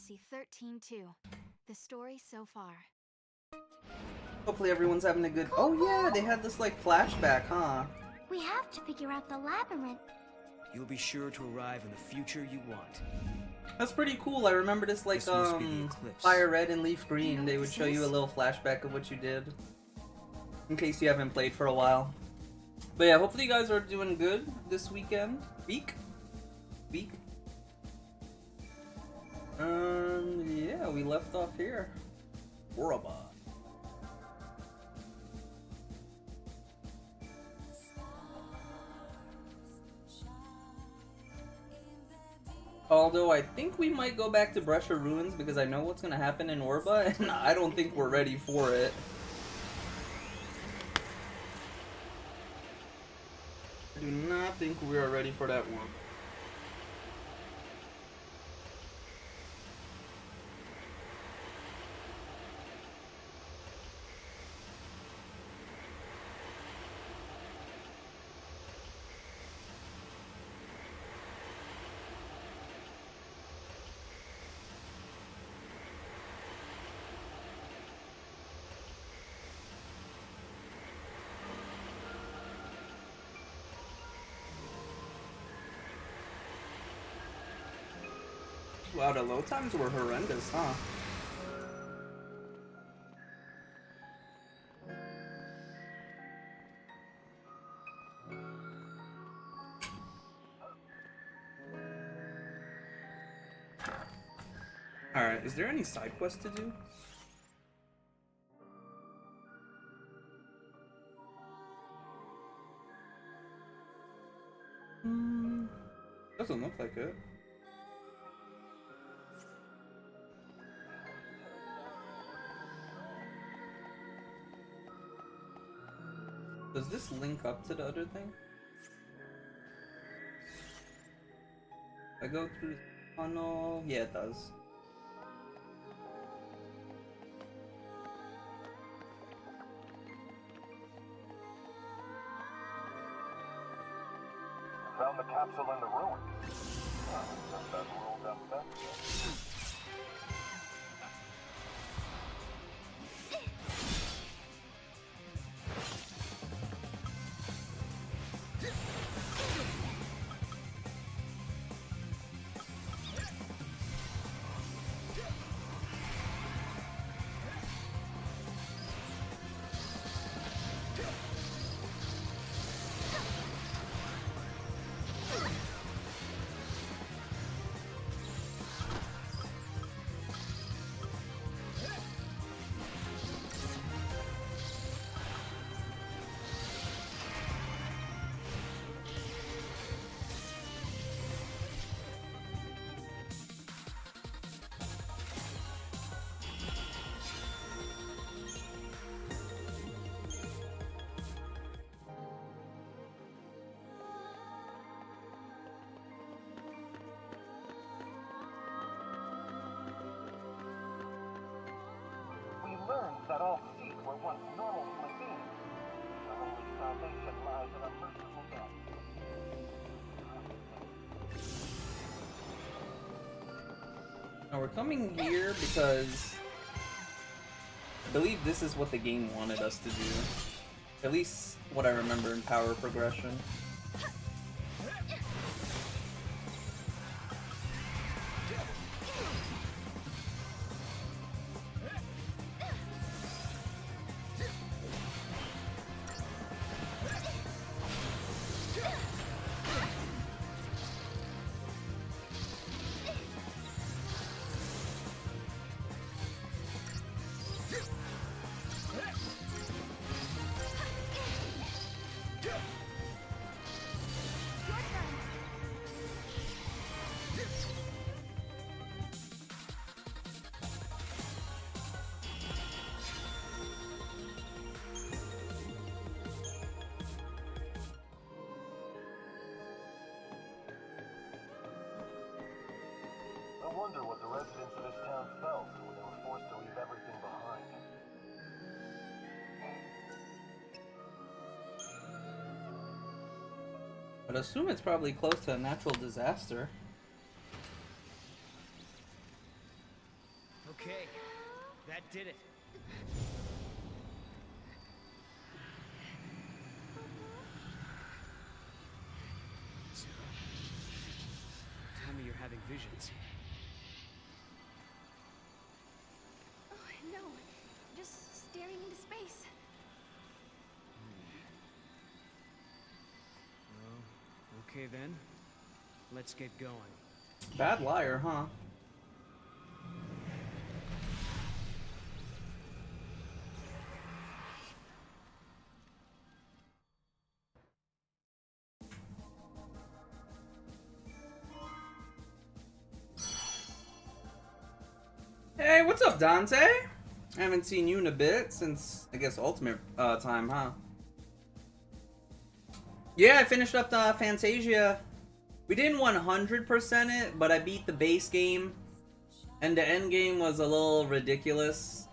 Fantasy 13-2. The story so far. Hopefully everyone's having a good... Oh yeah, they had this like flashback, huh? We have to figure out the labyrinth. You'll be sure to arrive in the future you want. That's pretty cool. I remember this like This must be the eclipse. Fire Red and Leaf Green. You know They what would this show you a is? little flashback of what you did. In case you haven't played for a while. But yeah, hopefully you guys are doing good this weekend. Week? Yeah, we left off here. Horrible. Although I think we might go back to Brescia Ruins because I know what's gonna happen in Orba, and I don't think we're ready for it. I do not think we are ready for that one. Wow, the load times were horrendous, huh? Alright, is there any side quests to do? Doesn't look like it. Does this link up to the other thing? I go through the tunnel. Yeah, it does. Found the capsule in the ruins. Just that ruled up back. Learned that all seeds were once normal human beings. Their only salvation lies in a merciful death. Now we're coming here because I believe this is what the game wanted us to do. At least what I remember in power progression. I wonder what the residents of this town felt when they were forced to leave everything behind. I'd assume it's probably close to a natural disaster. did it. Sarah, tell me you're having visions. Oh, no. Just staring into space. Well, okay then. Let's get going. Bad liar, huh? Hey, what's up, Dante? I haven't seen you in a bit since, I guess, Ultimate time, huh? Yeah, I finished up the Fantasia. We didn't 100% it, but I beat the base game. And the end game was a little ridiculous.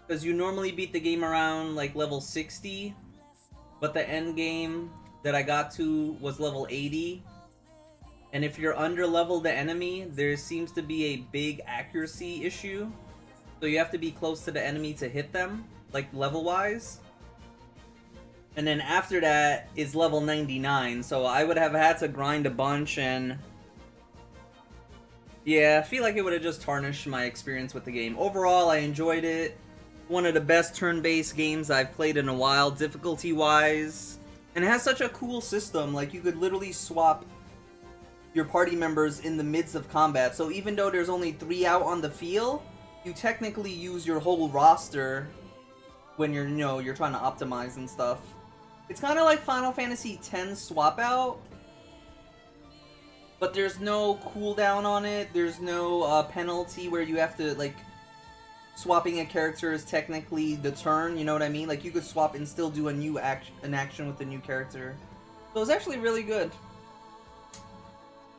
Because you normally beat the game around, like, level 60. But the end game that I got to was level 80. And if you're under level the enemy, there seems to be a big accuracy issue. So you have to be close to the enemy to hit them, like level wise. And then after that is level 99. So I would have had to grind a bunch, and yeah, I feel like it would have just tarnished my experience with the game. Overall, I enjoyed it. One of the best turn-based games I've played in a while, difficulty-wise. And it has such a cool system. Like, you could literally swap your party members in the midst of combat. So even though there's only 3 out on the field, you technically use your whole roster when you're, you're trying to optimize and stuff. It's kind of like Final Fantasy X swap out, but there's no cooldown on it. There's no penalty where you have to, like, swapping a character is technically the turn, you know what I mean? Like, you could swap and still do an action with the new character. So it's actually really good.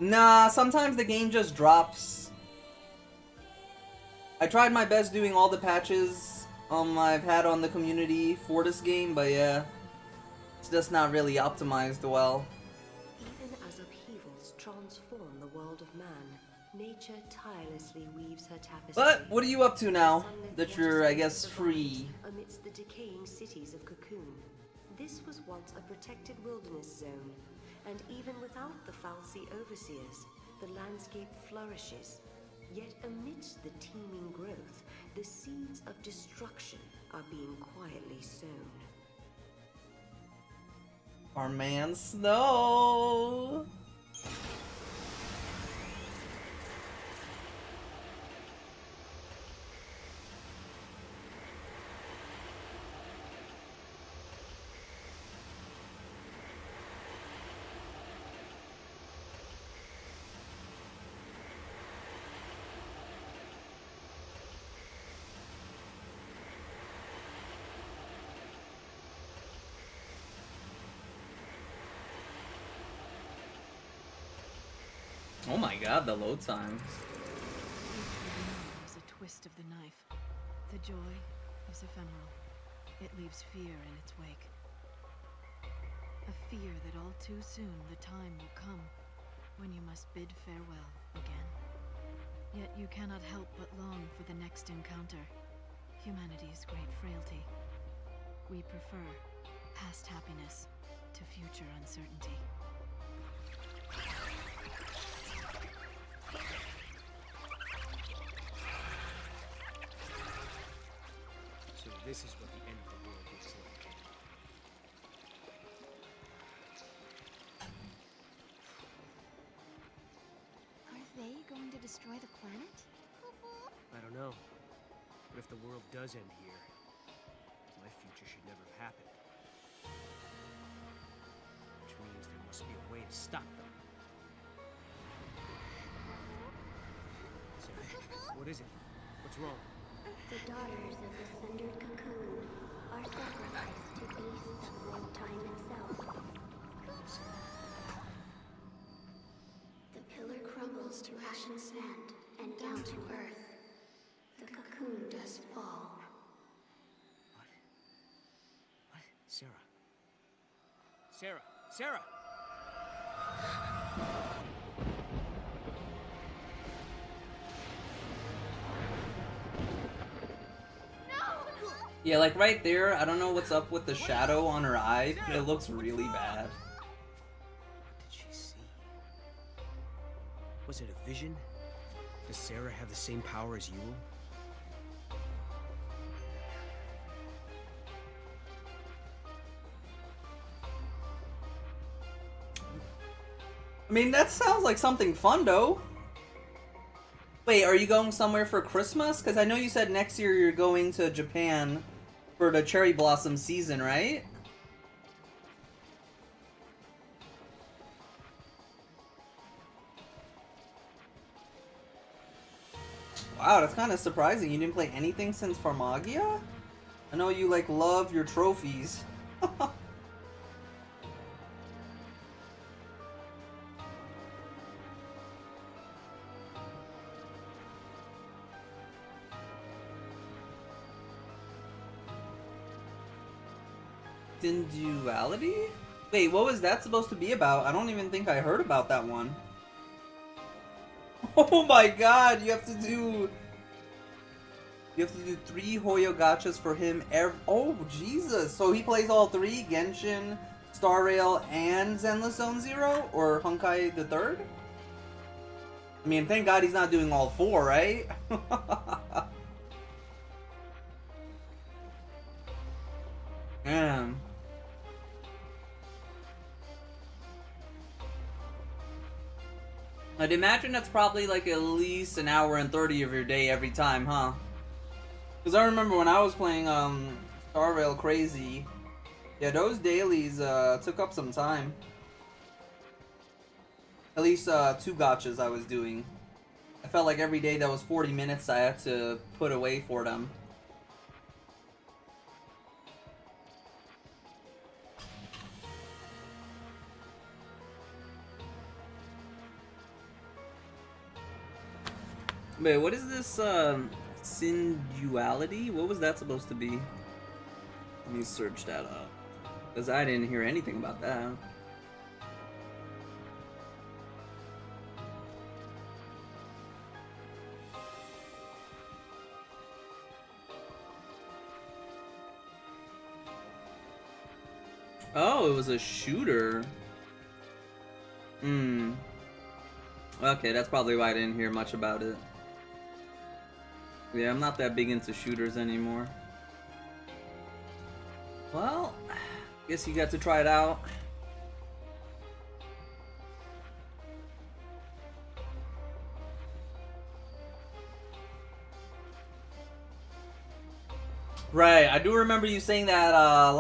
Nah, sometimes the game just drops. I tried my best doing all the patches I've had on the community for this game, but yeah, it's just not really optimized well. Even as upheavals transform the world of man, nature tirelessly weaves her tapestry. But what are you up to now that you're, I guess, free? Amidst the decaying cities of Cocoon. This was once a protected wilderness zone, and even without the Fal'Cie overseers, the landscape flourishes. Yet amidst the teeming growth, the seeds of destruction are being quietly sown. Our man Snow! Oh my god, the load times. Is a twist of the knife. The joy is ephemeral. It leaves fear in its wake. A fear that all too soon the time will come when you must bid farewell again. Yet you cannot help but long for the next encounter. Humanity's great frailty. We prefer past happiness to future uncertainty. So this is what the end of the world looks like. Are they going to destroy the planet? I don't know. But if the world does end here, my future should never have happened. Which means there must be a way to stop them. Sarah, what is it? What's wrong? The daughters of the sundered cocoon are sacrificed to beasts of world time itself. The pillar crumbles to ashen sand and down to earth. The cocoon does fall. What? What? Sarah? Sarah! Sarah! Yeah, like right there, I don't know what's up with the shadow on her eye. It looks really bad. What did she see? Was it a vision? Does Sarah have the same power as Yule? I mean, that sounds like something fun, though. Wait, are you going somewhere for Christmas? Because I know you said next year you're going to Japan for the cherry blossom season, right? Wow, that's kind of surprising. You didn't play anything since Farmagia? I know you, like, love your trophies. Duality? Wait, what was that supposed to be about? I don't even think I heard about that one. Oh my god, you have to do 3 Hoyo gachas for him oh Jesus. So he plays all 3, Genshin, Star Rail, and Zenless Zone Zero? Or Honkai the Third? I mean, thank god he's not doing all 4, right? Damn. I'd imagine that's probably like at least an hour and 30 of your day every time, huh? Because I remember when I was playing Star Rail Crazy, yeah, those dailies took up some time. At least 2 gachas I was doing. I felt like every day that was 40 minutes I had to put away for them. Wait, what is this, Duality? What was that supposed to be? Let me search that up. Because I didn't hear anything about that. Oh, it was a shooter. Okay, that's probably why I didn't hear much about it. Yeah, I'm not that big into shooters anymore. Well, guess you got to try it out. Right, I do remember you saying that I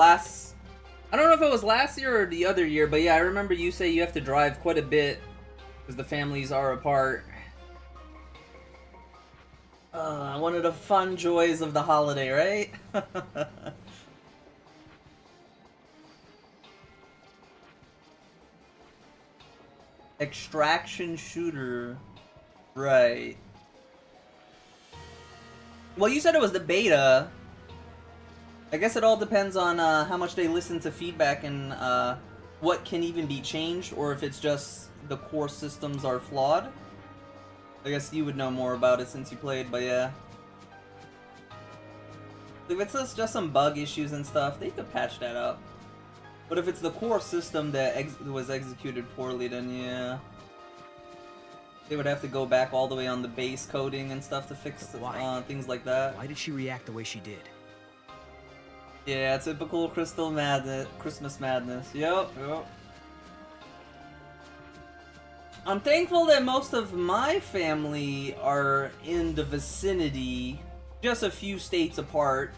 don't know if it was last year or the other year, but yeah, I remember you say you have to drive quite a bit because the families are apart. One of the fun joys of the holiday, right? Extraction shooter. Right. Well, you said it was the beta. I guess it all depends on how much they listen to feedback and what can even be changed, or if it's just the core systems are flawed. I guess you would know more about it since you played, but yeah. If it's just some bug issues and stuff, they could patch that up. But if it's the core system that was executed poorly, then yeah. They would have to go back all the way on the base coding and stuff to fix things like that. Why did she react the way she did? Yeah, typical Christmas madness. Yep. I'm thankful that most of my family are in the vicinity, just a few states apart.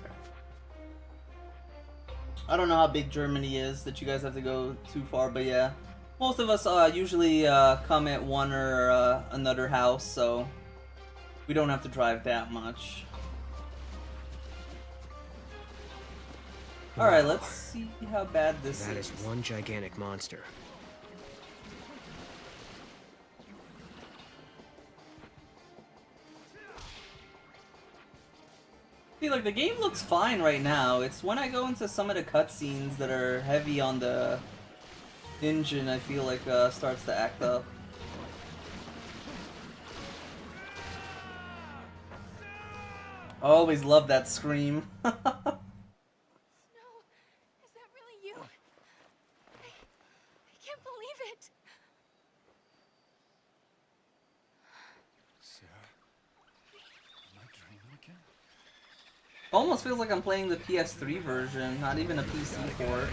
I don't know how big Germany is that you guys have to go too far, but yeah. Most of us usually come at one or another house, so we don't have to drive that much. Alright, let's see how bad this is. That is one gigantic monster. See, like, the game looks fine right now. It's when I go into some of the cutscenes that are heavy on the engine, I feel like starts to act up. I always love that scream. can't believe it. Sarah, am I dreaming again? Almost feels like I'm playing the PS3 version, not even a PC port.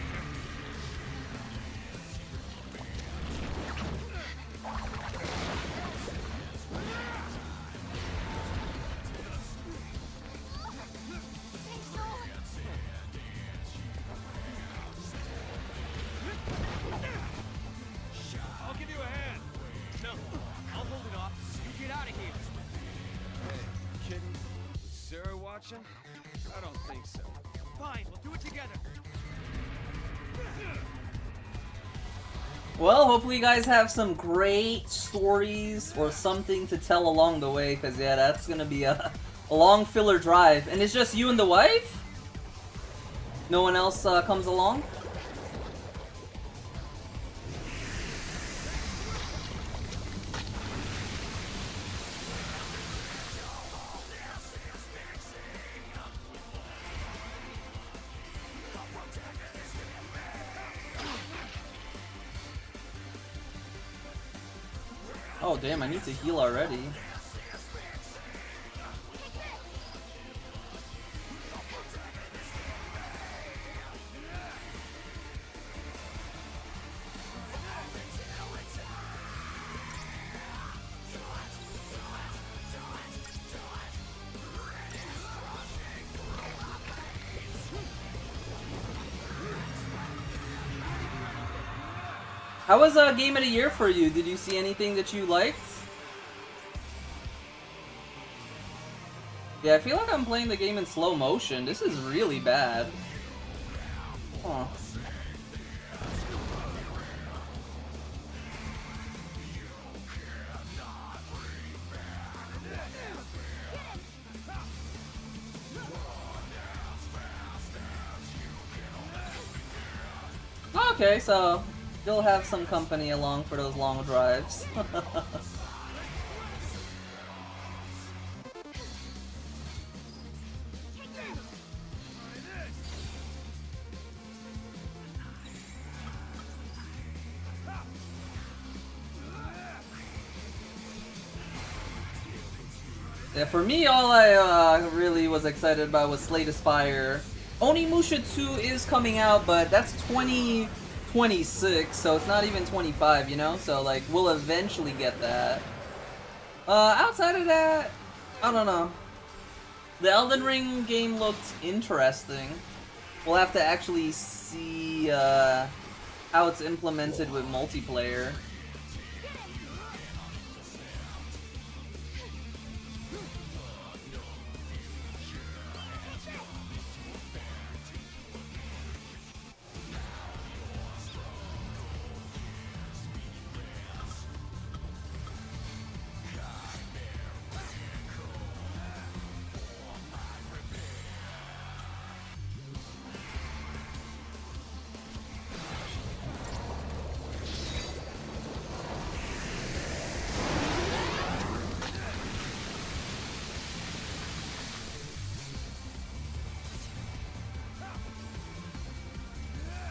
I'll give you a hand. No, I'll hold it off. You get out of here. Hey, kidding? Is Sarah watching? I don't think so. Fine, we'll do it together. Well, hopefully you guys have some great stories or something to tell along the way, because yeah, that's gonna be a long filler drive. And it's just you and the wife? No one else comes along? Oh damn, I need to heal already. How was Game of the Year for you? Did you see anything that you liked? Yeah, I feel like I'm playing the game in slow motion. This is really bad. Huh. Okay, so you'll have some company along for those long drives. Yeah, for me, all I really was excited about was Slay the Spire. Onimusha 2 is coming out, but that's 2026, so it's not even 25, you know? So, like, we'll eventually get that. Outside of that, I don't know. The Elden Ring game looked interesting. We'll have to actually see how it's implemented with multiplayer.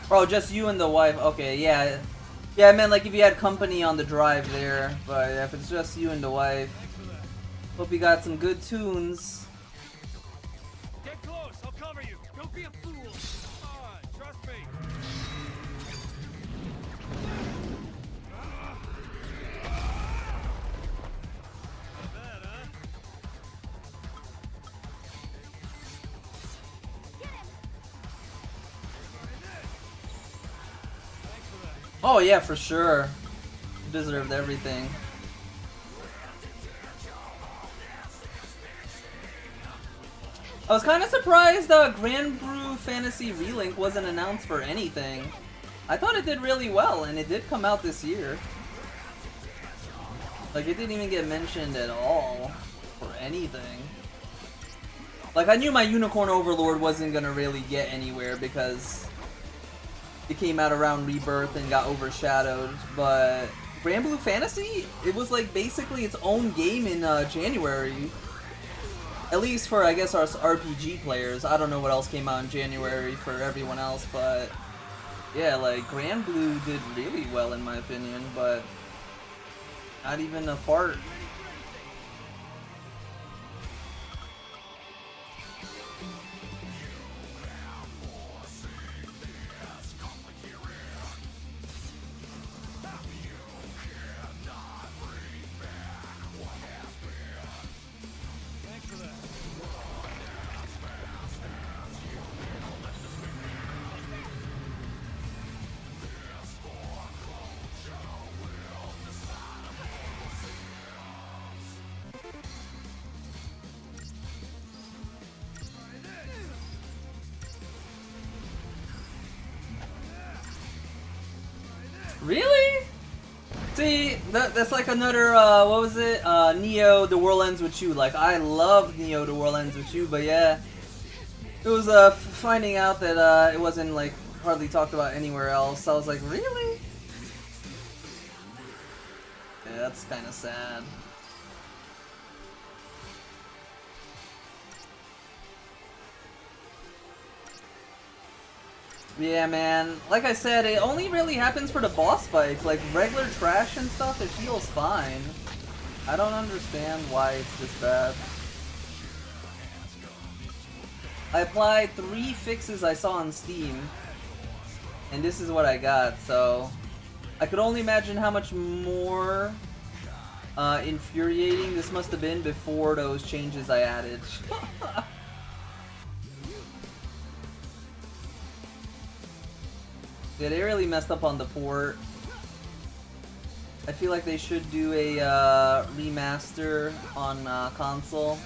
Oh, just you and the wife. Okay, yeah. Yeah, I meant like if you had company on the drive there. But if it's just you and the wife. Hope you got some good tunes. Get close, I'll cover you. Don't be a fool. Come on, trust me. Not bad, huh? Oh yeah, for sure. You deserved everything. I was kind of surprised Grand Brew Fantasy Relink wasn't announced for anything. I thought it did really well, and it did come out this year. Like, it didn't even get mentioned at all for anything. Like, I knew my Unicorn Overlord wasn't gonna really get anywhere because it came out around Rebirth and got overshadowed, but Grand Blue Fantasy, it was like basically its own game in January. At least for, I guess, our RPG players. I don't know what else came out in January for everyone else, but Yeah, like Grand Blue did really well in my opinion, but not even a fart. Really? See, that's like another, what was it? Neo, The World Ends With You. Like, I love Neo, The World Ends With You, but yeah. It was, finding out that, it wasn't, like, hardly talked about anywhere else. I was like, really? Yeah, that's kind of sad. Yeah, man. Like I said, it only really happens for the boss fights. Like, regular trash and stuff, it feels fine. I don't understand why it's this bad. I applied 3 fixes I saw on Steam, and this is what I got, so I could only imagine how much more infuriating this must have been before those changes I added. Yeah, they really messed up on the port. I feel like they should do a remaster on console.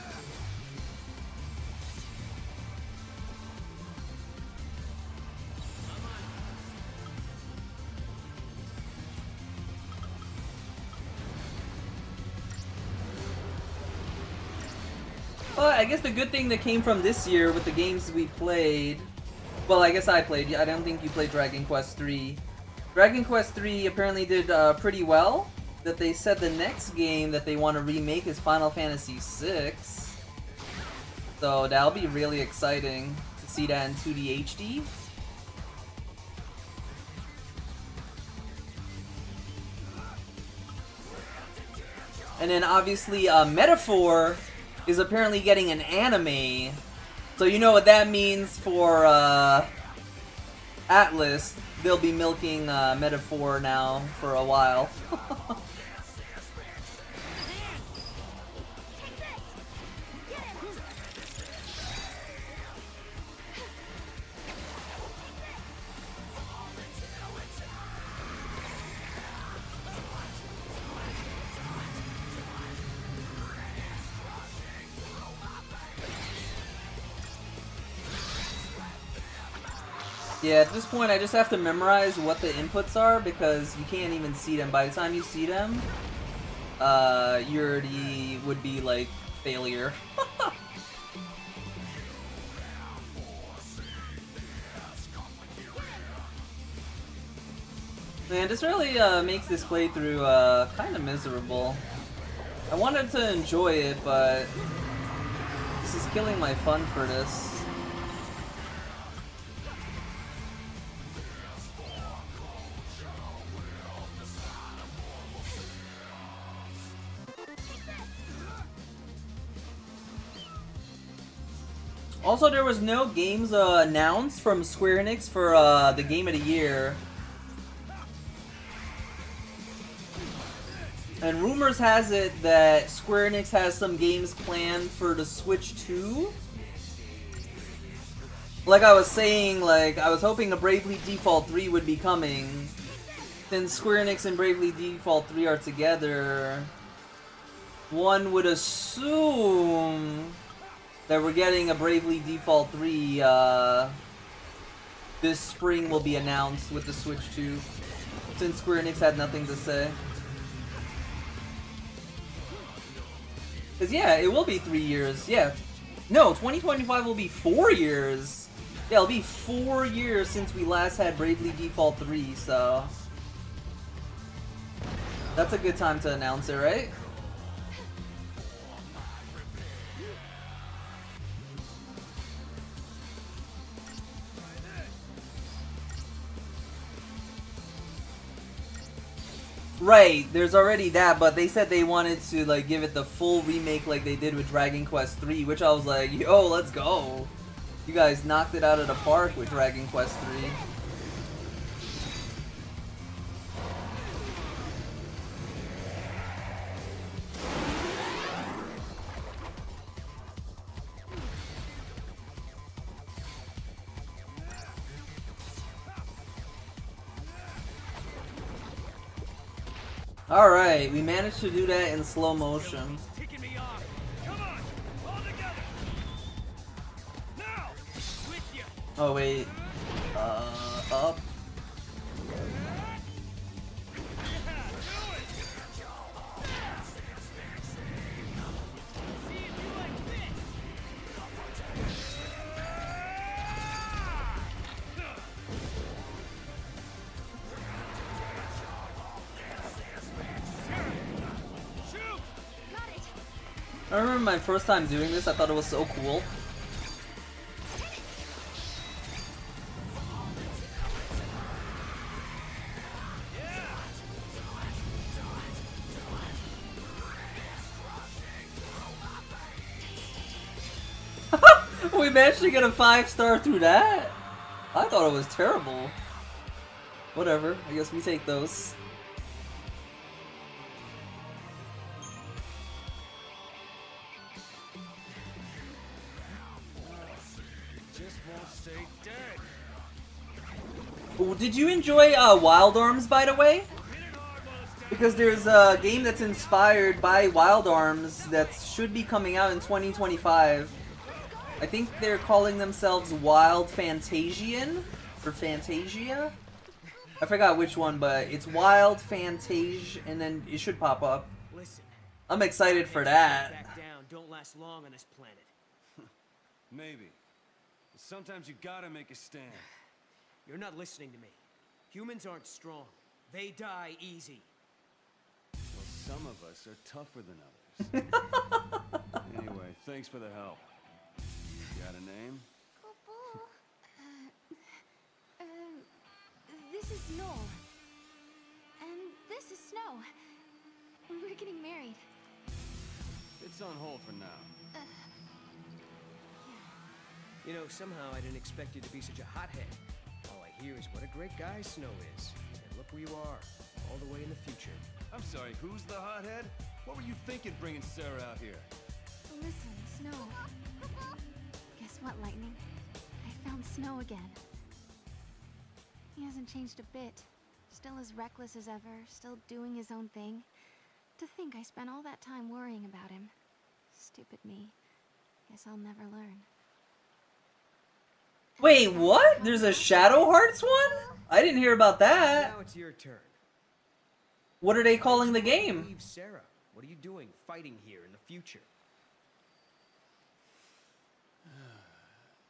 Well, I guess the good thing that came from this year with the games we played. Well, I guess I played. I don't think you played Dragon Quest III. Dragon Quest III apparently did pretty well. That they said the next game that they want to remake is Final Fantasy VI. So that'll be really exciting to see that in 2D HD. And then obviously Metaphor is apparently getting an anime. So you know what that means for Atlas. They'll be milking Metaphor now for a while. Yeah, at this point I just have to memorize what the inputs are because you can't even see them. By the time you see them, you already would be like failure. Man, this really makes this playthrough kind of miserable. I wanted to enjoy it, but this is killing my fun for this. Also, there was no games announced from Square Enix for the Game of the Year. And rumors has it that Square Enix has some games planned for the Switch 2. Like I was saying, like I was hoping a Bravely Default 3 would be coming. Since Square Enix and Bravely Default 3 are together, one would assume that we're getting a Bravely Default 3 this spring will be announced with the Switch 2, since Square Enix had nothing to say. Cause yeah, it will be 3 years. Yeah, no, 2025 will be 4 years. Yeah, it'll be 4 years since we last had Bravely Default 3, so that's a good time to announce it, right? Right, there's already that, but they said they wanted to like give it the full remake like they did with Dragon Quest III, which I was like, yo, let's go. You guys knocked it out of the park with Dragon Quest III. Alright, we managed to do that in slow motion. Ticking me off. Come on, all together. Now, with you. Oh wait, up. I remember my first time doing this, I thought it was so cool. We managed to get a 5-star through that? I thought it was terrible. Whatever, I guess we take those. Ooh, did you enjoy Wild Arms, by the way? Because there's a game that's inspired by Wild Arms that should be coming out in 2025. I think they're calling themselves Wild Fantasian? Or Fantasia? I forgot which one, but it's Wild Fantasia, and then it should pop up. Listen, I'm excited for that. back down don't last long on this planet. Maybe. Sometimes you gotta make a stand. You're not listening to me. Humans aren't strong. They die easy. Well, some of us are tougher than others. Anyway, thanks for the help. Got a name? This is Noel. And this is Snow. We're getting married. It's on hold for now. You know, somehow I didn't expect you to be such a hothead. All I hear is what a great guy Snow is. And look where you are, all the way in the future. I'm sorry, who's the hothead? What were you thinking bringing Sarah out here? Listen, Snow. Guess what, Lightning? I found Snow again. He hasn't changed a bit. Still as reckless as ever, still doing his own thing. To think I spent all that time worrying about him. Stupid me. Guess I'll never learn. Wait, what? There's a Shadow Hearts one? I didn't hear about that. Now it's your turn. What are they calling the game? Leave Sarah. What are you doing fighting here in the future?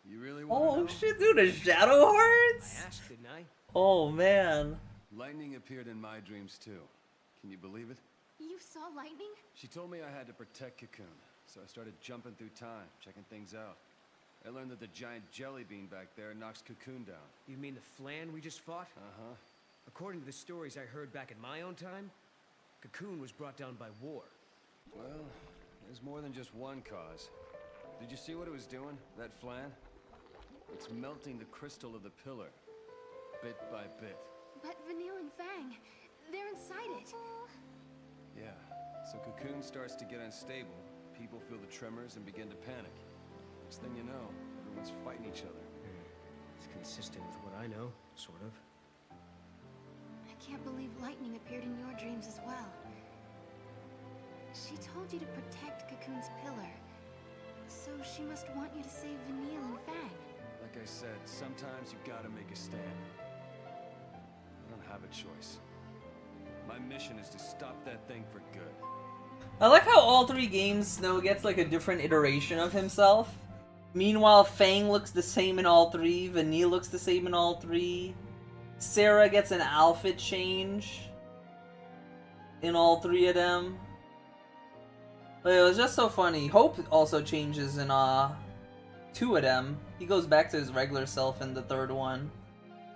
You really want to Oh know? shit, dude, a Shadow I Hearts? asked, didn't I? Oh man. Lightning appeared in my dreams too. Can you believe it? You saw lightning? She told me I had to protect Cocoon, so I started jumping through time, checking things out. I learned that the giant jelly bean back there knocks Cocoon down. You mean the Flan we just fought? Uh-huh. According to the stories I heard back in my own time, Cocoon was brought down by war. Well, there's more than just one cause. Did you see what it was doing, that Flan? It's melting the crystal of the pillar, bit by bit. But Vanille and Fang, they're inside it. Yeah, so Cocoon starts to get unstable, people feel the tremors and begin to panic. Next thing you know, everyone's fighting each other. It's consistent with what I know, sort of. I can't believe lightning appeared in your dreams as well. She told you to protect Cocoon's pillar. So she must want you to save Vanille and Fang. Like I said, sometimes you gotta make a stand. I don't have a choice. My mission is to stop that thing for good. I like how all three games Snow gets like a different iteration of himself. Meanwhile, Fang looks the same in all three, Vanille looks the same in all three. Sarah gets an outfit change in all three of them. But it was just so funny. Hope also changes in two of them. He goes back to his regular self in the third one.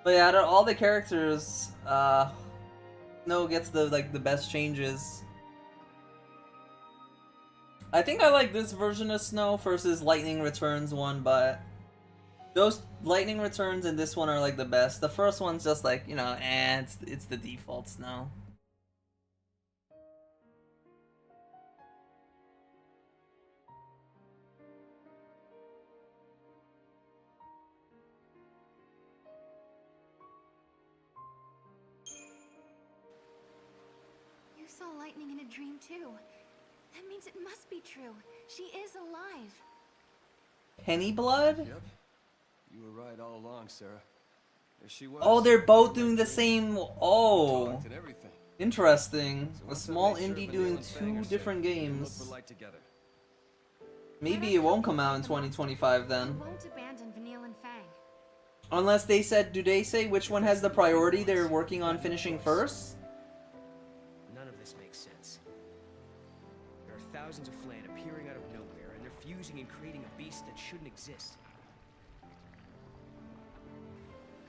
But yeah, out of all the characters, Snow gets the best changes. I think I like this version of Snow versus Lightning Returns one, but those Lightning Returns and this one are like the best. The first one's just like, you know, it's the default Snow. You saw lightning in a dream too. That means it must be true. She is alive. Penny Blood? Yep. You were right all along, Sarah. There she was. Oh, they're both doing the same. Oh, Talked and everything. interesting. So A once I small made sure indie Vanille doing and Fang are two safe, different we can look games. for light together. Maybe it won't come out in 2025 We then. won't abandon Vanille and Fang. Unless they said, do they say which one has the priority they're working on finishing first? None of this makes sense. There are thousands of Flan appearing out of nowhere, and they're fusing and creating a beast that shouldn't exist.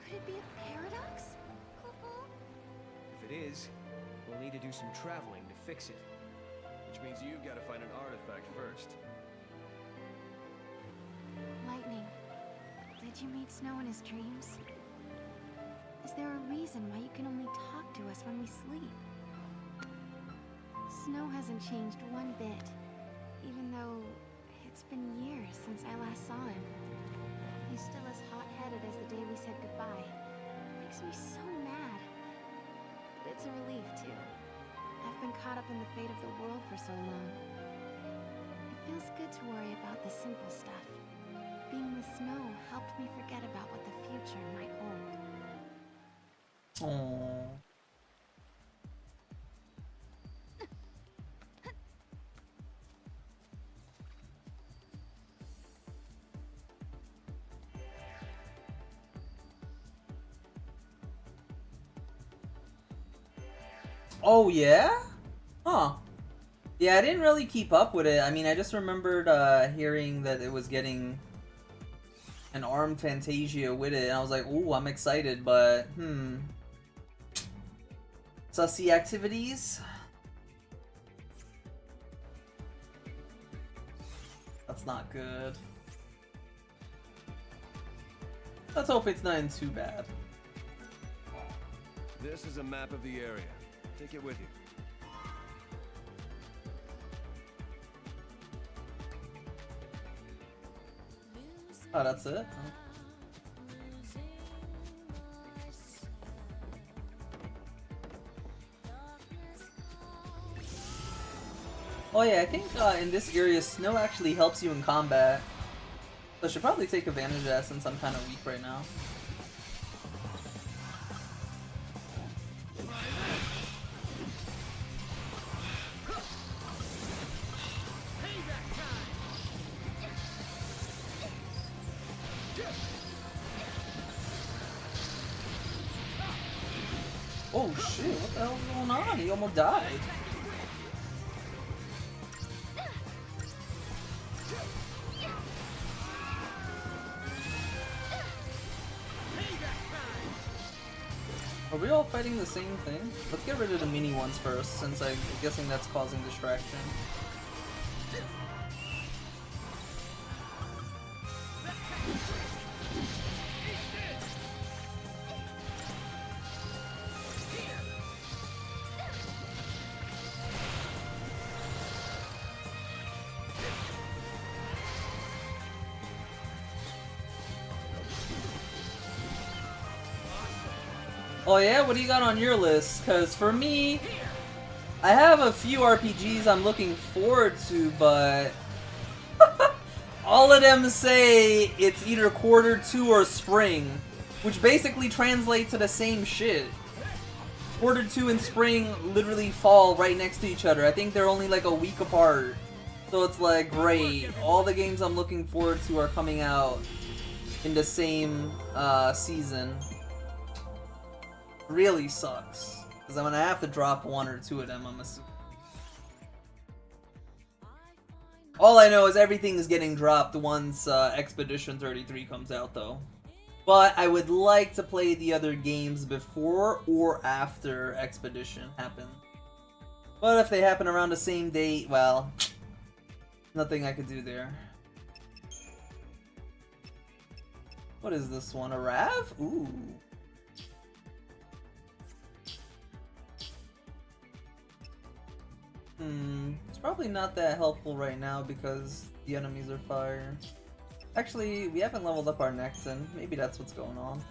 Could it be a paradox? If it is, we'll need to do some traveling to fix it. Which means you've got to find an artifact first. Lightning, did you meet Snow in his dreams? Is there a reason why you can only talk to us when we sleep? Snow hasn't changed one bit, even though it's been years since I last saw him. He's still as hot-headed as the day we said goodbye. It makes me so mad. But it's a relief, too. I've been caught up in the fate of the world for so long. It feels good to worry about the simple stuff. Being with Snow helped me forget about what the future might hold. Oh. Oh yeah? Huh. Yeah, I didn't really keep up with it. I mean, I just remembered hearing that it was getting an ARM Fantasia with it, and I was like, ooh, I'm excited, but Sussy activities? That's not good. Let's hope it's not too bad. This is a map of the area. Take it with you. Oh, that's it? Oh yeah, I think in this area, Snow actually helps you in combat. So I should probably take advantage of that since I'm kind of weak right now. Oh shit, what the hell's going on? He almost died. Are we all fighting the same thing? Let's get rid of the mini ones first, since I'm guessing that's causing distraction. Oh yeah, what do you got on your list? Because for me, I have a few RPGs I'm looking forward to, but all of them say it's either Q2 or spring, which basically translates to the same shit. Q2 and spring literally fall right next to each other. I think they're only like a week apart. So it's like, great, all the games I'm looking forward to are coming out in the same season. Really sucks. Because I'm gonna have to drop one or two of them, I'm assuming. All I know is everything is getting dropped once Expedition 33 comes out, though. But I would like to play the other games before or after Expedition happen. But if they happen around the same date, well, nothing I could do there. What is this one? A Rav? Ooh. It's probably not that helpful right now because the enemies are fire. Actually, we haven't leveled up our Nexon. Maybe that's what's going on.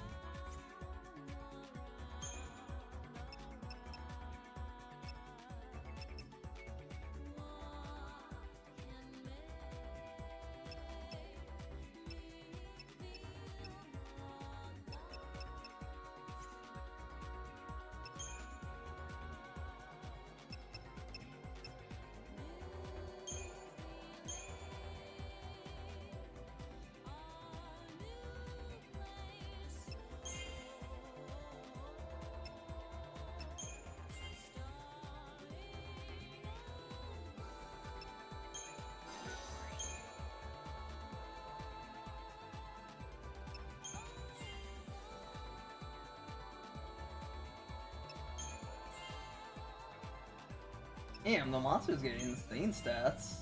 Damn, the monsters get insane stats.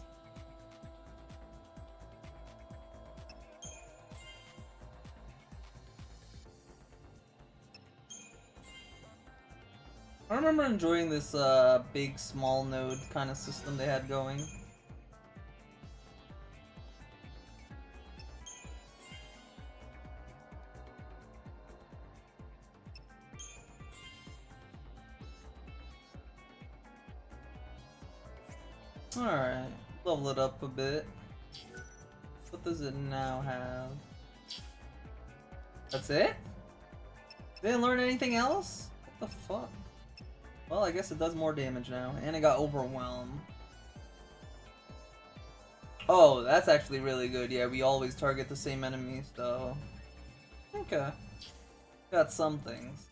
I remember enjoying this big small node kind of system they had going. Alright, level it up a bit. What does it now have? That's it? Didn't learn anything else? What the fuck? Well, I guess it does more damage now, and it got overwhelmed. Oh, that's actually really good. Yeah, we always target the same enemies, though. Okay. Got some things.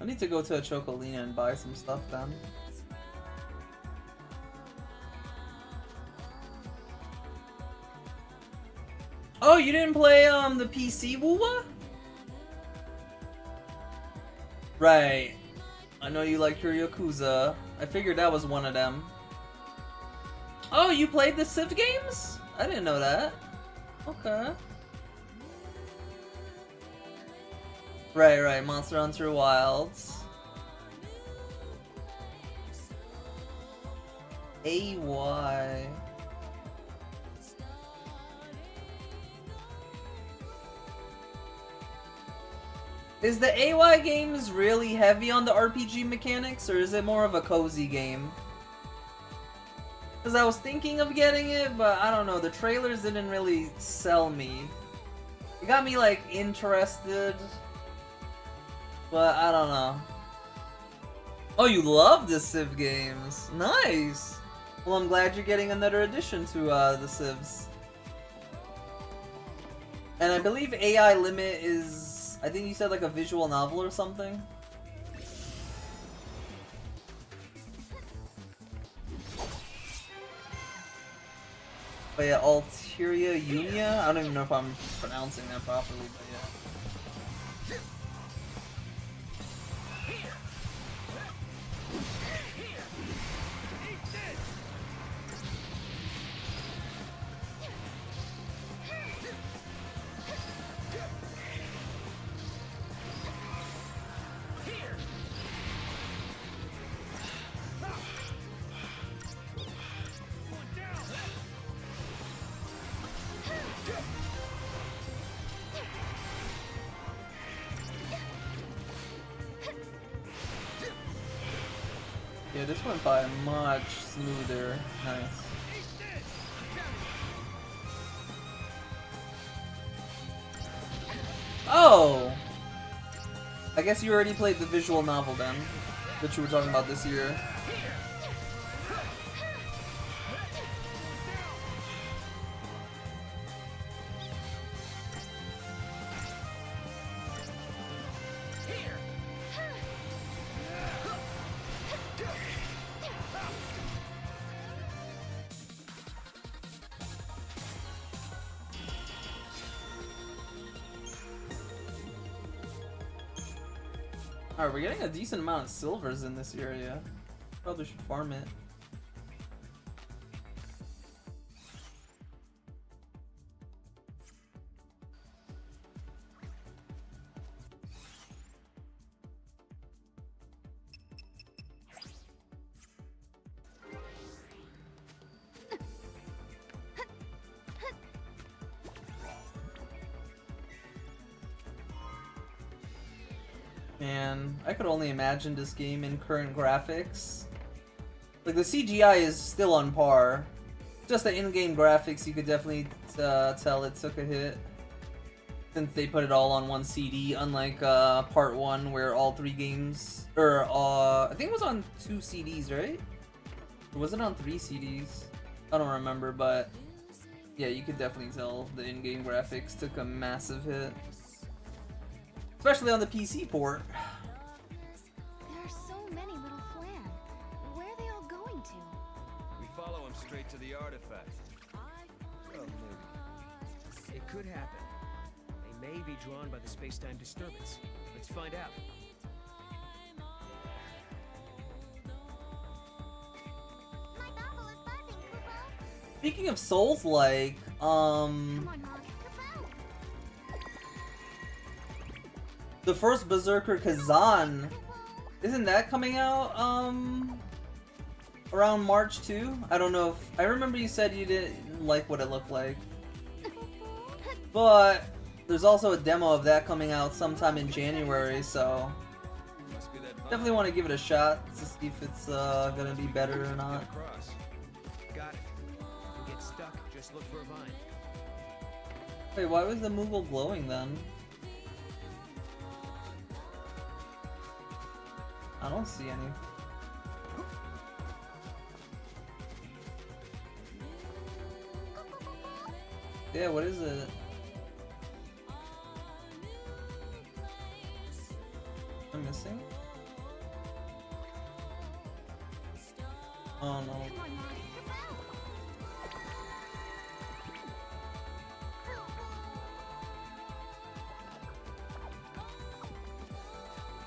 I need to go to a Chocolina and buy some stuff then. Oh, you didn't play the PC Woowa? Right. I know you like your Yakuza. I figured that was one of them. Oh, you played the Civ games? I didn't know that. Okay. Right, Monster Hunter Wilds. AY. Is the AY games really heavy on the RPG mechanics, or is it more of a cozy game? Because I was thinking of getting it, but I don't know, the trailers didn't really sell me. It got me, like, interested, but I don't know. Oh, you love the Civ games. Nice! Well, I'm glad you're getting another addition to the Civs. And I believe AI Limit is, I think you said like a visual novel or something? But yeah, Alteria Unia? I don't even know if I'm pronouncing that properly, but yeah. Yeah, this went by much smoother. Nice. Oh! I guess you already played the visual novel then, that you were talking about this year. Alright, we're getting a decent amount of silvers in this area. Probably should farm it. Man, I could only imagine this game in current graphics. Like, the CGI is still on par. Just the in-game graphics, you could definitely tell it took a hit. Since they put it all on one CD, unlike part 1 where all 3 games... Or, I think it was on 2 CDs, right? Or was it on 3 CDs? I don't remember, but... Yeah, you could definitely tell the in-game graphics took a massive hit. Especially on the PC port. There are so many little flan. Where are they all going to? We follow him straight to the artifact. Well, maybe. It could happen. They may be drawn by the space-time disturbance. Let's find out. My novel is buzzing, Kupo. Speaking of Souls-like, Come on, Mom. Kupo! the first Berserker Kazan, isn't that coming out around March too? I don't know if I remember you said you didn't like what it looked like. But there's also a demo of that coming out sometime in January, so Must be that definitely want to give it a shot to see if it's gonna be better or not. across. Got it. If we get stuck, just look for a vine. Wait, why was the Moogle glowing then? I don't see any. Yeah, what is it? I'm missing? Oh no. Come on, Mom.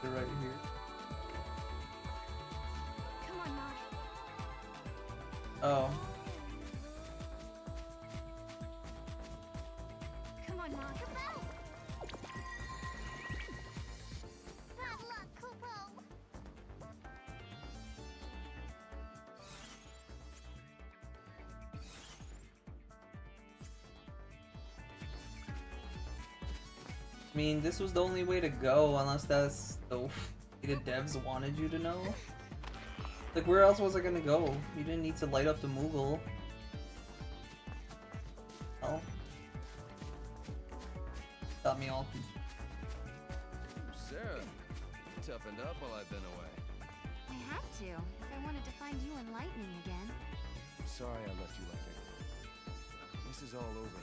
They're right here. Come on, Mom. Oh. Come on, Mom. Bad luck, Kupo. I mean, this was the only way to go, unless that's the way the devs wanted you to know. Like, where else was I gonna go? You didn't need to light up the Moogle. Oh. Got me all confused. Sarah, you toughened up while I've been away. I had to, if I wanted to find you and Lightning again. I'm sorry I left you like that. This is all over.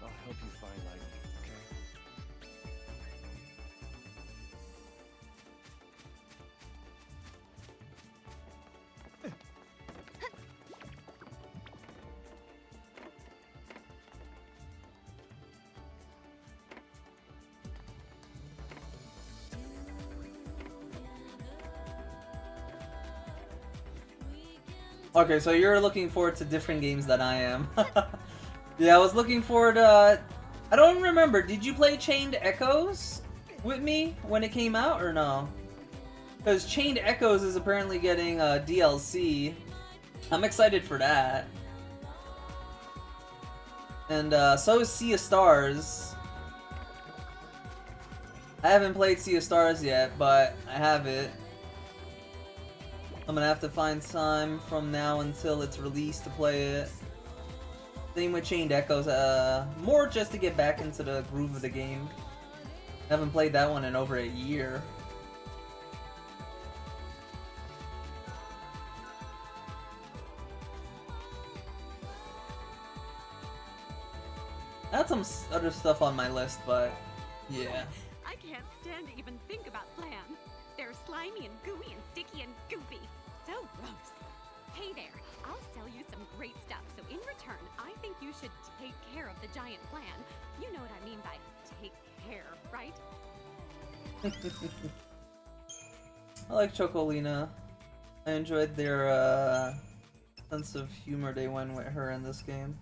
I'll help you find Lightning, okay? Okay, so you're looking forward to different games than I am. Yeah, I was looking forward to... I don't remember, did you play Chained Echoes with me when it came out, or no? Because Chained Echoes is apparently getting a DLC. I'm excited for that. And so is Sea of Stars. I haven't played Sea of Stars yet, but I have it. I'm gonna have to find time from now until it's released to play it. Same with Chained Echoes, more just to get back into the groove of the game. I haven't played that one in over a year. I had some other stuff on my list, but yeah. I can't stand to even think about flan. They're slimy and gooey and sticky and goopy. So gross. Hey there, I'll sell you some great stuff, so in return, I think you should take care of the giant flan. You know what I mean by take care, right? I like Chocolina. I enjoyed their sense of humor they went with her in this game.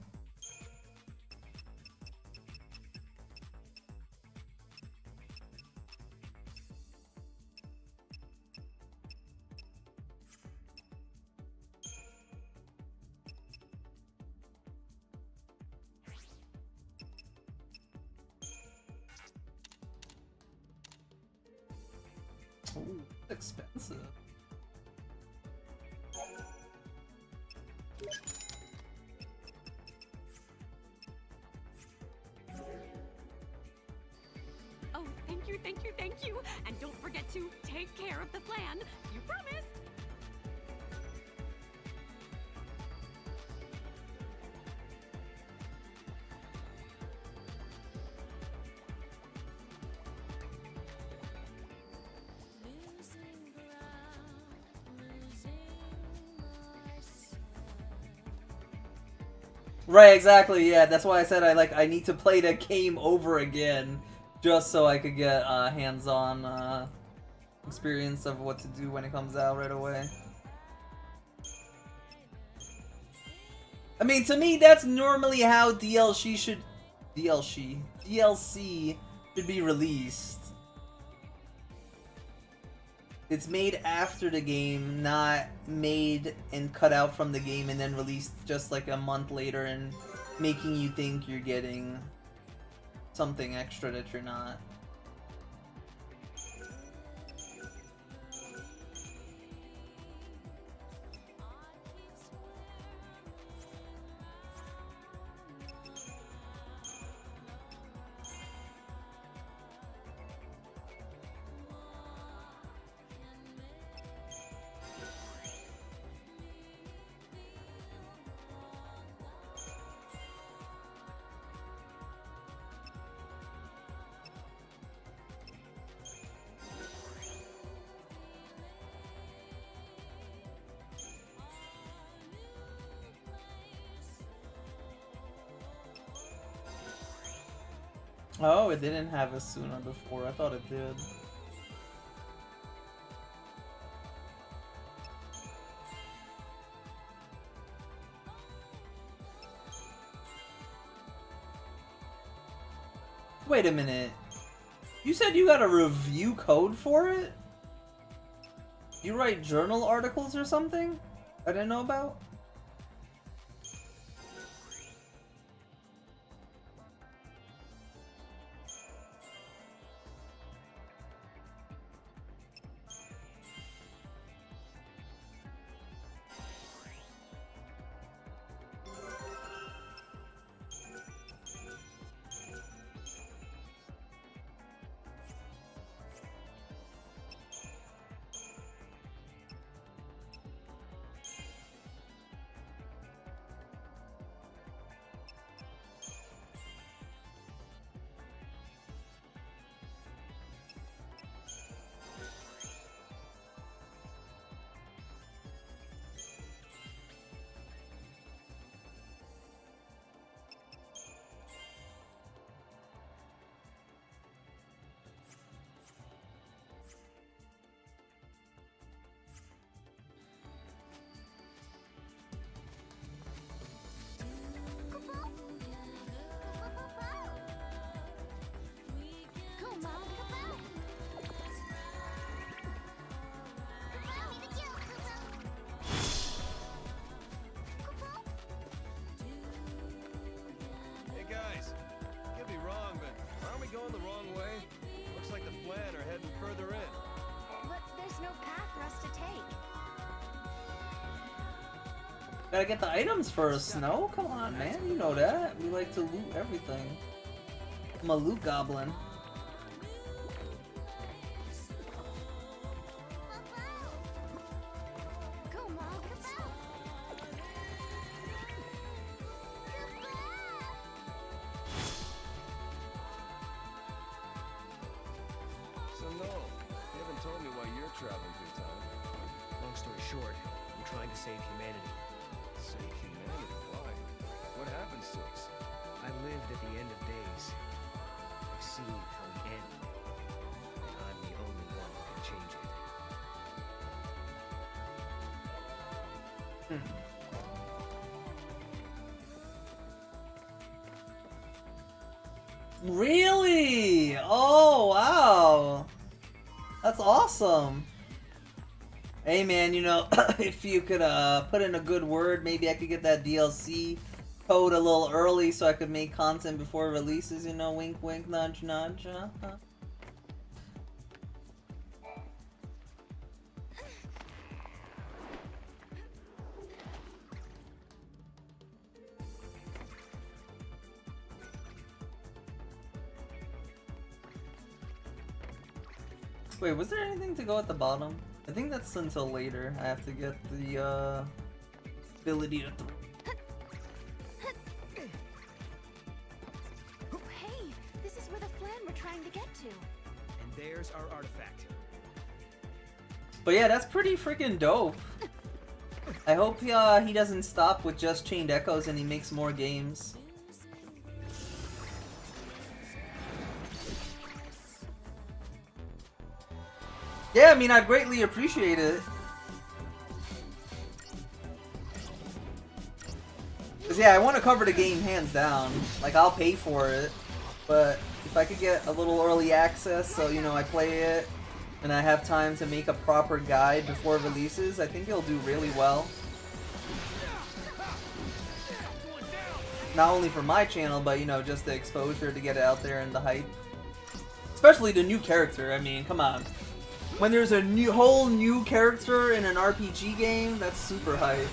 Ooh, expensive. Oh, thank you, thank you, thank you. And don't forget to take care of the flan. You promised. Right, exactly. Yeah, that's why I said I need to play the game over again, just so I could get hands-on experience of what to do when it comes out right away. I mean, to me, that's normally how DLC should be released. It's made after the game, not made and cut out from the game and then released just like a month later and making you think you're getting something extra that you're not. Oh, it didn't have Asuna before. I thought it did. Wait a minute. You said you got a review code for it? You write journal articles or something? I didn't know about? Hey guys, could be wrong, but aren't we going the wrong way? Looks like the flan are heading further in. But there's no path for us to take. Gotta get the items first, no? Come on, man. You know that. We like to loot everything. I'm a loot goblin. So no, you haven't told me why you're traveling through time. Long story short, I'm trying to save humanity. Save humanity? Why? What happens to us? I lived at the end of days. I've seen how it ends. And I'm the only one who can change it. Really? Oh, wow. That's awesome. Hey man, you know, if you could put in a good word, maybe I could get that DLC code a little early so I could make content before it releases, you know, wink wink, nudge nudge. Wait, was there anything to go at the bottom? I think that's until later. I have to get the ability to Hey, this is where the flan we're trying to get to. And there's our artifact. But yeah, that's pretty freaking dope. I hope he doesn't stop with just Chained Echoes and he makes more games. Yeah, I mean, I'd greatly appreciate it. Cause yeah, I want to cover the game hands down. Like, I'll pay for it. But if I could get a little early access, so, you know, I play it, and I have time to make a proper guide before it releases, I think it'll do really well. Not only for my channel, but, you know, just the exposure to get it out there and the hype. Especially the new character, I mean, come on. When there's a whole new character in an RPG game, that's super hype.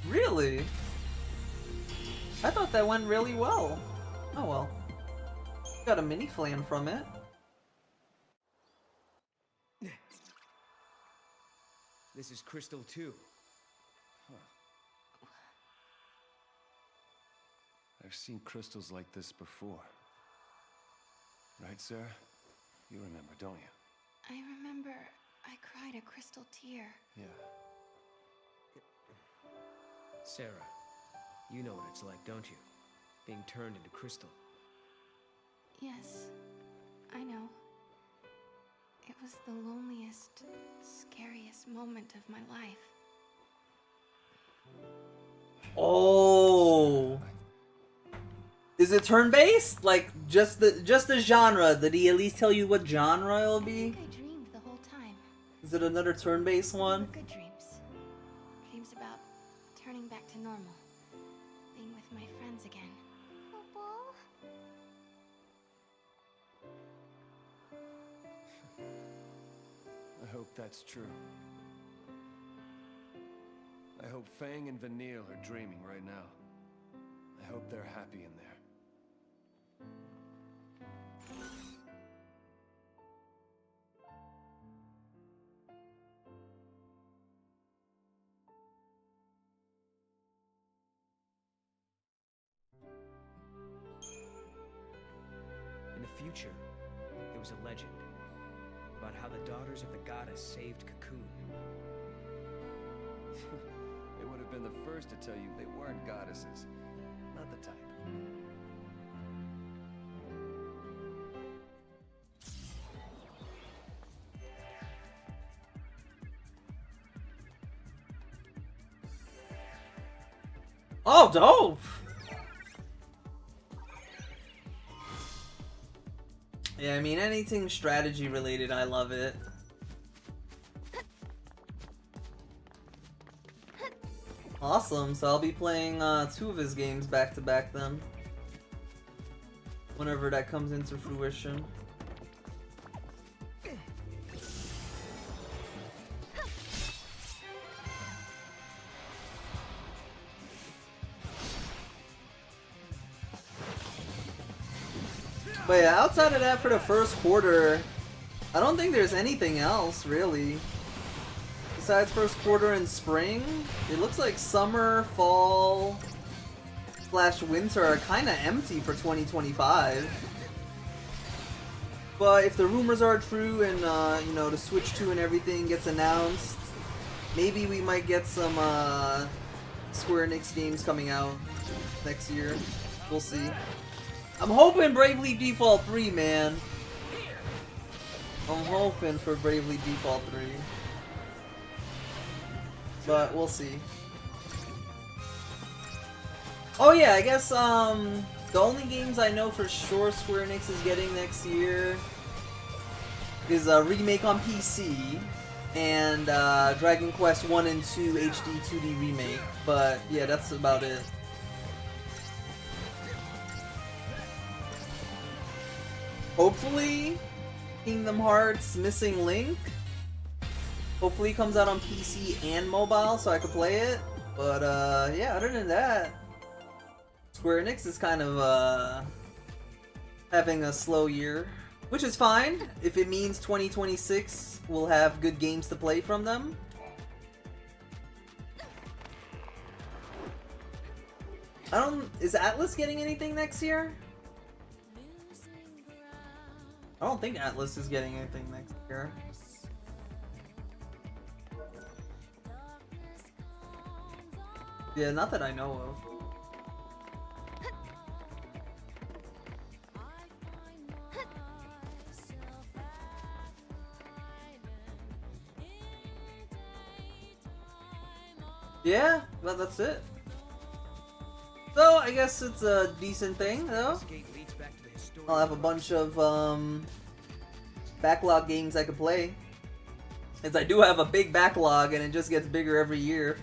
Really? I thought that went really well. Oh well. Got a mini flan from it. This is XIII-2. I've seen crystals like this before. Right, Sarah? You remember, don't you? I remember I cried a crystal tear. Yeah. Sarah, you know what it's like, don't you? Being turned into crystal. Yes, I know. It was the loneliest, scariest moment of my life. Oh. Is it turn-based? Like just the genre? Did he at least tell you what genre it'll I be? think I dreamed the whole time. Is it another turn-based They one? were good dreams. Dreams about turning back to normal. Being with my friends again. I hope that's true. I hope Fang and Vanille are dreaming right now. I hope they're happy in there. In the future, there was a legend about how the daughters of the goddess saved Cocoon. They would have been the first to tell you they weren't goddesses. Not the type. Oh, dope! Yeah, I mean, anything strategy related, I love it. Awesome, so I'll be playing 2 of his games back to back then. Whenever that comes into fruition. But yeah, outside of that for the first quarter, I don't think there's anything else, really. Besides first quarter and spring, it looks like summer, fall, / winter are kind of empty for 2025. But if the rumors are true and you know, the Switch 2 and everything gets announced, maybe we might get some Square Enix games coming out next year. We'll see. I'm hoping Bravely Default 3, man. I'm hoping for Bravely Default 3. But we'll see. Oh yeah, I guess the only games I know for sure Square Enix is getting next year is a remake on PC and Dragon Quest 1 and 2 HD 2D remake. But yeah, that's about it. Hopefully, Kingdom Hearts Missing Link. Hopefully it comes out on PC and mobile so I can play it. But yeah, other than that, Square Enix is kind of having a slow year, which is fine if it means 2026 we'll have good games to play from them. Is Atlas getting anything next year? I don't think Atlas is getting anything next year. Yeah, not that I know of. Yeah, well, that's it. So, I guess it's a decent thing, though. I'll have a bunch of backlog games I could play. As I do have a big backlog, and it just gets bigger every year.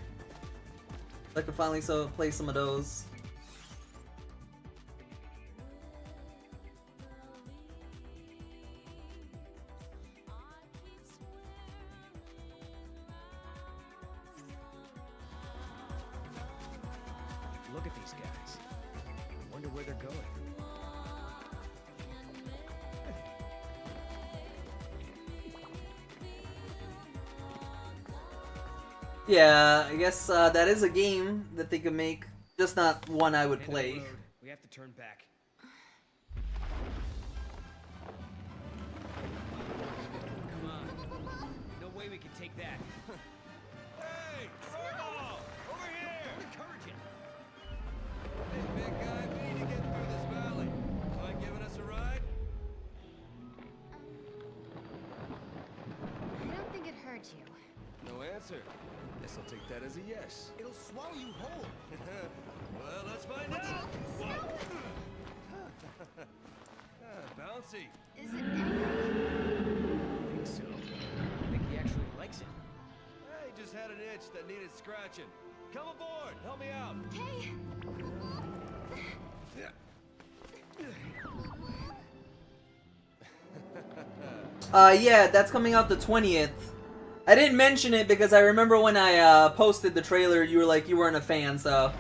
I could finally play some of those. Look at these guys. I wonder where they're going. Yeah, I guess that is a game that they could make, just not one I would End of the play. road. We have to turn back. Come on. No way we can take that. Hey! Snowball! Over here! Don't encourage it. Hey, big guy, we need to get through this valley. Mind giving us a ride? I don't think it hurt you. No answer. Guess I'll take that as a yes. It'll swallow you whole. Well, let's find out. Bouncy. Is it angry? I think so. I think he actually likes it. Hey, just had an itch that needed scratching. Come aboard. Help me out. Okay. Yeah, that's coming out the 20th. I didn't mention it because I remember when I posted the trailer, you were like you weren't a fan, so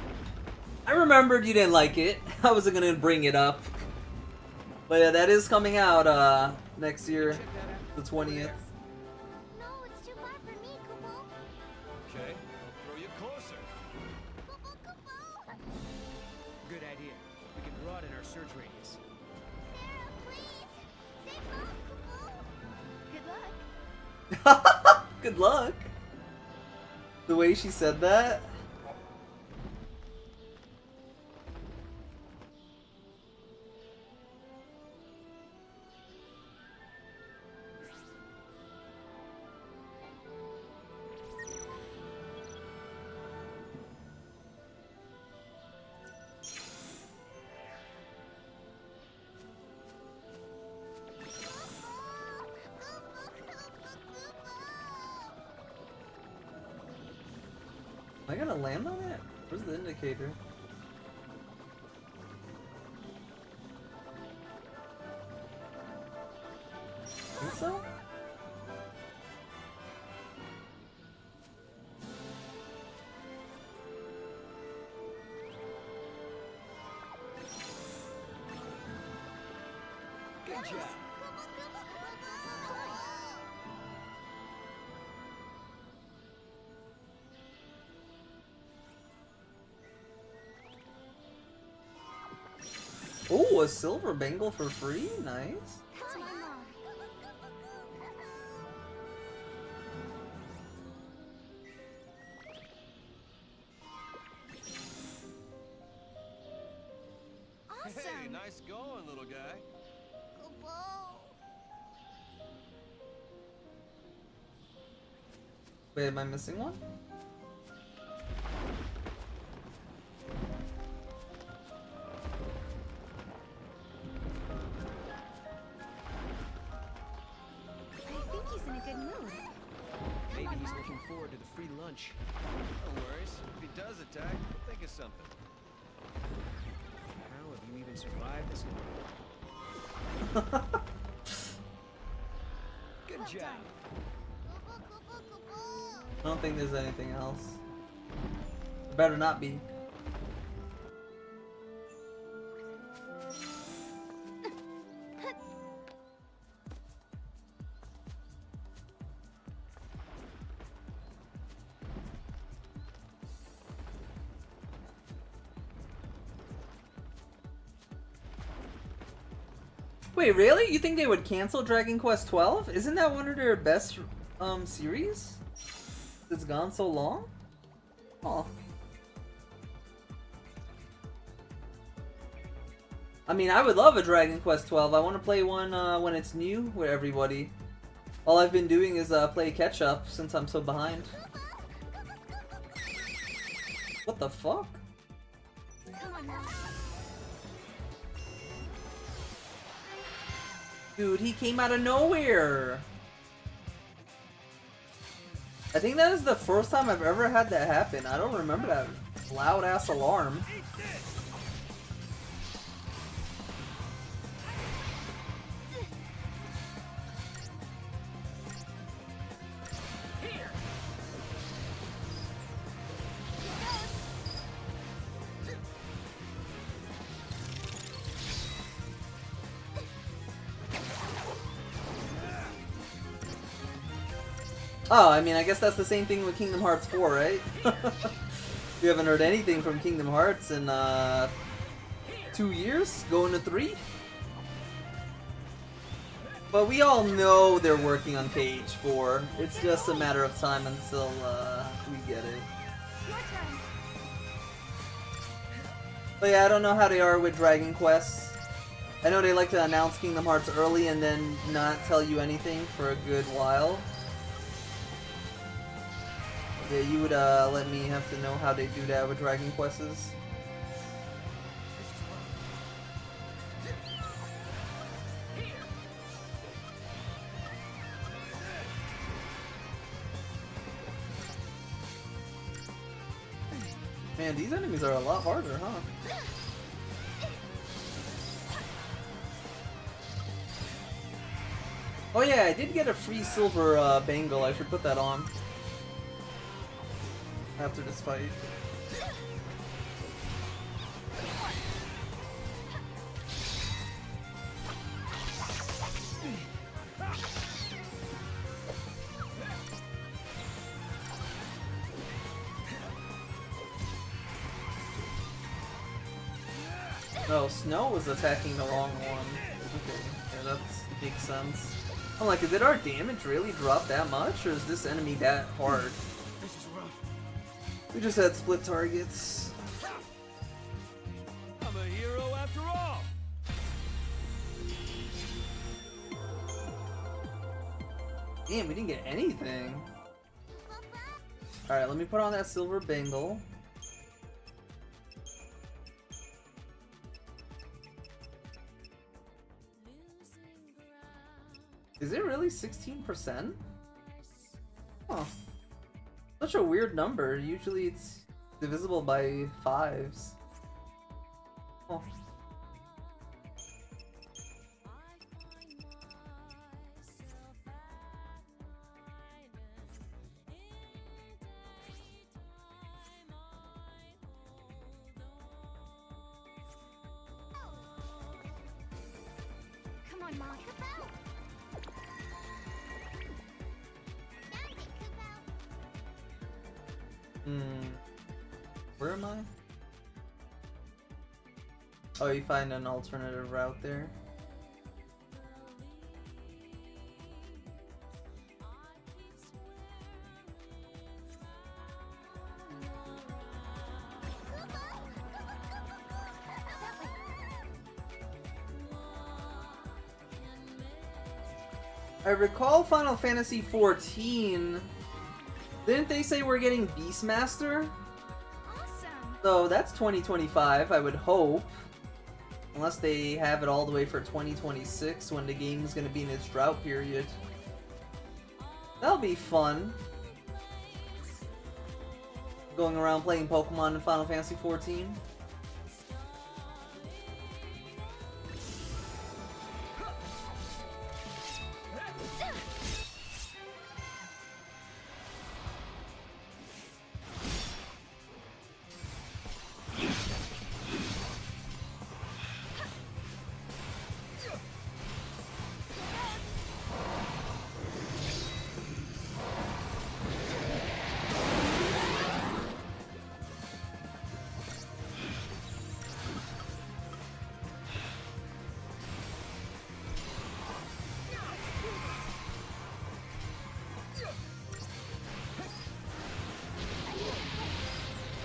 I remembered you didn't like it. I wasn't gonna bring it up, but yeah, that is coming out next year, the 20th. No, it's too far for me, Kupo. Okay, I'll throw you closer. Kupo, Kupo. Good idea. We can broaden our search radius. Sarah, please. Save Mom, Kupo. Good luck. Good luck. The way she said that. Am I gonna land on it? Where's the indicator? Think so? Good job. Oh, a silver bangle for free? Nice. That's my mom. Wait, am I missing one? I think he's in a good mood. Maybe he's looking forward to the free lunch. No worries. If he does attack, we'll think of something. How have you even survived this long? Good job. I don't think there's anything else. It better not be. Wait, really? You think they would cancel Dragon Quest XII? Isn't that one of their best series? It's gone so long? Oh. I mean, I would love a Dragon Quest XII. I want to play one when it's new with everybody. All I've been doing is play catch up since I'm so behind. What the fuck? Dude, he came out of nowhere. I think that is the first time I've ever had that happen. I don't remember that loud ass alarm. Oh, I mean, I guess that's the same thing with Kingdom Hearts 4, right? We haven't heard anything from Kingdom Hearts in 2 years, going to 3. But we all know they're working on page 4. It's just a matter of time until we get it. But yeah, I don't know how they are with Dragon Quest. I know they like to announce Kingdom Hearts early and then not tell you anything for a good while. Yeah, you would let me have to know how they do that with Dragon Quests. Man, these enemies are a lot harder, huh? Oh yeah, I did get a free silver bangle. I should put that on after this fight. No, Snow was attacking the wrong one. Okay, yeah, that makes sense. I'm like, did our damage really drop that much, or is this enemy that hard? We just had split targets. I'm a hero after all. Damn, we didn't get anything. Alright, let me put on that silver bangle. Is it really 16%? Huh. Such a weird number. Usually it's divisible by 5s. Oh. Come on, Mom. Where am I? Oh, you find an alternative route there. I recall Final Fantasy XIV Didn't they say we're getting Beastmaster? Awesome. So that's 2025, I would hope. Unless they have it all the way for 2026 when the game's gonna be in its drought period. That'll be fun. Going around playing Pokemon in Final Fantasy XIV.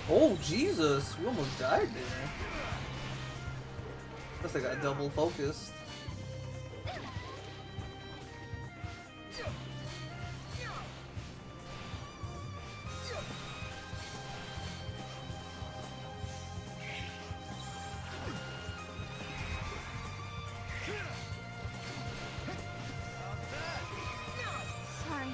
Oh, Jesus! We almost died there. Guess I got double focused. Sorry.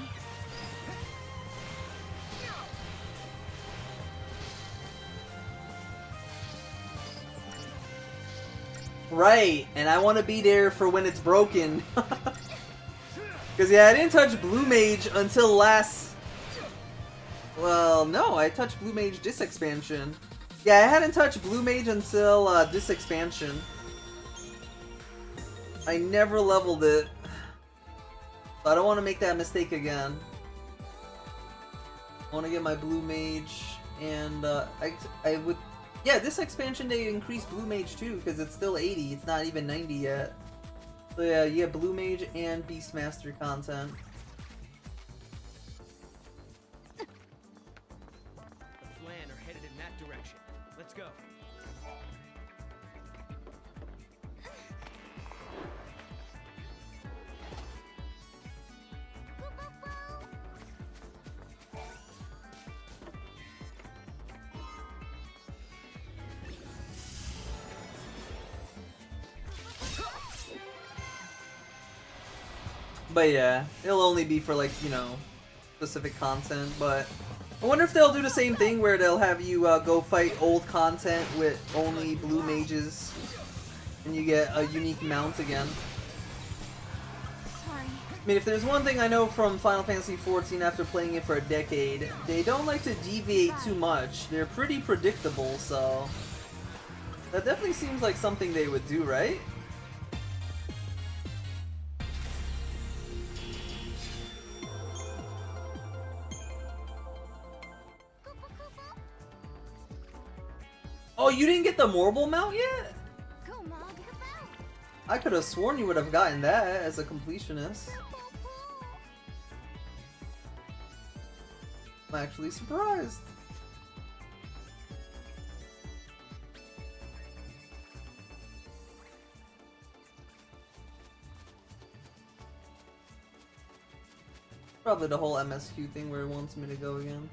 Right, and I want to be there for when it's broken. Because, yeah, I didn't touch Blue Mage until last... Well, no, I touched Blue Mage this expansion. Yeah, I hadn't touched Blue Mage until this expansion. I never leveled it. So I don't want to make that mistake again. I want to get my Blue Mage, and I would... Yeah, this expansion they increased Blue Mage too, because it's still 80, it's not even 90 yet. So yeah, you get Blue Mage and Beastmaster content. The Flan are headed in that direction. Let's go. But yeah, it'll only be for, like, you know, specific content, but I wonder if they'll do the same thing where they'll have you go fight old content with only Blue Mages and you get a unique mount again. Sorry. I mean, if there's one thing I know from Final Fantasy XIV after playing it for a decade, they don't like to deviate too much. They're pretty predictable, so that definitely seems like something they would do, right? Oh, you didn't get the Morble mount yet? Go, Mog. Look out. I could have sworn you would have gotten that as a completionist. I'm actually surprised. Probably the whole MSQ thing where it wants me to go again.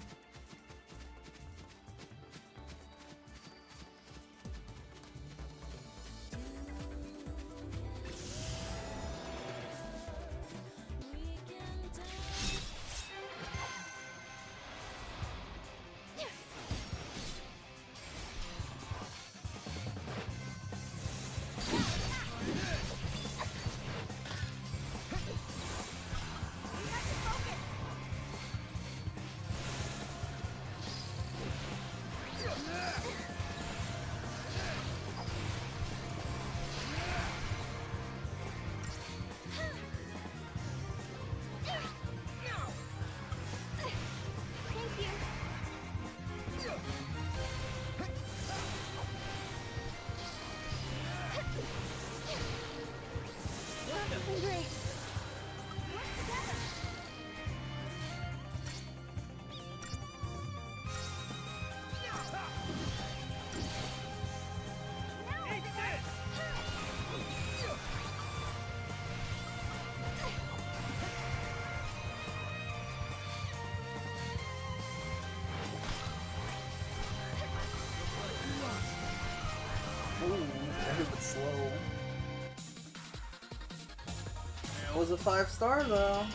That was a 5-star though.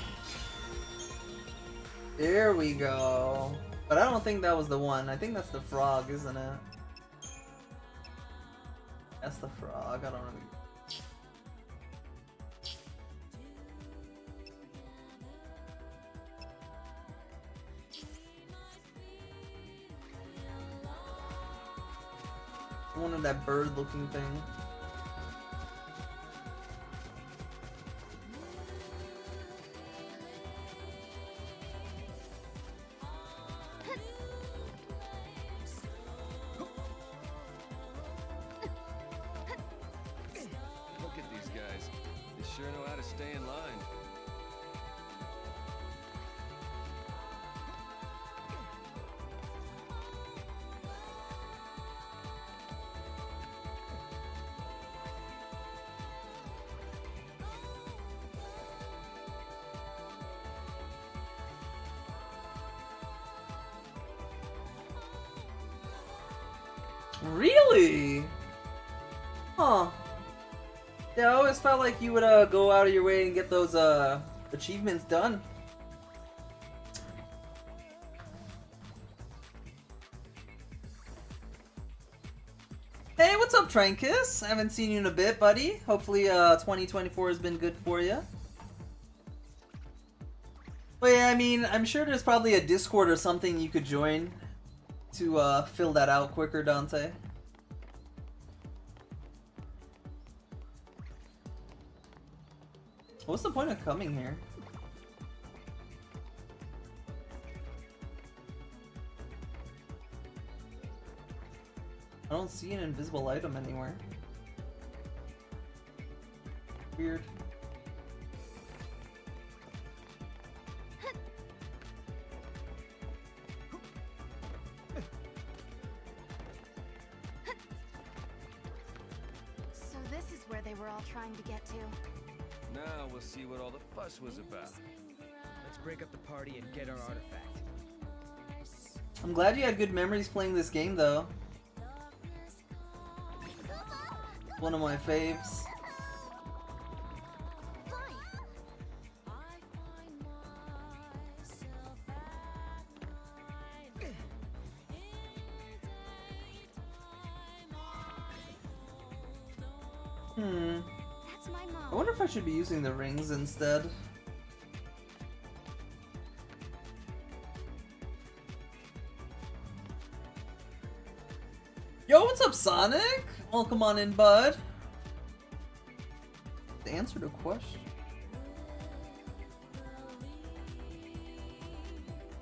There we go. But I don't think that was the one. I think that's the frog, isn't it? That's the frog. I don't know. One of that bird-looking thing. Look at these guys. They sure know how to stay in line. Really? Huh. Yeah, I always felt like you would go out of your way and get those achievements done. Hey, what's up, Trankus? I haven't seen you in a bit, buddy. Hopefully 2024 has been good for you. But yeah, I mean, I'm sure there's probably a Discord or something you could join to fill that out quicker, Dante. What's the point of coming here? I don't see an invisible item anywhere. Weird. So this is where they were all trying to get to. Now we'll see what all the fuss was about. Let's break up the party and get our artifact. I'm glad you had good memories playing this game, though. One of my faves. That's my mom. I wonder if I should be using the rings instead. Yo, what's up, Sonic? Welcome on in, bud. To answer the question.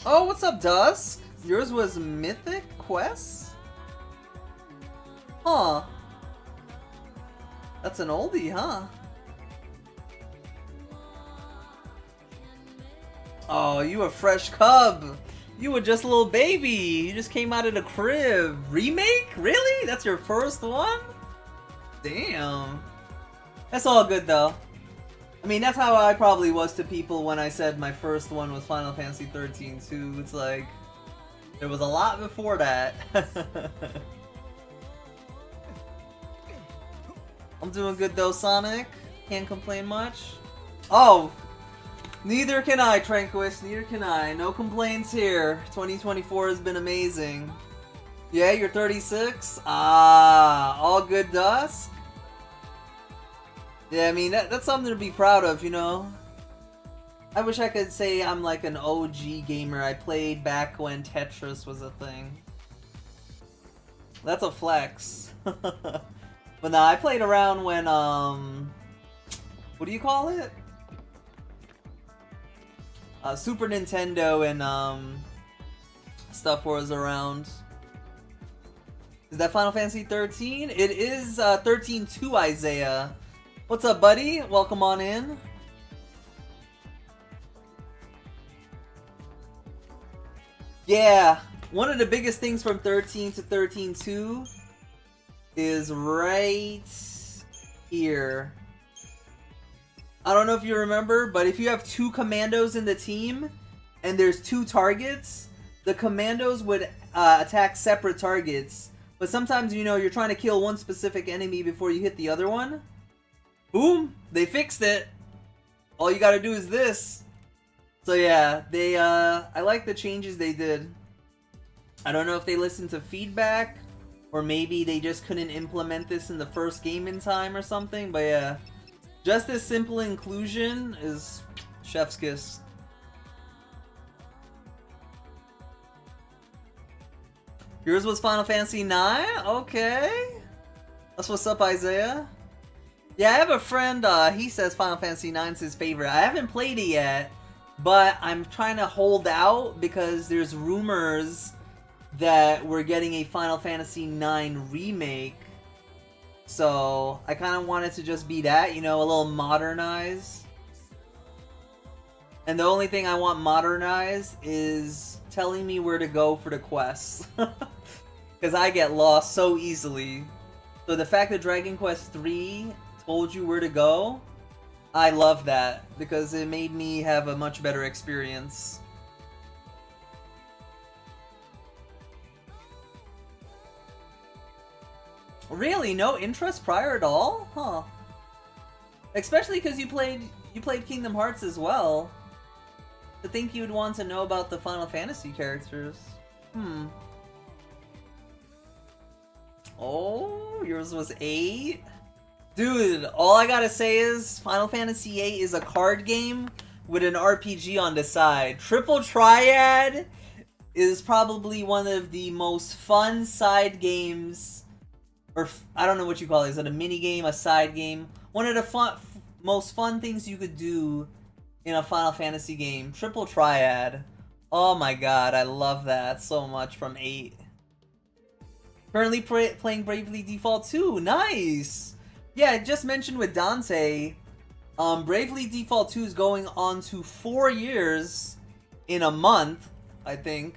Oh, what's up, Dusk? Yours was Mythic Quest? Huh. That's an oldie, huh? Oh, you a fresh cub. You were just a little baby. You just came out of the crib. Remake? Really? That's your first one? Damn. That's all good, though. I mean, that's how I probably was to people when I said my first one was Final Fantasy XIII-2. It's like, there was a lot before that. I'm doing good though, Sonic. Can't complain much. Oh! Neither can I, Tranquist. Neither can I. No complaints here. 2024 has been amazing. Yeah, you're 36? Ah, all good, Dusk? Yeah, I mean, that's something to be proud of, you know? I wish I could say I'm like an OG gamer. I played back when Tetris was a thing. That's a flex. But nah, I played around when, what do you call it? Super Nintendo and, stuff was around. Is that Final Fantasy 13? It is, 13-2, Isaiah. What's up, buddy? Welcome on in. Yeah, one of the biggest things from 13 to 13-2 is right here. I don't know if you remember, but if you have two commandos in the team and there's two targets, the commandos would attack separate targets. But sometimes, you know, you're trying to kill one specific enemy before you hit the other one. Boom! They fixed it. all you gotta do is this. So yeah, they I like the changes they did. I don't know if they listened to feedback, or maybe they just couldn't implement this in the first game in time or something, but yeah. Just this simple inclusion is chef's kiss. Yours was Final Fantasy IX? Okay. That's what's up, Isaiah. Yeah, I have a friend, he says Final Fantasy IX is his favorite. I haven't played it yet, but I'm trying to hold out because there's rumors that we're getting a Final Fantasy IX remake. So, I kind of want it to just be that, you know, a little modernized. And the only thing I want modernized is telling me where to go for the quests. Because I get lost so easily. So the fact that Dragon Quest III told you where to go, I love that. Because it made me have a much better experience. Really? No interest prior at all? Huh. Especially because you played Kingdom Hearts as well. To think you'd want to know about the Final Fantasy characters. Oh, yours was 8? Dude, all I gotta say is Final Fantasy VIII is a card game with an RPG on the side. Triple Triad is probably one of the most fun side games, or I don't know what you call it. Is it a mini game, a side game? One of the most fun things you could do in a Final Fantasy game. Triple Triad. Oh my god, I love that so much from 8. Currently playing Bravely Default 2. Nice! Yeah, I just mentioned with Dante, Bravely Default 2 is going on to 4 years in a month, I think.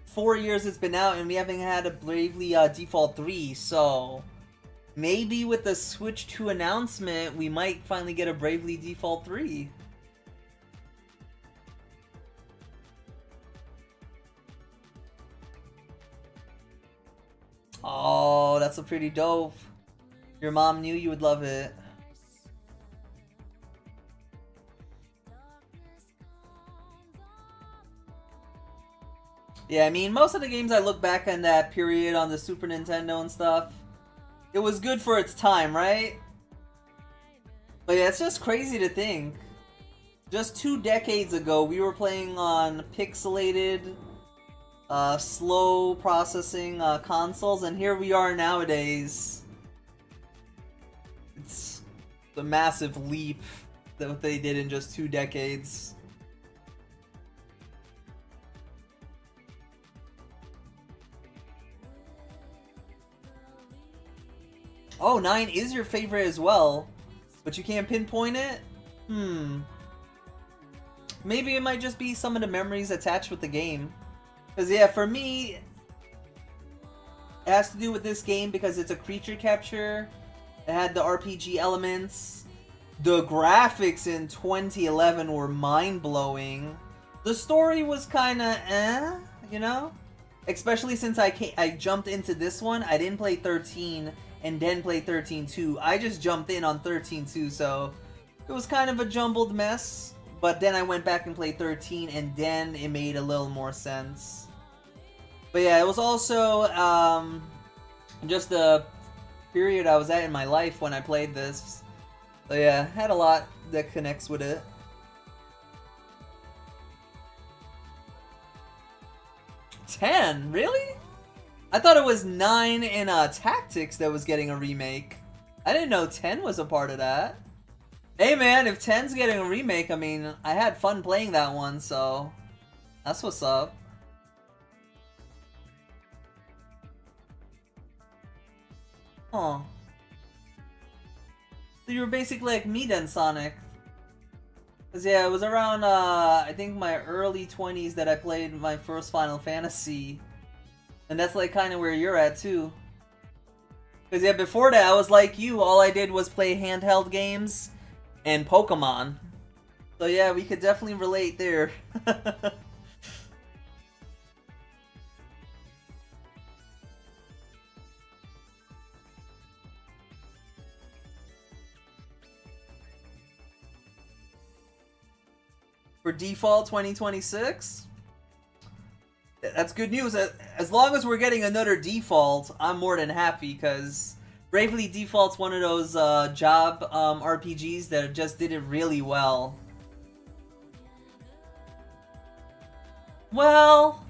4 years it's been out and we haven't had a Bravely Default 3, so maybe with the Switch 2 announcement, we might finally get a Bravely Default 3. Oh, that's a pretty dope. Your mom knew you would love it. Yeah, I mean, most of the games I look back on that period on the Super Nintendo and stuff, it was good for its time, right? But yeah, it's just crazy to think. Just 2 decades ago, we were playing on pixelated, slow processing consoles, and here we are nowadays. It's a massive leap that what they did in just 2 decades. Oh, 9 is your favorite as well, but you can't pinpoint it? Maybe it might just be some of the memories attached with the game. Because yeah, for me, it has to do with this game because it's a creature capture. It had the RPG elements. The graphics in 2011 were mind-blowing. The story was kind of you know? Especially since I jumped into this one. I didn't play 13 and then play 13-2. I just jumped in on 13-2, so it was kind of a jumbled mess. But then I went back and played 13, and then it made a little more sense. But yeah, it was also just the period I was at in my life when I played this. So yeah, had a lot that connects with it. $10? Really? I thought it was 9 in Tactics that was getting a remake. I didn't know 10 was a part of that. Hey man, if 10's getting a remake, I mean, I had fun playing that one, so that's what's up. Huh. So you were basically like me then, Sonic. Cause yeah, it was around, I think my early 20s that I played my first Final Fantasy. And that's like kind of where you're at too. Cause yeah, before that I was like you, all I did was play handheld games and Pokemon. So yeah, we could definitely relate there. for default 2026. That's good news. As long as we're getting another default, I'm more than happy, because Bravely Default's one of those job RPGs that just did it really well. Well,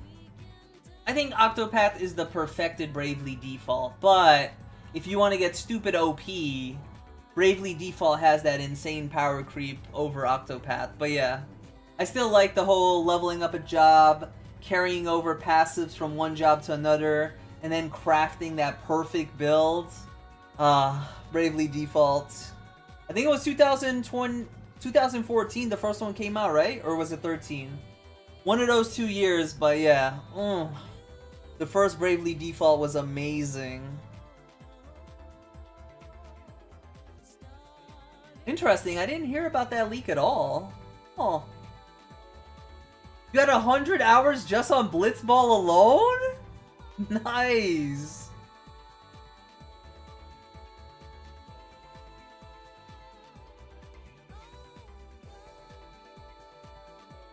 I think Octopath is the perfected Bravely Default, but if you want to get stupid OP, Bravely Default has that insane power creep over Octopath. But yeah, I still like the whole leveling up a job, carrying over passives from one job to another, and then crafting that perfect build. Bravely Default. I think it was 2014 the first one came out, right? Or was it 13? One of those 2 years, but yeah. The first Bravely Default was amazing. Interesting, I didn't hear about that leak at all. Oh. You had 100 hours just on Blitzball alone? Nice.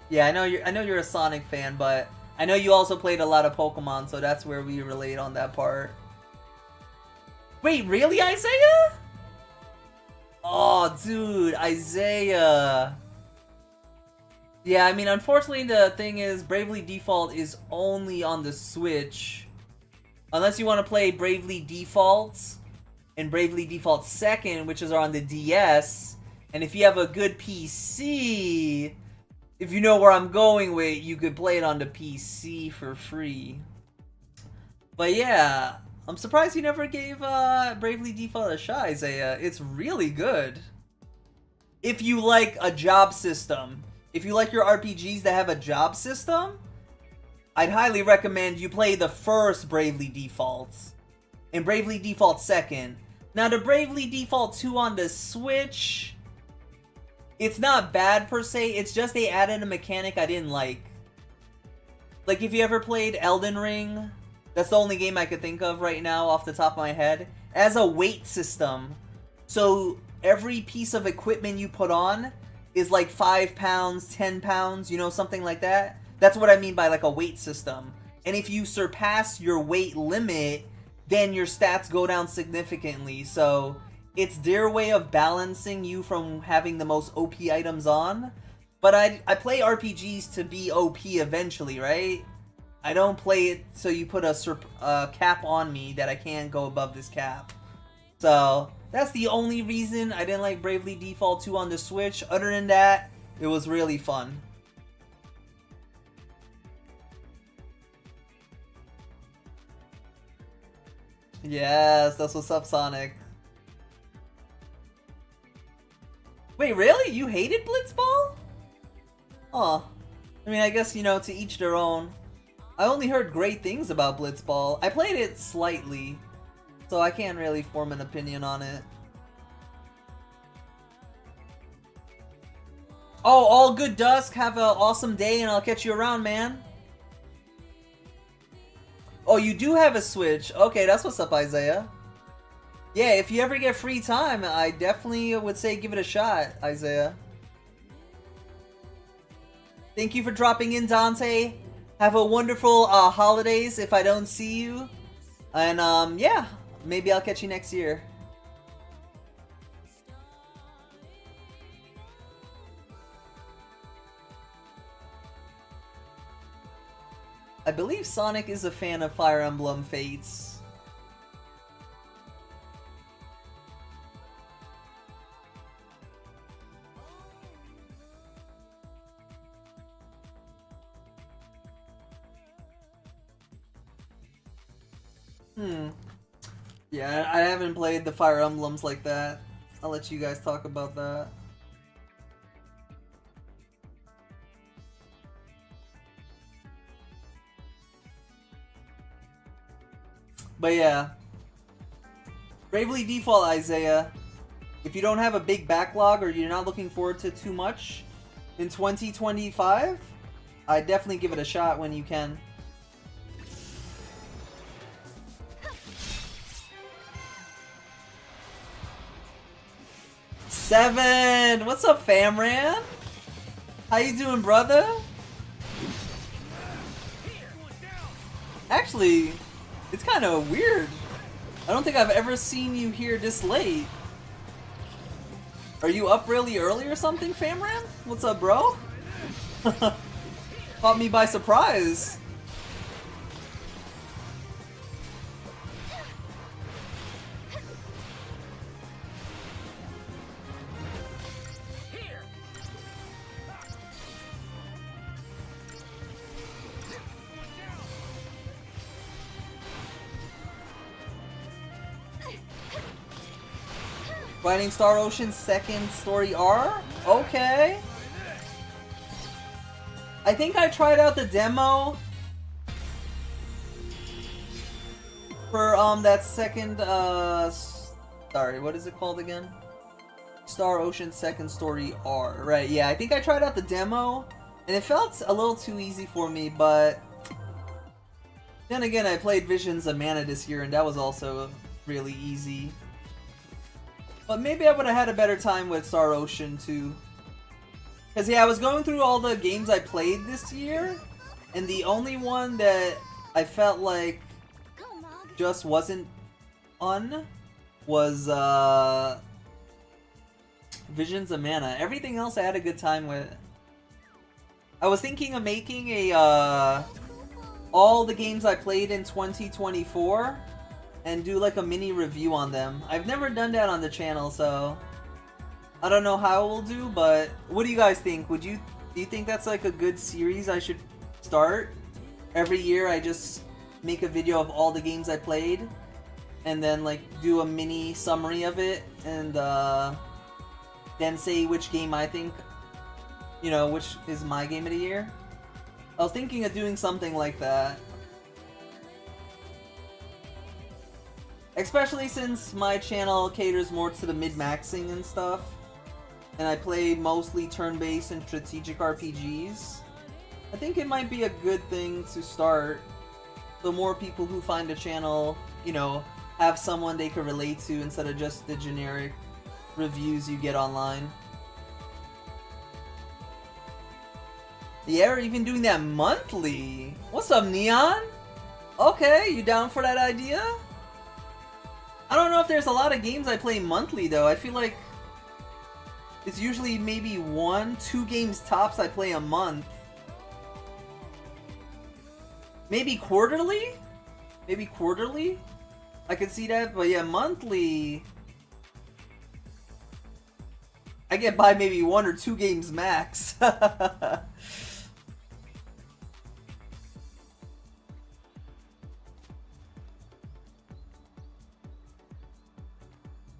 Yeah, I know you're a Sonic fan, but I know you also played a lot of Pokemon, so that's where we relate on that part. Wait, really, Isaiah? Oh, dude, Isaiah. Yeah, I mean, unfortunately, the thing is, Bravely Default is only on the Switch. Unless you want to play Bravely Default and Bravely Default 2nd, which is on the DS. And if you have a good PC, if you know where I'm going with, you could play it on the PC for free. But yeah, I'm surprised you never gave Bravely Default a shot, Isaiah. It's really good. If you like a job system. If you like your RPGs that have a job system, I'd highly recommend you play the first Bravely Default and Bravely Default 2nd. Now, the Bravely Default 2 on the Switch, it's not bad per se, it's just they added a mechanic I didn't like. Like, if you ever played Elden Ring, that's the only game I could think of right now off the top of my head, it has a weight system. So, every piece of equipment you put on is like 5 pounds, 10 pounds, you know, something like that. That's what I mean by like a weight system. And if you surpass your weight limit, then your stats go down significantly. So it's their way of balancing you from having the most OP items on. But I play RPGs to be OP eventually, right? I don't play it so you put a cap on me that I can't go above this cap. So that's the only reason I didn't like Bravely Default 2 on the Switch. Other than that, it was really fun. Yes, that's what's up, Sonic. Wait, really? You hated Blitzball? Oh. I mean, I guess, you know, to each their own. I only heard great things about Blitzball. I played it slightly, so I can't really form an opinion on it. Oh, all good, Dusk. Have an awesome day, and I'll catch you around, man. Oh, you do have a Switch. Okay, that's what's up, Isaiah. Yeah, if you ever get free time, I definitely would say give it a shot, Isaiah. Thank you for dropping in, Dante. Have a wonderful holidays if I don't see you. And, yeah, maybe I'll catch you next year. I believe Sonic is a fan of Fire Emblem Fates. Yeah, I haven't played the Fire Emblems like that. I'll let you guys talk about that. But yeah, Bravely Default, Isaiah. If you don't have a big backlog or you're not looking forward to too much in 2025, I definitely give it a shot when you can. Seven! What's up, Famran? How you doing, brother? Actually, it's kind of weird. I don't think I've ever seen you here this late. Are you up really early or something, Famran? What's up, bro? Caught me by surprise. Fighting Star Ocean's second story R? Okay. I think I tried out the demo for that second sorry, what is it called again? Star Ocean Second Story R. Right, yeah, I think I tried out the demo and it felt a little too easy for me, but then again I played Visions of Mana this year and that was also really easy. But maybe I would have had a better time with Star Ocean too. Because yeah, I was going through all the games I played this year, and the only one that I felt like just wasn't fun was Visions of Mana. Everything else I had a good time with. I was thinking of making a all the games I played in 2024 and do like a mini review on them. I've never done that on the channel, so I don't know how we'll do, but what do you guys think? Do you think that's like a good series I should start? Every year I just make a video of all the games I played and then like do a mini summary of it and then say which game I think, you know, which is my game of the year. I was thinking of doing something like that. Especially since my channel caters more to the mid-maxing and stuff. And I play mostly turn-based and strategic RPGs. I think it might be a good thing to start. So more people who find the channel, you know, have someone they can relate to instead of just the generic reviews you get online. Yeah, we're even doing that monthly. What's up, Neon? Okay, you down for that idea? I don't know if there's a lot of games I play monthly though. I feel like it's usually maybe 1-2 games tops I play a month. Maybe quarterly? Maybe quarterly? I could see that, but yeah, monthly I get by maybe 1 or 2 games max.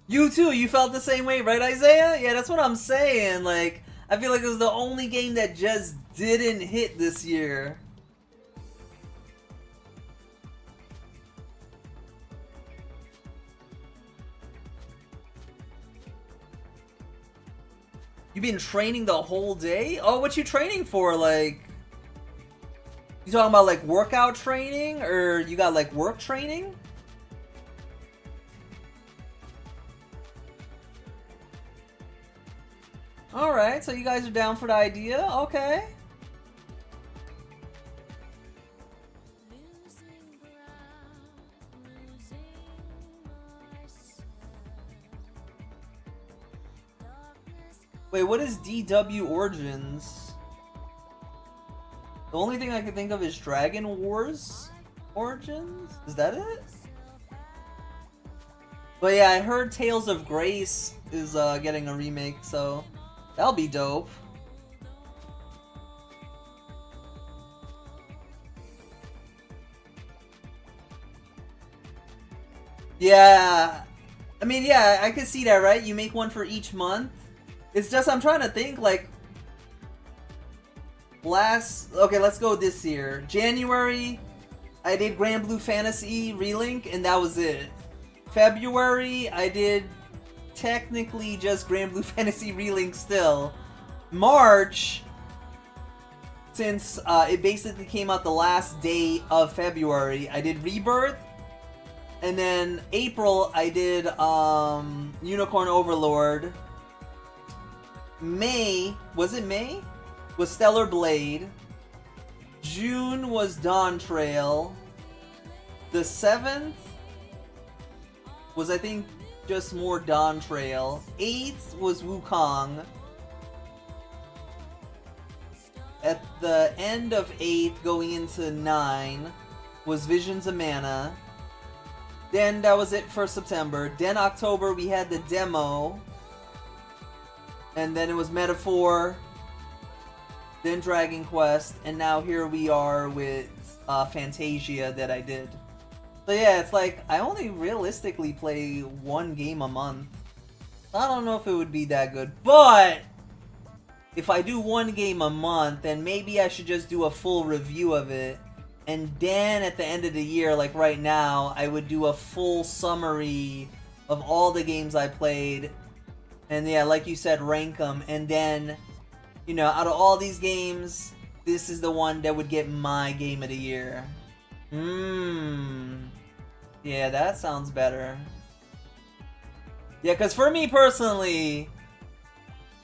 You too, you felt the same way, right, Isaiah? Yeah, that's what I'm saying. Like, I feel like it was the only game that just didn't hit this year. You been training the whole day? Oh, what you training for? Like, you talking about like workout training, or you got like work training? Alright, so you guys are down for the idea? Okay. Wait, what is DW Origins? The only thing I can think of is Dragon Wars Origins? Is that it? But yeah, I heard Tales of Grace is getting a remake, so that'll be dope. Yeah, I mean, yeah, I can see that, right? You make one for each month. It's just, I'm trying to think, like, okay, let's go this year. January, I did Grand Blue Fantasy Relink, and that was it. February, I did technically just Grand Blue Fantasy Relink still. March, since it basically came out the last day of February, I did Rebirth. And then April, I did Unicorn Overlord. May, was it May? was Stellar Blade. June was Dawn Trail. The 7th was, I think, just more Dawn Trail. 8th was Wukong. At the end of 8th, going into 9, was Visions of Mana. Then that was it for September. Then October, we had the demo. And then it was Metaphor. Then Dragon Quest. And now here we are with Fantasia that I did. So yeah, it's like, I only realistically play one game a month. I don't know if it would be that good. But if I do one game a month, then maybe I should just do a full review of it. And then at the end of the year, like right now, I would do a full summary of all the games I played. And yeah, like you said, rank them. And then, you know, out of all these games, this is the one that would get my game of the year. Yeah, that sounds better. Yeah, because for me personally,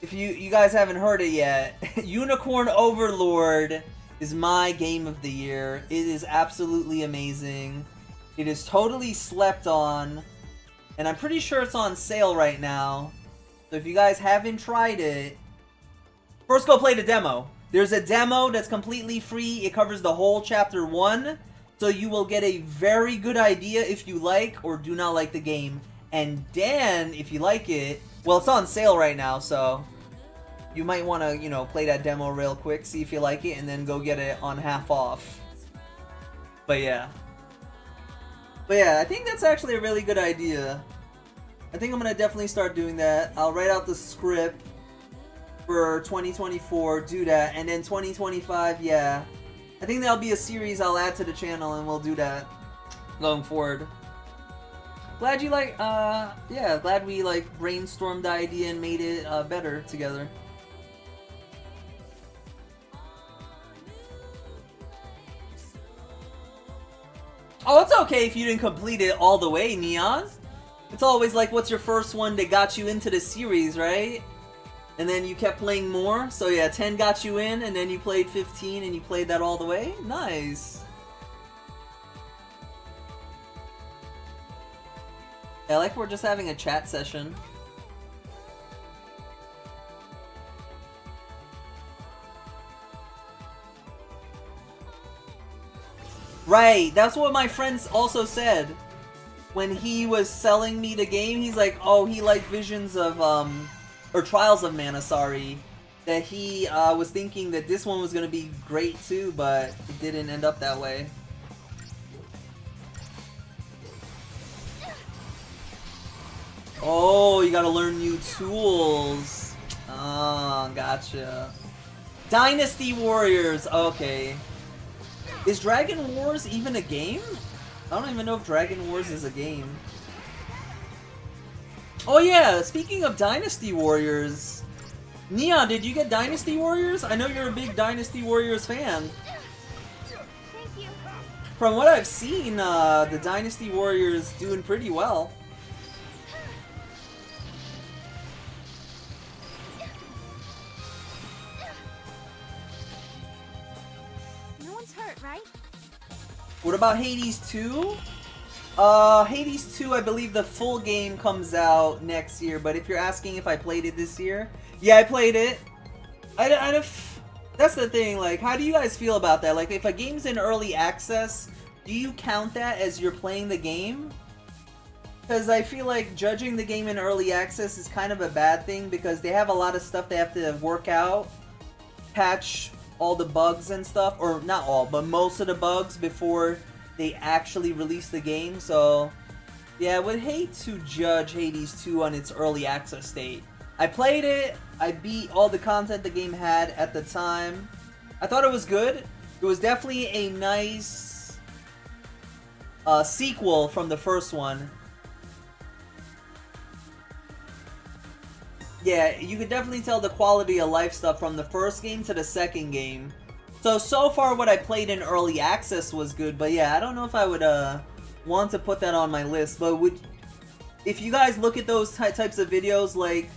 if you guys haven't heard it yet, Unicorn Overlord is my game of the year. It is absolutely amazing. It is totally slept on. And I'm pretty sure it's on sale right now. So if you guys haven't tried it, first go play the demo. There's a demo that's completely free. It covers the whole chapter 1. So you will get a very good idea if you like or do not like the game. And then, if you like it, well, it's on sale right now, so you might want to, you know, play that demo real quick, see if you like it, and then go get it on half off. But yeah, I think that's actually a really good idea. I think I'm going to definitely start doing that. I'll write out the script for 2024, do that, and then 2025, yeah. I think that'll be a series I'll add to the channel, and we'll do that going forward. Glad you like, yeah, glad we like brainstormed the idea and made it better together. Oh, it's okay if you didn't complete it all the way, Neon. It's always like, what's your first one that got you into the series, right? And then you kept playing more. So yeah, 10 got you in, and then you played 15, and you played that all the way. Nice. I like we're just having a chat session. Right, that's what my friend also said. When he was selling me the game, he's like, oh, he liked Visions of, or Trials of Mana, sorry. That he was thinking that this one was going to be great too, but it didn't end up that way. Oh, you gotta learn new tools. Oh, gotcha. Dynasty Warriors, okay. Is Dragon Wars even a game? I don't even know if Dragon Wars is a game. Oh yeah, speaking of Dynasty Warriors. Neon, did you get Dynasty Warriors? I know you're a big Dynasty Warriors fan. Thank you. From what I've seen, the Dynasty Warriors doing pretty well. Right? What about XIII-2? XIII-2, I believe the full game comes out next year, but if you're asking if I played it this year, yeah, I played it. That's the thing, like, how do you guys feel about that? Like, if a game's in early access, do you count that as you're playing the game? Because I feel like judging the game in early access is kind of a bad thing, because they have a lot of stuff they have to work out, patch all the bugs and stuff, or not all, but most of the bugs before they actually release the game. So yeah, I would hate to judge XIII-2 on its early access state. I played it, I beat all the content the game had at the time. I thought it was good. It was definitely a nice sequel from the first one. Yeah, you could definitely tell the quality of life stuff from the first game to the second game. So far what I played in early access was good, but yeah, I don't know if I would want to put that on my list. But if you guys look at those types of videos, like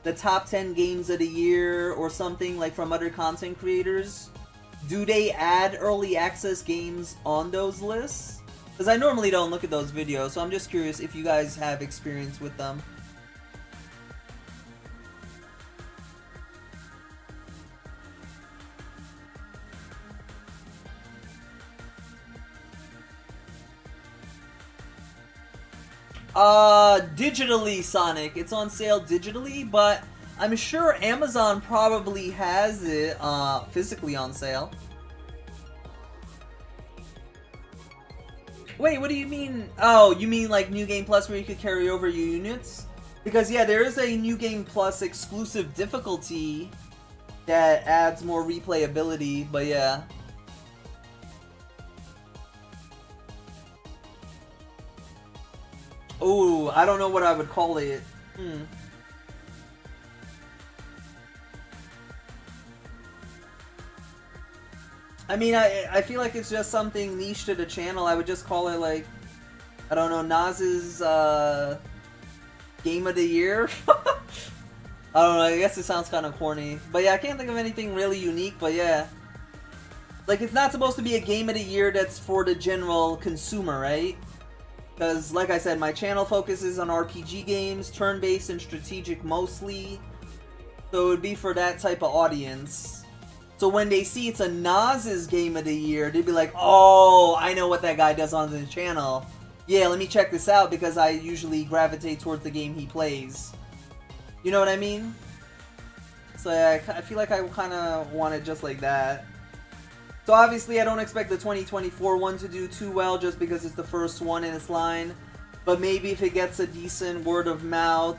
the top 10 games of the year or something, like from other content creators, do they add early access games on those lists? Because I normally don't look at those videos, so I'm just curious if you guys have experience with them. Digitally, Sonic. It's on sale digitally, but I'm sure Amazon probably has it, physically on sale. Wait, what do you mean? Oh, you mean like New Game Plus where you could carry over your units? Because yeah, there is a New Game Plus exclusive difficulty that adds more replayability, but yeah. Oh, I don't know what I would call it. I mean, I feel like it's just something niche to the channel. I would just call it like, I don't know, Naz's Game of the Year? I don't know, I guess it sounds kind of corny. But yeah, I can't think of anything really unique, but yeah. Like, it's not supposed to be a Game of the Year that's for the general consumer, right? Because, like I said, my channel focuses on RPG games, turn-based and strategic mostly. So it would be for that type of audience. So when they see it's a Naz's Game of the Year, they'd be like, oh, I know what that guy does on the channel. Yeah, let me check this out because I usually gravitate towards the game he plays. You know what I mean? So yeah, I feel like I kind of want it just like that. So obviously I don't expect the 2024 one to do too well just because it's the first one in its line. But maybe if it gets a decent word of mouth,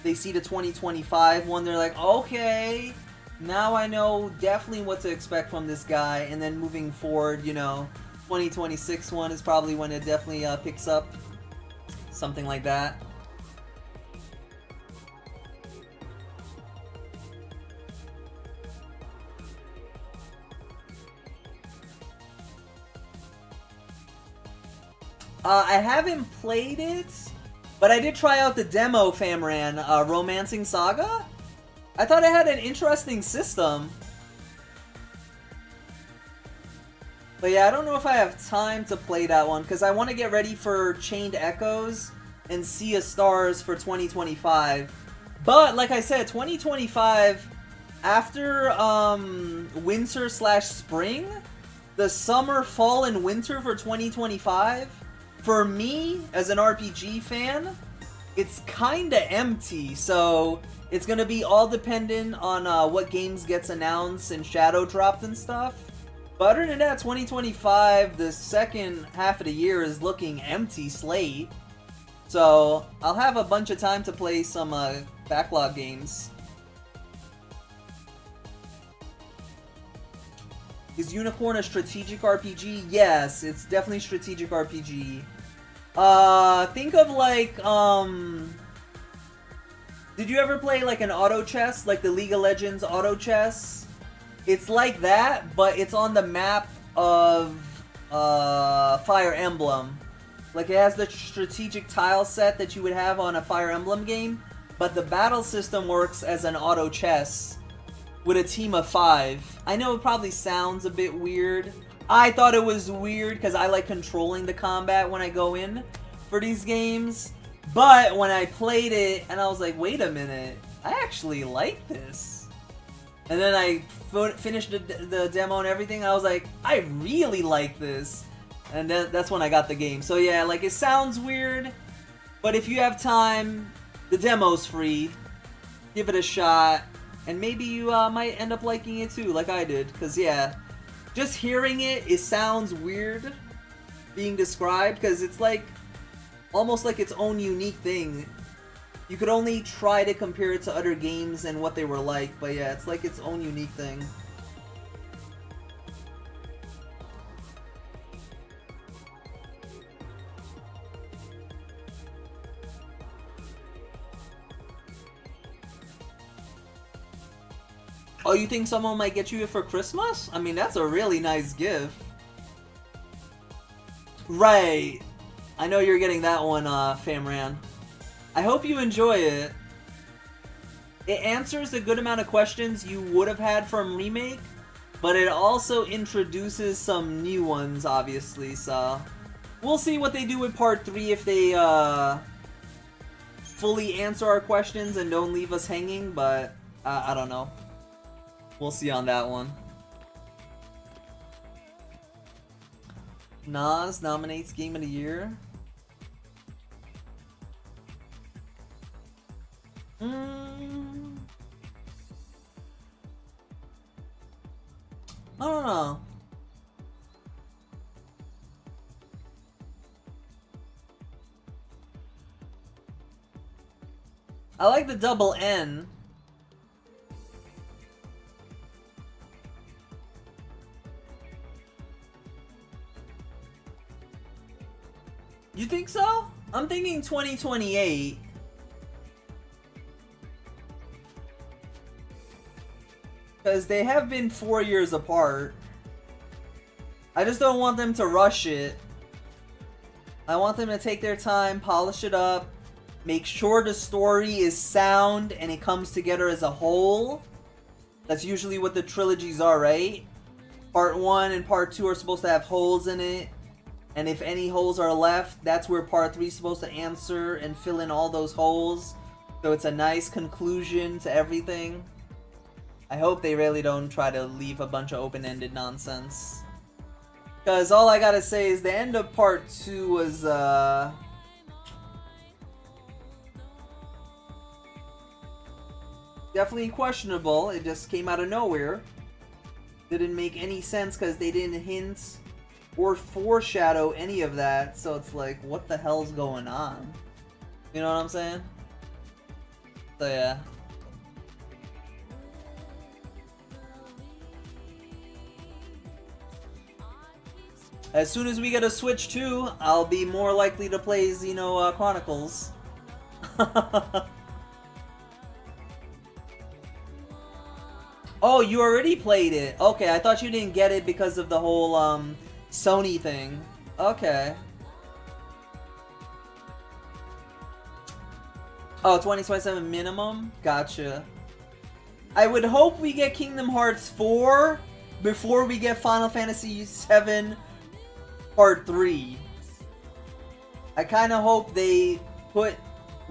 they see the 2025 one, they're like, okay, now I know definitely what to expect from this guy. And then moving forward, you know, 2026 one is probably when it definitely picks up. Something like that. I haven't played it, but I did try out the demo Famran, Romancing Saga. I thought it had an interesting system. But yeah, I don't know if I have time to play that one, because I want to get ready for Chained Echoes and Sea of Stars for 2025. But, like I said, 2025, after winter/spring, the summer, fall, and winter for 2025, for me, as an RPG fan, it's kinda empty, so it's gonna be all dependent on what games gets announced and shadow dropped and stuff. But other than that, 2025, the second half of the year is looking empty slate. So I'll have a bunch of time to play some backlog games. Is Unicorn a strategic RPG? Yes, it's definitely strategic RPG. Think of like, did you ever play like an auto chess, like the League of Legends auto chess? It's like that, but it's on the map of Fire Emblem. Like it has the strategic tile set that you would have on a Fire Emblem game, but the battle system works as an auto chess with a team of 5. I know it probably sounds a bit weird. I thought it was weird because I like controlling the combat when I go in for these games. But when I played it, and I was like, wait a minute, I actually like this. And then I finished the demo and everything, and I was like, I really like this. And then that's when I got the game. So yeah, like it sounds weird, but if you have time, the demo's free. Give it a shot. And maybe you might end up liking it too, like I did. Because, yeah, just hearing it, it sounds weird being described. Because it's like, almost like its own unique thing. You could only try to compare it to other games and what they were like. But yeah, it's like its own unique thing. Oh, you think someone might get you it for Christmas? I mean, that's a really nice gift. Right. I know you're getting that one, Famran. I hope you enjoy it. it answers a good amount of questions you would have had from Remake, but it also introduces some new ones, obviously, so we'll see what they do with Part 3 if they fully answer our questions and don't leave us hanging, but I don't know. We'll see on that one. Nas nominates Game of the Year. I don't know. I like the double N. You think so? I'm thinking 2028. Because they have been 4 years apart. I just don't want them to rush it. I want them to take their time, polish it up, make sure the story is sound and it comes together as a whole. That's usually what the trilogies are, right? Part 1 and Part 2 are supposed to have holes in it. And if any holes are left, that's where Part 3 is supposed to answer and fill in all those holes. So it's a nice conclusion to everything. I hope they really don't try to leave a bunch of open-ended nonsense. Because all I gotta say is the end of Part 2 was, definitely questionable. It just came out of nowhere. Didn't make any sense because they didn't hint or foreshadow any of that. So it's like, what the hell's going on? You know what I'm saying? So yeah. As soon as we get a Switch 2, I'll be more likely to play Xeno Chronicles. Oh, you already played it. Okay, I thought you didn't get it because of the whole Sony thing. Okay. Oh, 2027 minimum? Gotcha. I would hope we get Kingdom Hearts 4 before we get Final Fantasy VII Part 3. I kind of hope they put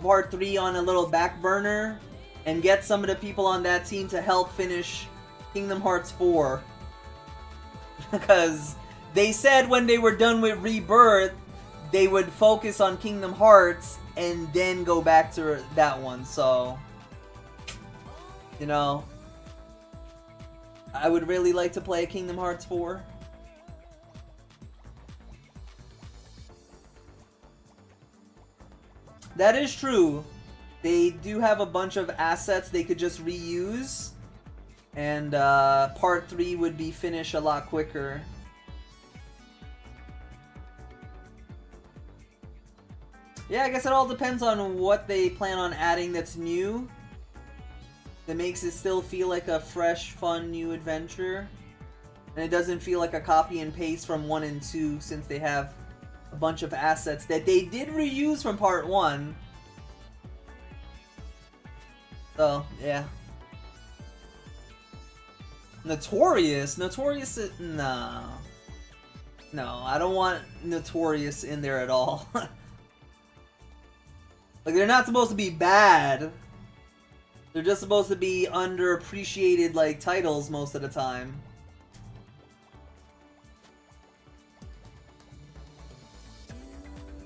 Part 3 on a little back burner and get some of the people on that team to help finish Kingdom Hearts 4. Because they said when they were done with Rebirth, they would focus on Kingdom Hearts and then go back to that one. So, you know, I would really like to play Kingdom Hearts 4. That is true. They do have a bunch of assets they could just reuse. And Part 3 would be finished a lot quicker. Yeah, I guess it all depends on what they plan on adding that's new. That makes it still feel like a fresh, fun, new adventure. And it doesn't feel like a copy and paste from 1 and 2 since they have a bunch of assets that they did reuse from Part 1. So, yeah. Notorious? Notorious? No. No, I don't want Notorious in there at all. Like, they're not supposed to be bad. They're just supposed to be underappreciated, like, titles most of the time.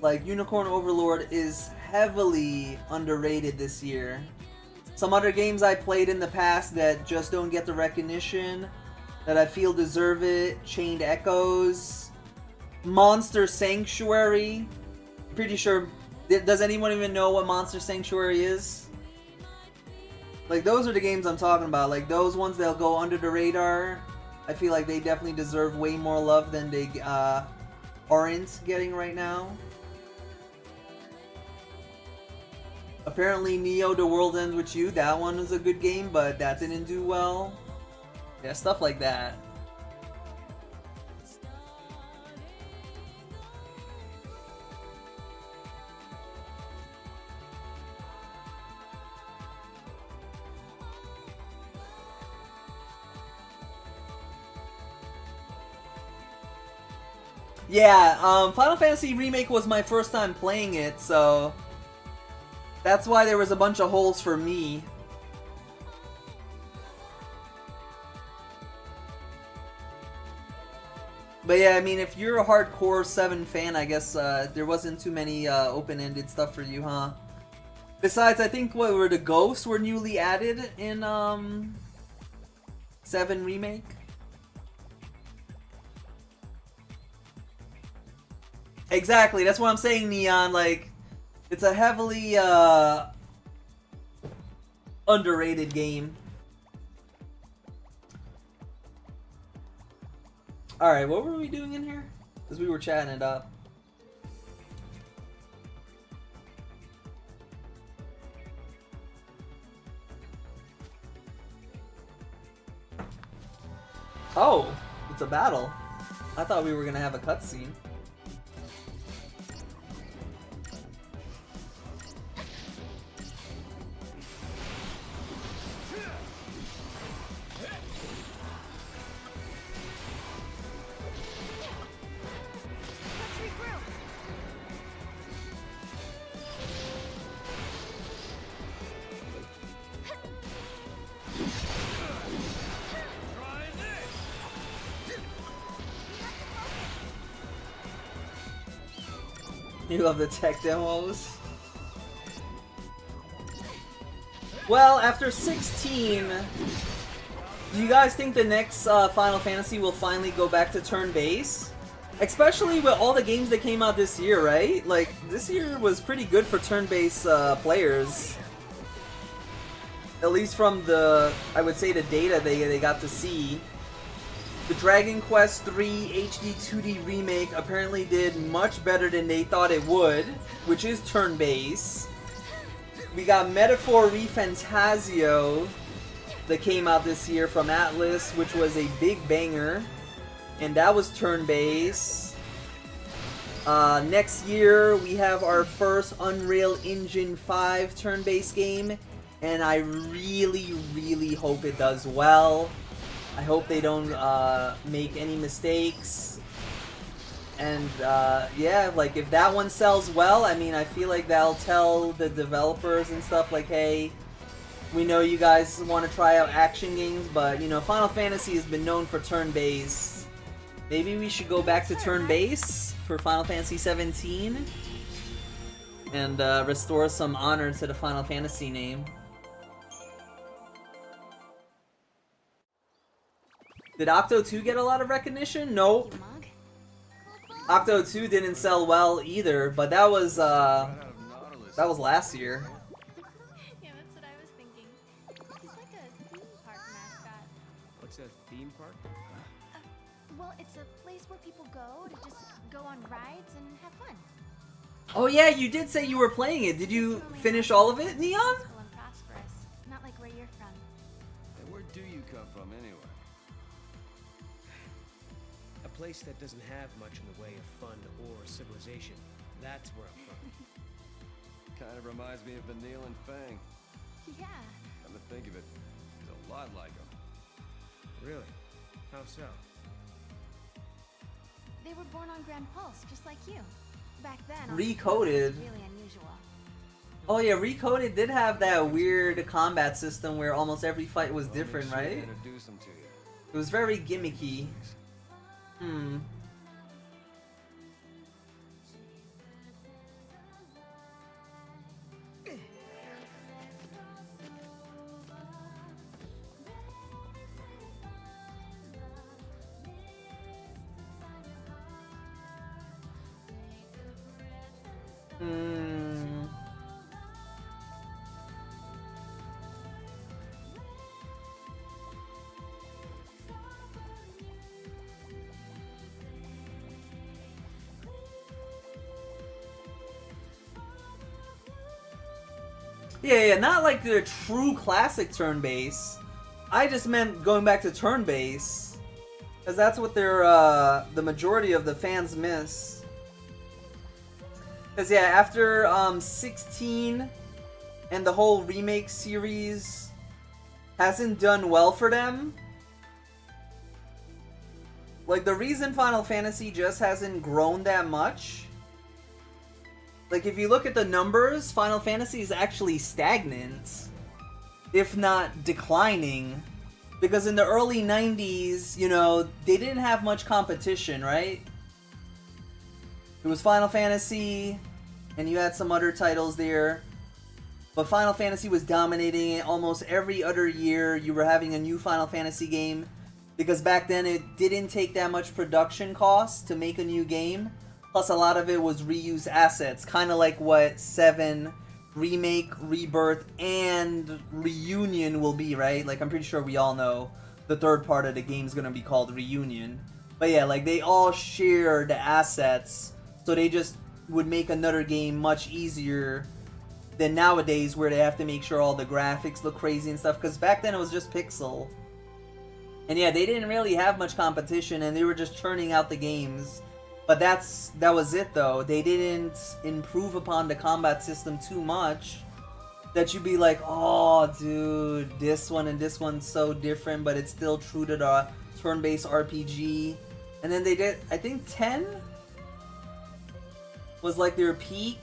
Like, Unicorn Overlord is heavily underrated this year. Some other games I played in the past that just don't get the recognition that I feel deserve it. Chained Echoes. Monster Sanctuary. I'm pretty sure... Does anyone even know what Monster Sanctuary is? Like, those are the games I'm talking about. Like, those ones that'll go under the radar. I feel like they definitely deserve way more love than they aren't getting right now. Apparently, Neo: The World Ends With You. That one was a good game, but that didn't do well. Yeah, stuff like that. Yeah, Final Fantasy Remake was my first time playing it, so that's why there was a bunch of holes for me. But yeah, I mean, if you're a hardcore 7 fan, I guess there wasn't too many open-ended stuff for you, huh? Besides, I think what were the ghosts were newly added in 7 Remake. Exactly, that's what I'm saying, Neon. Like, it's a heavily underrated game. Alright, what were we doing in here? Because we were chatting it up. Oh, it's a battle. I thought we were gonna have a cutscene. You love the tech demos? Well, after 16, do you guys think the next Final Fantasy will finally go back to turn-based? Especially with all the games that came out this year, right? Like, this year was pretty good for turn-based players. At least from the, I would say, the data they got to see. The Dragon Quest III HD 2D remake apparently did much better than they thought it would, which is turn-based. We got Metaphor ReFantazio that came out this year from Atlas, which was a big banger, and that was turn-based. Next year, we have our first Unreal Engine 5 turn-based game, and I really, really hope it does well. I hope they don't make any mistakes. And yeah, like if that one sells well, I mean, I feel like that'll tell the developers and stuff like, hey, we know you guys want to try out action games, but you know, Final Fantasy has been known for turn-based. Maybe we should go back to turn-based for Final Fantasy 17 and restore some honor to the Final Fantasy name. Did Octo 2 get a lot of recognition? Nope. Octo 2 didn't sell well either, but that was last year. Yeah, that's what I was thinking. He's like a theme park mascot. What's a theme park? Well, it's a place where people go to just go on rides and have fun. Oh yeah, you did say you were playing it. Did you finish all of it, Neon? Peaceful and prosperous, not like where you're from. And where do you come from, anyway? A place that doesn't have much in the way of fun or civilization. That's where I'm from. Kind of reminds me of Vanille and Fang. Yeah. Come to think of it, he's a lot like him. Really? How so? They were born on Grand Pulse, just like you. Back then, Recoded. was really unusual. Oh yeah, Recoded did have that weird combat system where almost every fight was different, Make sure to right? introduce him to you. It was very gimmicky. Hmm. Hmm. Yeah, not like the true classic turn-based. I just meant going back to turn-based, because that's what they're the majority of the fans miss. Because yeah, after 16 and the whole remake series hasn't done well for them, like, the reason Final Fantasy just hasn't grown that much, like, if you look at the numbers, Final Fantasy is actually stagnant, if not declining, because in the early 90s, you know, they didn't have much competition, right? It was Final Fantasy, and you had some other titles there, but Final Fantasy was dominating it. Almost every other year you were having a new Final Fantasy game, because back then it didn't take that much production cost to make a new game, plus a lot of it was reused assets, kind of like what 7 Remake, Rebirth, and Reunion will be, right? Like, I'm pretty sure we all know the third part of the game is going to be called Reunion. But yeah, like, they all share the assets, so they just would make another game much easier than nowadays, where they have to make sure all the graphics look crazy and stuff, because back then it was just pixel. And yeah, they didn't really have much competition, and they were just churning out the games. But that was it, though. They didn't improve upon the combat system too much that you'd be like, oh, dude, this one and this one's so different, but it's still true to the turn-based RPG. And then they did, I think 10 was like their peak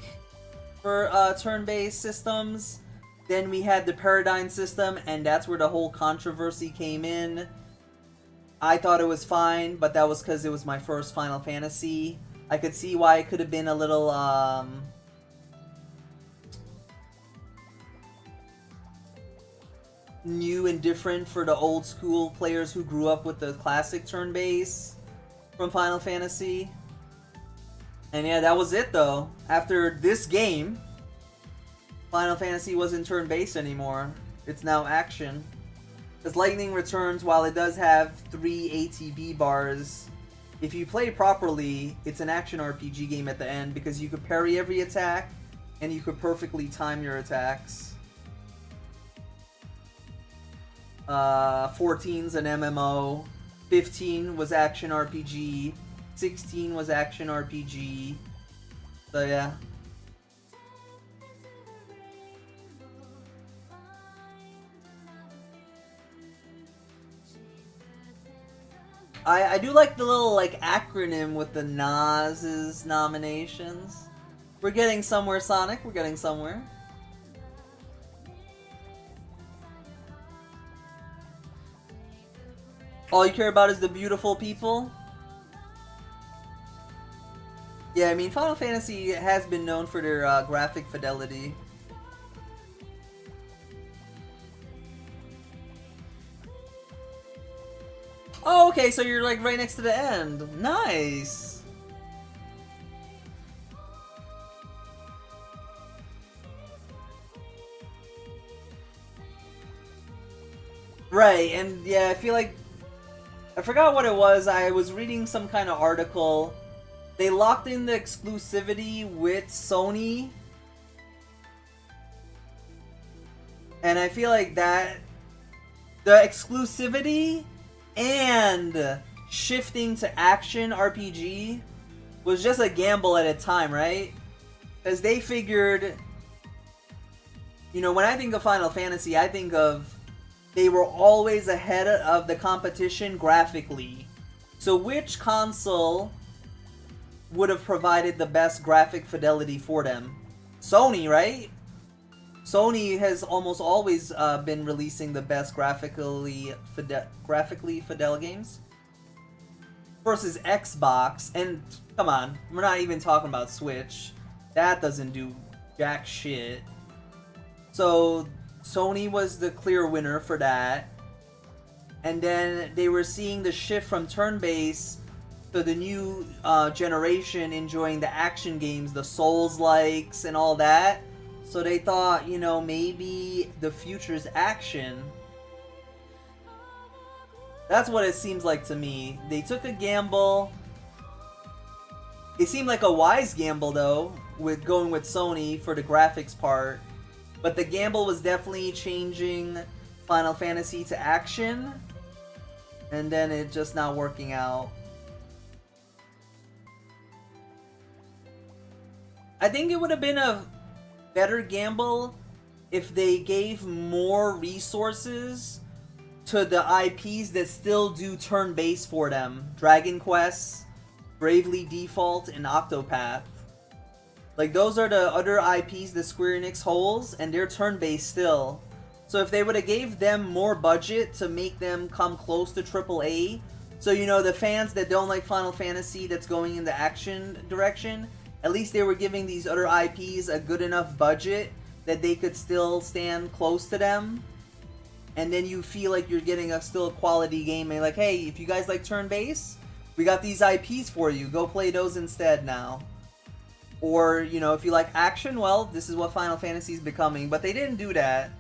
for turn-based systems. Then we had the Paradigm system, and that's where the whole controversy came in. I thought it was fine, but that was because it was my first Final Fantasy. I could see why it could have been a little, new and different for the old school players who grew up with the classic turn-based from Final Fantasy. And yeah, that was it, though. After this game, Final Fantasy wasn't turn-based anymore. It's now action. Because Lightning Returns, while it does have 3 ATB bars, if you play properly, it's an action RPG game at the end, because you could parry every attack, and you could perfectly time your attacks. 14's an MMO, 15 was action RPG, 16 was action RPG, so yeah. I do like the little, like, acronym with the Naz's nominations. We're getting somewhere, Sonic. We're getting somewhere. All you care about is the beautiful people? Yeah, I mean, Final Fantasy has been known for their graphic fidelity. Oh, okay, so you're like right next to the end. Nice! Right, and yeah, I feel like... I forgot what it was. I was reading some kind of article. They locked in the exclusivity with Sony. And I feel like that... The exclusivity and shifting to action RPG was just a gamble at a time, right? Because they figured, you know, when I think of Final Fantasy, I think of they were always ahead of the competition graphically. So which console would have provided the best graphic fidelity for them? Sony, right? Sony has almost always been releasing the best graphically fidel games. Versus Xbox, and come on, we're not even talking about Switch. That doesn't do jack shit. So Sony was the clear winner for that. And then they were seeing the shift from turn-based to the new generation enjoying the action games, the Souls-likes and all that. So they thought, you know, maybe the future's action. That's what it seems like to me. They took a gamble. It seemed like a wise gamble, though, with going with Sony for the graphics part. But the gamble was definitely changing Final Fantasy to action. And then it just not working out. I think it would have been a better gamble if they gave more resources to the IPs that still do turn-based for them. Dragon Quest, Bravely Default, and Octopath. Like, those are the other IPs that Square Enix holds, and they're turn-based still. So if they would have gave them more budget to make them come close to AAA, so you know, the fans that don't like Final Fantasy that's going in the action direction, at least they were giving these other IPs a good enough budget that they could still stand close to them. And then you feel like you're getting a still quality game, and like, hey, if you guys like turn-based, we got these IPs for you. Go play those instead now. Or, you know, if you like action, well, this is what Final Fantasy is becoming. But they didn't do that.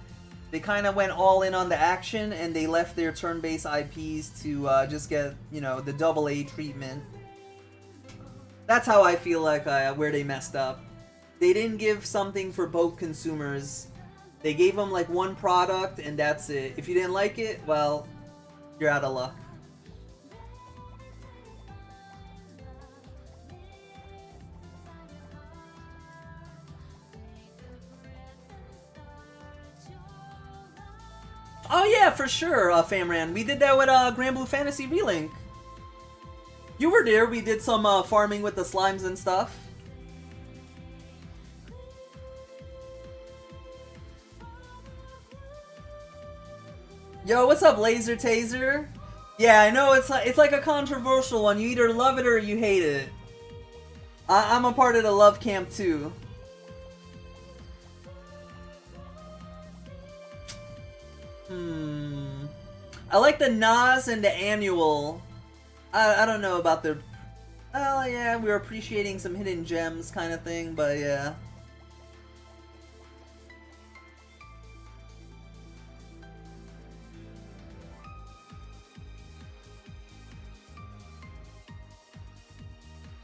They kind of went all in on the action, and they left their turn-based IPs to just get, you know, the AA treatment. That's how I feel like where they messed up. They didn't give something for both consumers. They gave them like one product, and that's it. If you didn't like it, well, you're out of luck. Oh yeah, for sure, Famran. We did that with Grand Blue Fantasy Relink. You were there. We did some farming with the slimes and stuff. Yo, what's up, Laser Taser? Yeah, I know it's like a controversial one. You either love it or you hate it. I'm a part of the love camp too. I like the Nas and the annual. I don't know about the... Oh yeah, we were appreciating some hidden gems kind of thing, but yeah.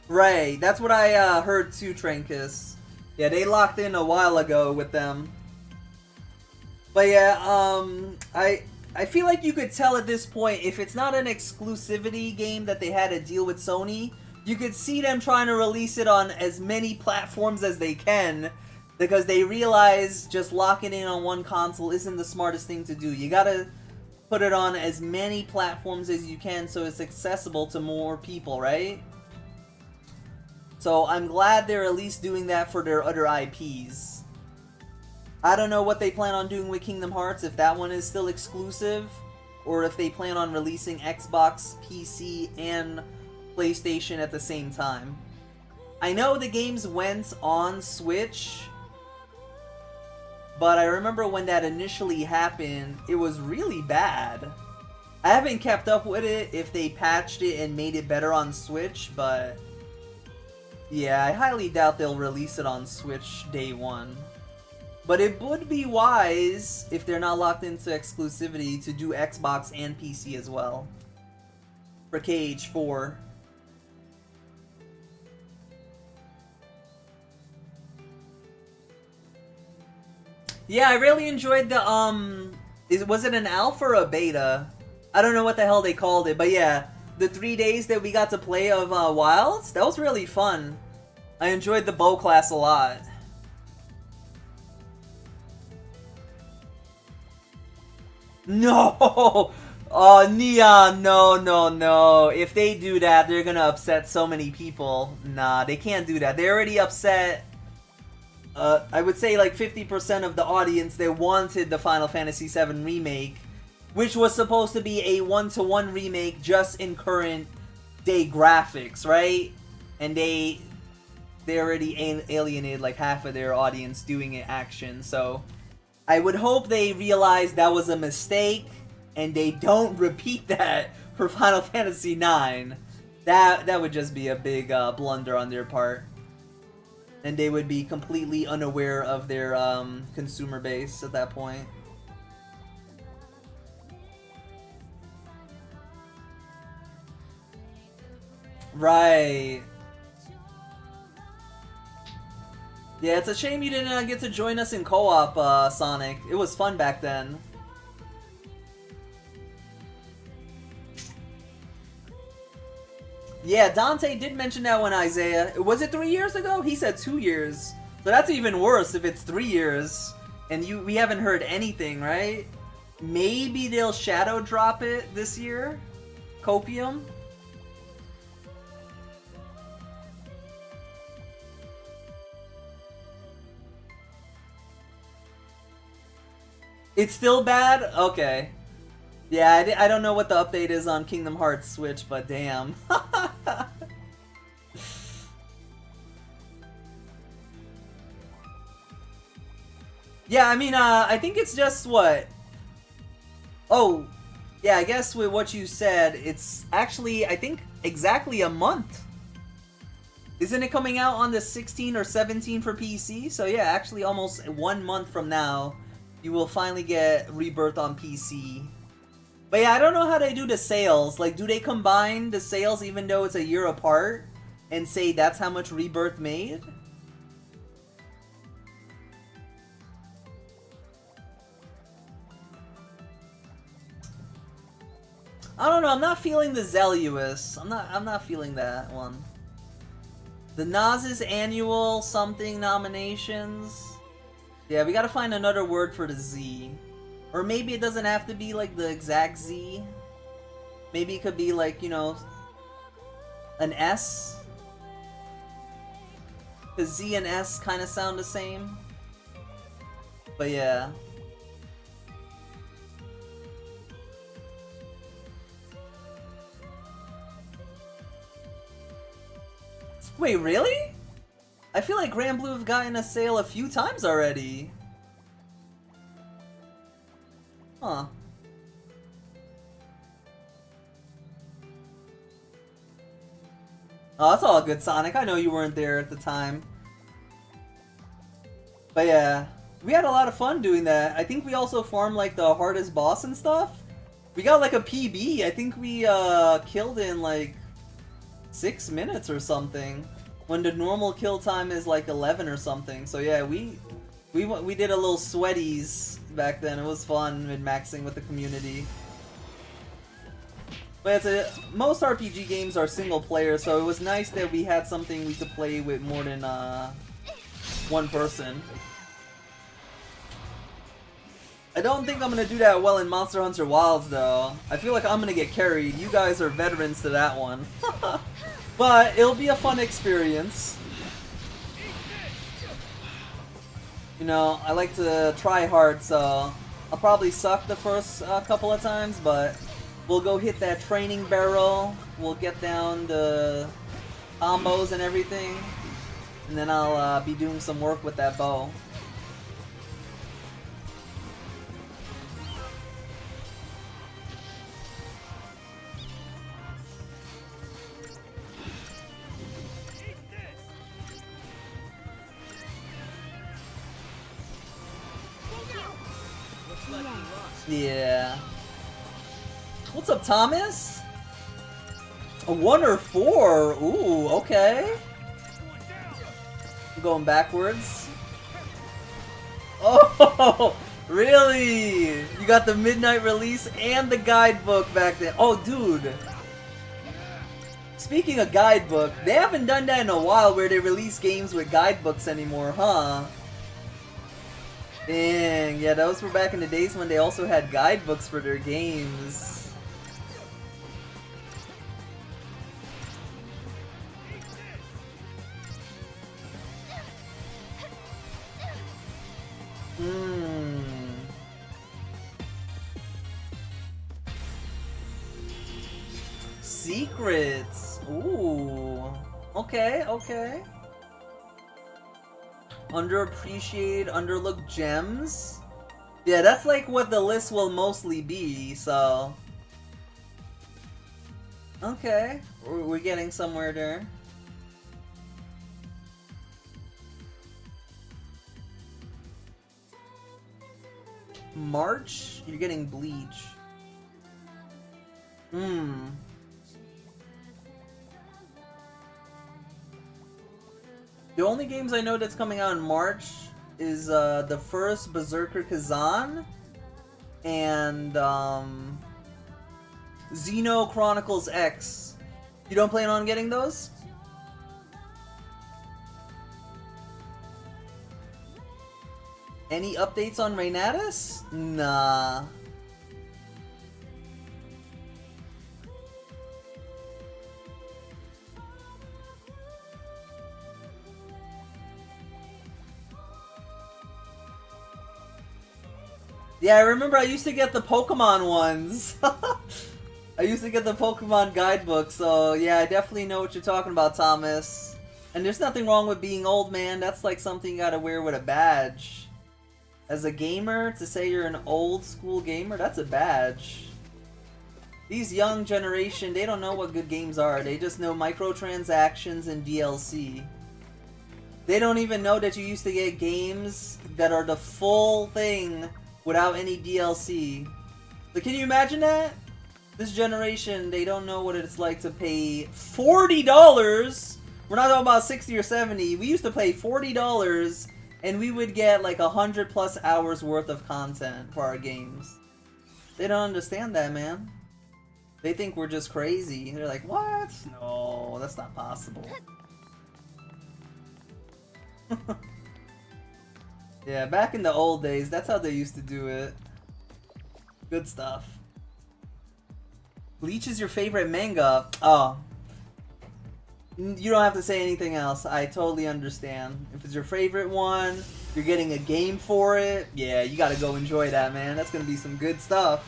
Right, that's what I heard too, Trancus. Yeah, they locked in a while ago with them. But yeah, I feel like you could tell at this point, if it's not an exclusivity game that they had to deal with Sony, you could see them trying to release it on as many platforms as they can, because they realize just locking in on one console isn't the smartest thing to do. You gotta put it on as many platforms as you can so it's accessible to more people, right? So I'm glad they're at least doing that for their other IPs. I don't know what they plan on doing with Kingdom Hearts, if that one is still exclusive, or if they plan on releasing Xbox, PC, and PlayStation at the same time. I know the games went on Switch, but I remember when that initially happened, it was really bad. I haven't kept up with it if they patched it and made it better on Switch, but yeah, I highly doubt they'll release it on Switch day one. But it would be wise, if they're not locked into exclusivity, to do Xbox and PC as well. For KH4. Yeah, I really enjoyed the, was it an alpha or a beta? I don't know what the hell they called it, but yeah. The 3 days that we got to play of Wilds, that was really fun. I enjoyed the bow class a lot. No! Oh, Neon, no. If they do that, they're gonna upset so many people. Nah, they can't do that. They already upset, I would say like 50% of the audience that wanted the Final Fantasy VII Remake, which was supposed to be a one-to-one remake just in current day graphics, right? And they already alienated like half of their audience doing it action, so I would hope they realize that was a mistake and they don't repeat that for Final Fantasy IX. That would just be a big blunder on their part. And they would be completely unaware of their consumer base at that point. Right. Yeah, it's a shame you didn't get to join us in co-op, Sonic. It was fun back then. Yeah, Dante did mention that one, Isaiah. Was it 3 years ago? He said 2 years. So that's even worse if it's 3 years and we haven't heard anything, right? Maybe they'll shadow drop it this year. Copium. It's still bad? Okay. Yeah, I don't know what the update is on Kingdom Hearts Switch, but damn. Yeah, I mean, I think it's just what? Oh, yeah, I guess with what you said, it's actually, I think, exactly a month. Isn't it coming out on the 16 or 17 for PC? So yeah, actually almost 1 month from now, you will finally get Rebirth on PC. But yeah, I don't know how they do the sales. Like, do they combine the sales even though it's a year apart? And say that's how much Rebirth made? I don't know, I'm not feeling the Zeluous. I'm not feeling that one. The Naz's annual something nominations. Yeah, we gotta find another word for the Z. Or maybe it doesn't have to be like the exact Z. Maybe it could be like, you know, an S. Because Z and S kind of sound the same. But yeah. Wait, really? I feel like Grand Blue have gotten a sale a few times already. Huh. Oh, that's all good, Sonic. I know you weren't there at the time. But yeah, we had a lot of fun doing that. I think we also farmed like the hardest boss and stuff. We got like a PB. I think we killed in like 6 minutes or something, when the normal kill time is like 11 or something. So yeah, we did a little sweaties back then. It was fun with maxing with the community. But most RPG games are single player, so it was nice that we had something we could play with more than one person. I don't think I'm gonna do that well in Monster Hunter Wilds though. I feel like I'm gonna get carried. You guys are veterans to that one. But it'll be a fun experience. You know, I like to try hard, so I'll probably suck the first couple of times, but we'll go hit that training barrel, we'll get down the combos and everything, and then I'll be doing some work with that bow. Yeah. What's up, Thomas? A 1 or 4? Ooh, okay. I'm going backwards. Oh, really? You got the midnight release and the guidebook back then. Oh, dude. Speaking of guidebook, they haven't done that in a while where they release games with guidebooks anymore, huh? Dang, yeah, those were back in the days when they also had guidebooks for their games. Secrets. Ooh. Okay, okay. Underappreciated, underlooked gems? Yeah, that's like what the list will mostly be, so... Okay, we're getting somewhere there. March? You're getting Bleach. The only games I know that's coming out in March is the first Berserker Kazan and Xeno Chronicles X. You don't plan on getting those? Any updates on Reynatus? Nah. Yeah, I remember I used to get the Pokemon ones. I used to get the Pokemon guidebook, so yeah, I definitely know what you're talking about, Thomas. And there's nothing wrong with being old, man. That's like something you gotta wear with a badge. As a gamer, to say you're an old school gamer, that's a badge. These young generation, they don't know what good games are. They just know microtransactions and DLC. They don't even know that you used to get games that are the full thing without any DLC. But can you imagine that? This generation, they don't know what it's like to pay $40. We're not talking about 60 or 70. We used to pay $40 and we would get like 100+ hours worth of content for our games. They don't understand that, man. They think we're just crazy. They're like, what? No, that's not possible. Yeah, back in the old days, that's how they used to do it. Good stuff. Bleach is your favorite manga? Oh. You don't have to say anything else. I totally understand. If it's your favorite one, you're getting a game for it, yeah, you gotta go enjoy that, man. That's gonna be some good stuff.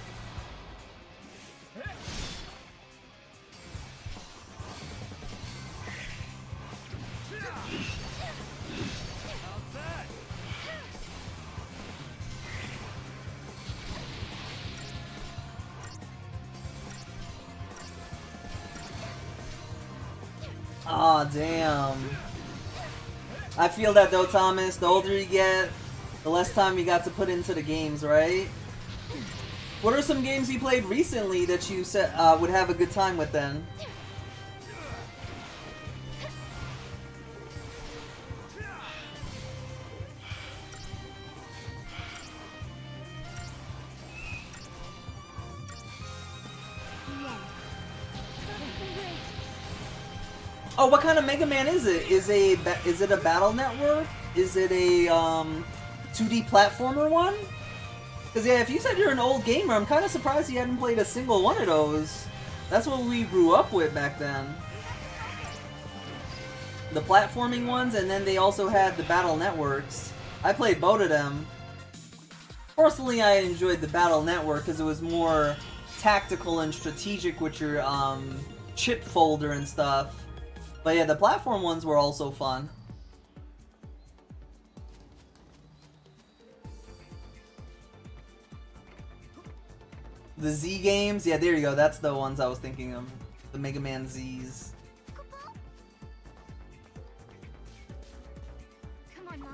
Aw, damn. I feel that though, Thomas. The older you get, the less time you got to put into the games, right? What are some games you played recently that you said would have a good time with then? Oh, what kind of Mega Man is it? Is it a Battle Network? Is it a 2D platformer one? Because yeah, if you said you're an old gamer, I'm kind of surprised you hadn't played a single one of those. That's what we grew up with back then. The platforming ones, and then they also had the Battle Networks. I played both of them. Personally, I enjoyed the Battle Network because it was more tactical and strategic with your chip folder and stuff. But yeah, the platform ones were also fun. The Z games? Yeah, there you go. That's the ones I was thinking of. The Mega Man Zs. Come on, Mog.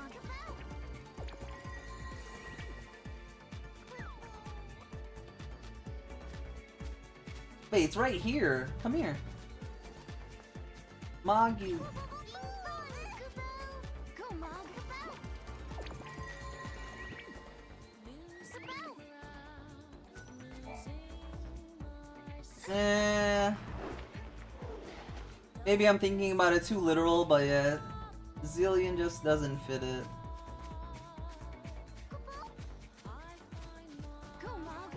Wait, it's right here. Come here. Mog, you. Go, Mog. Maybe I'm thinking about it too literal, but yeah, Zillion just doesn't fit it. Go, Mog.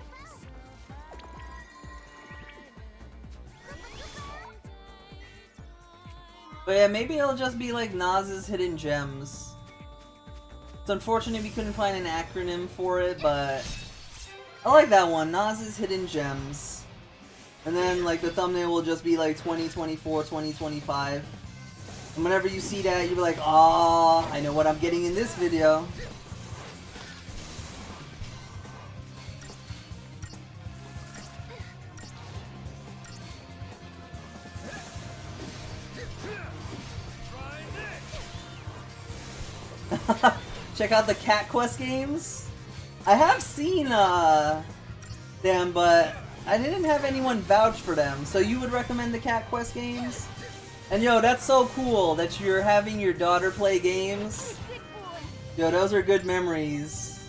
But yeah, maybe it'll just be like Naz's Hidden Gems. It's unfortunate we couldn't find an acronym for it, but I like that one, Naz's Hidden Gems. And then like the thumbnail will just be like 2024, 2025. And whenever you see that, you'll be like, "Ah, I know what I'm getting in this video." Check out the Cat Quest games. I have seen them, but I didn't have anyone vouch for them. So you would recommend the Cat Quest games? And yo, that's so cool that you're having your daughter play games. Yo, those are good memories.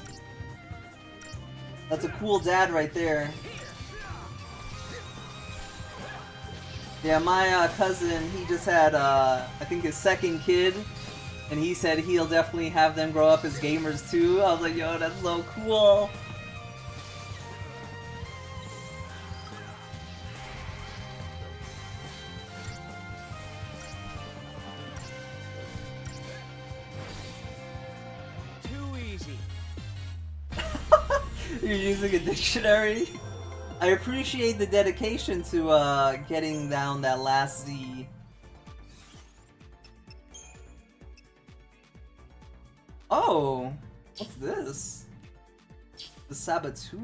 That's a cool dad right there. Yeah, my cousin, he just had, I think his second kid. And he said he'll definitely have them grow up as gamers too. I was like, yo, that's so cool. Too easy. You're using a dictionary? I appreciate the dedication to getting down that last Z. Oh, what's this? The Saboteur.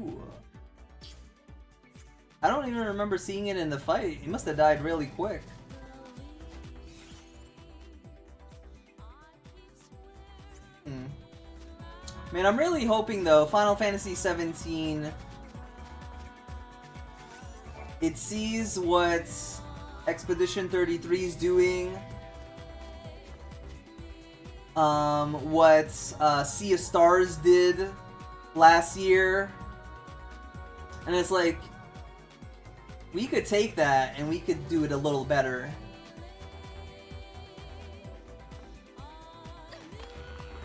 I don't even remember seeing it in the fight. He must have died really quick. Man, I'm really hoping though, Final Fantasy XVII, it sees what Expedition 33 is doing, what Sea of Stars did last year, and it's like, we could take that and we could do it a little better.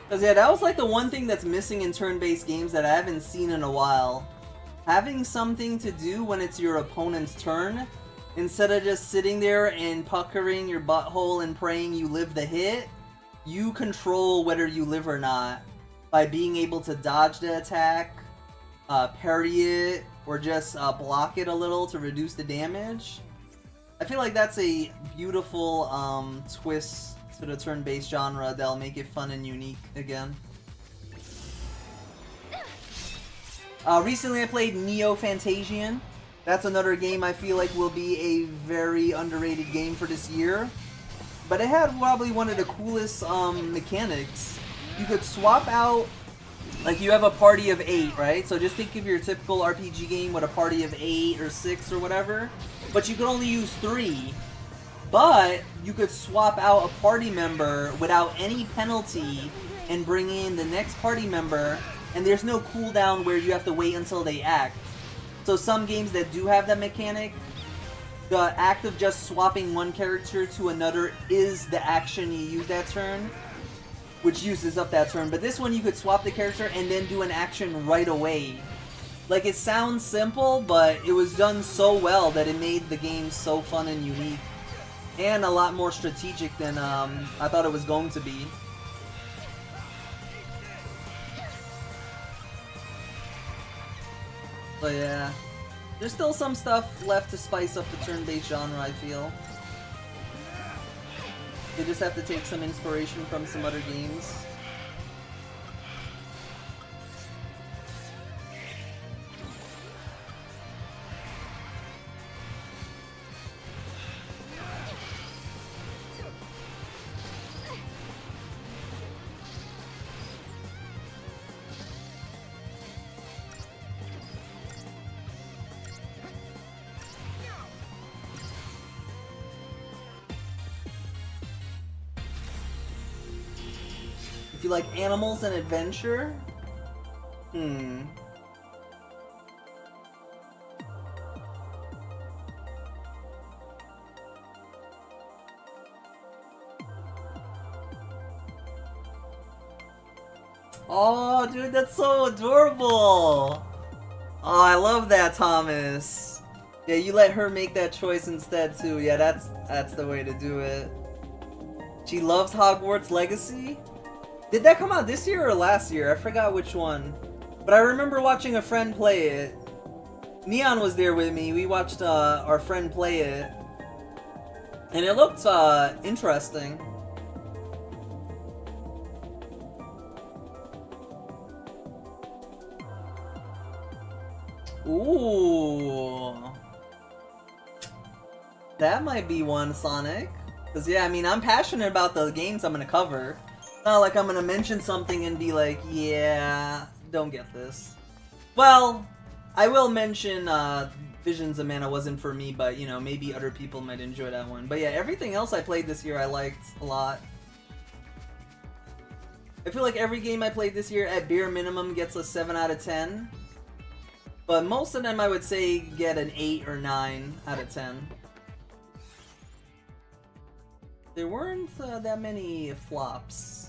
Because yeah, that was like the one thing that's missing in turn-based games that I haven't seen in a while. Having something to do when it's your opponent's turn, instead of just sitting there and puckering your butthole and praying you live the hit, you control whether you live or not by being able to dodge the attack, parry it, or just block it a little to reduce the damage. I feel like that's a beautiful twist to the turn-based genre that'll make it fun and unique again. Recently I played Neo Fantasian. That's another game I feel like will be a very underrated game for this year. But it had probably one of the coolest mechanics. You could swap out, like you have a party of 8, right? So just think of your typical RPG game with a party of 8 or 6 or whatever. But you could only use 3. But you could swap out a party member without any penalty and bring in the next party member, and there's no cooldown where you have to wait until they act. So some games that do have that mechanic, the act of just swapping one character to another is the action you use that turn, which uses up that turn. But this one you could swap the character and then do an action right away. Like, it sounds simple, but it was done so well that it made the game so fun and unique. And a lot more strategic than I thought it was going to be. But yeah, there's still some stuff left to spice up the turn-based genre, I feel. They just have to take some inspiration from some other games. If you like animals and adventure? Oh, dude, that's so adorable! Oh, I love that, Thomas. Yeah, you let her make that choice instead, too. Yeah, that's the way to do it. She loves Hogwarts Legacy? Did that come out this year or last year? I forgot which one. But I remember watching a friend play it. Neon was there with me. We watched our friend play it. And it looked interesting. Ooh. That might be one, Sonic. Because, yeah, I mean, I'm passionate about the games I'm going to cover. Not like I'm gonna mention something and be like, yeah, don't get this. Well, I will mention Visions of Mana wasn't for me, but, you know, maybe other people might enjoy that one. But yeah, everything else I played this year I liked a lot. I feel like every game I played this year at bare minimum gets a 7 out of 10. But most of them I would say get an 8 or 9 out of 10. There weren't that many flops.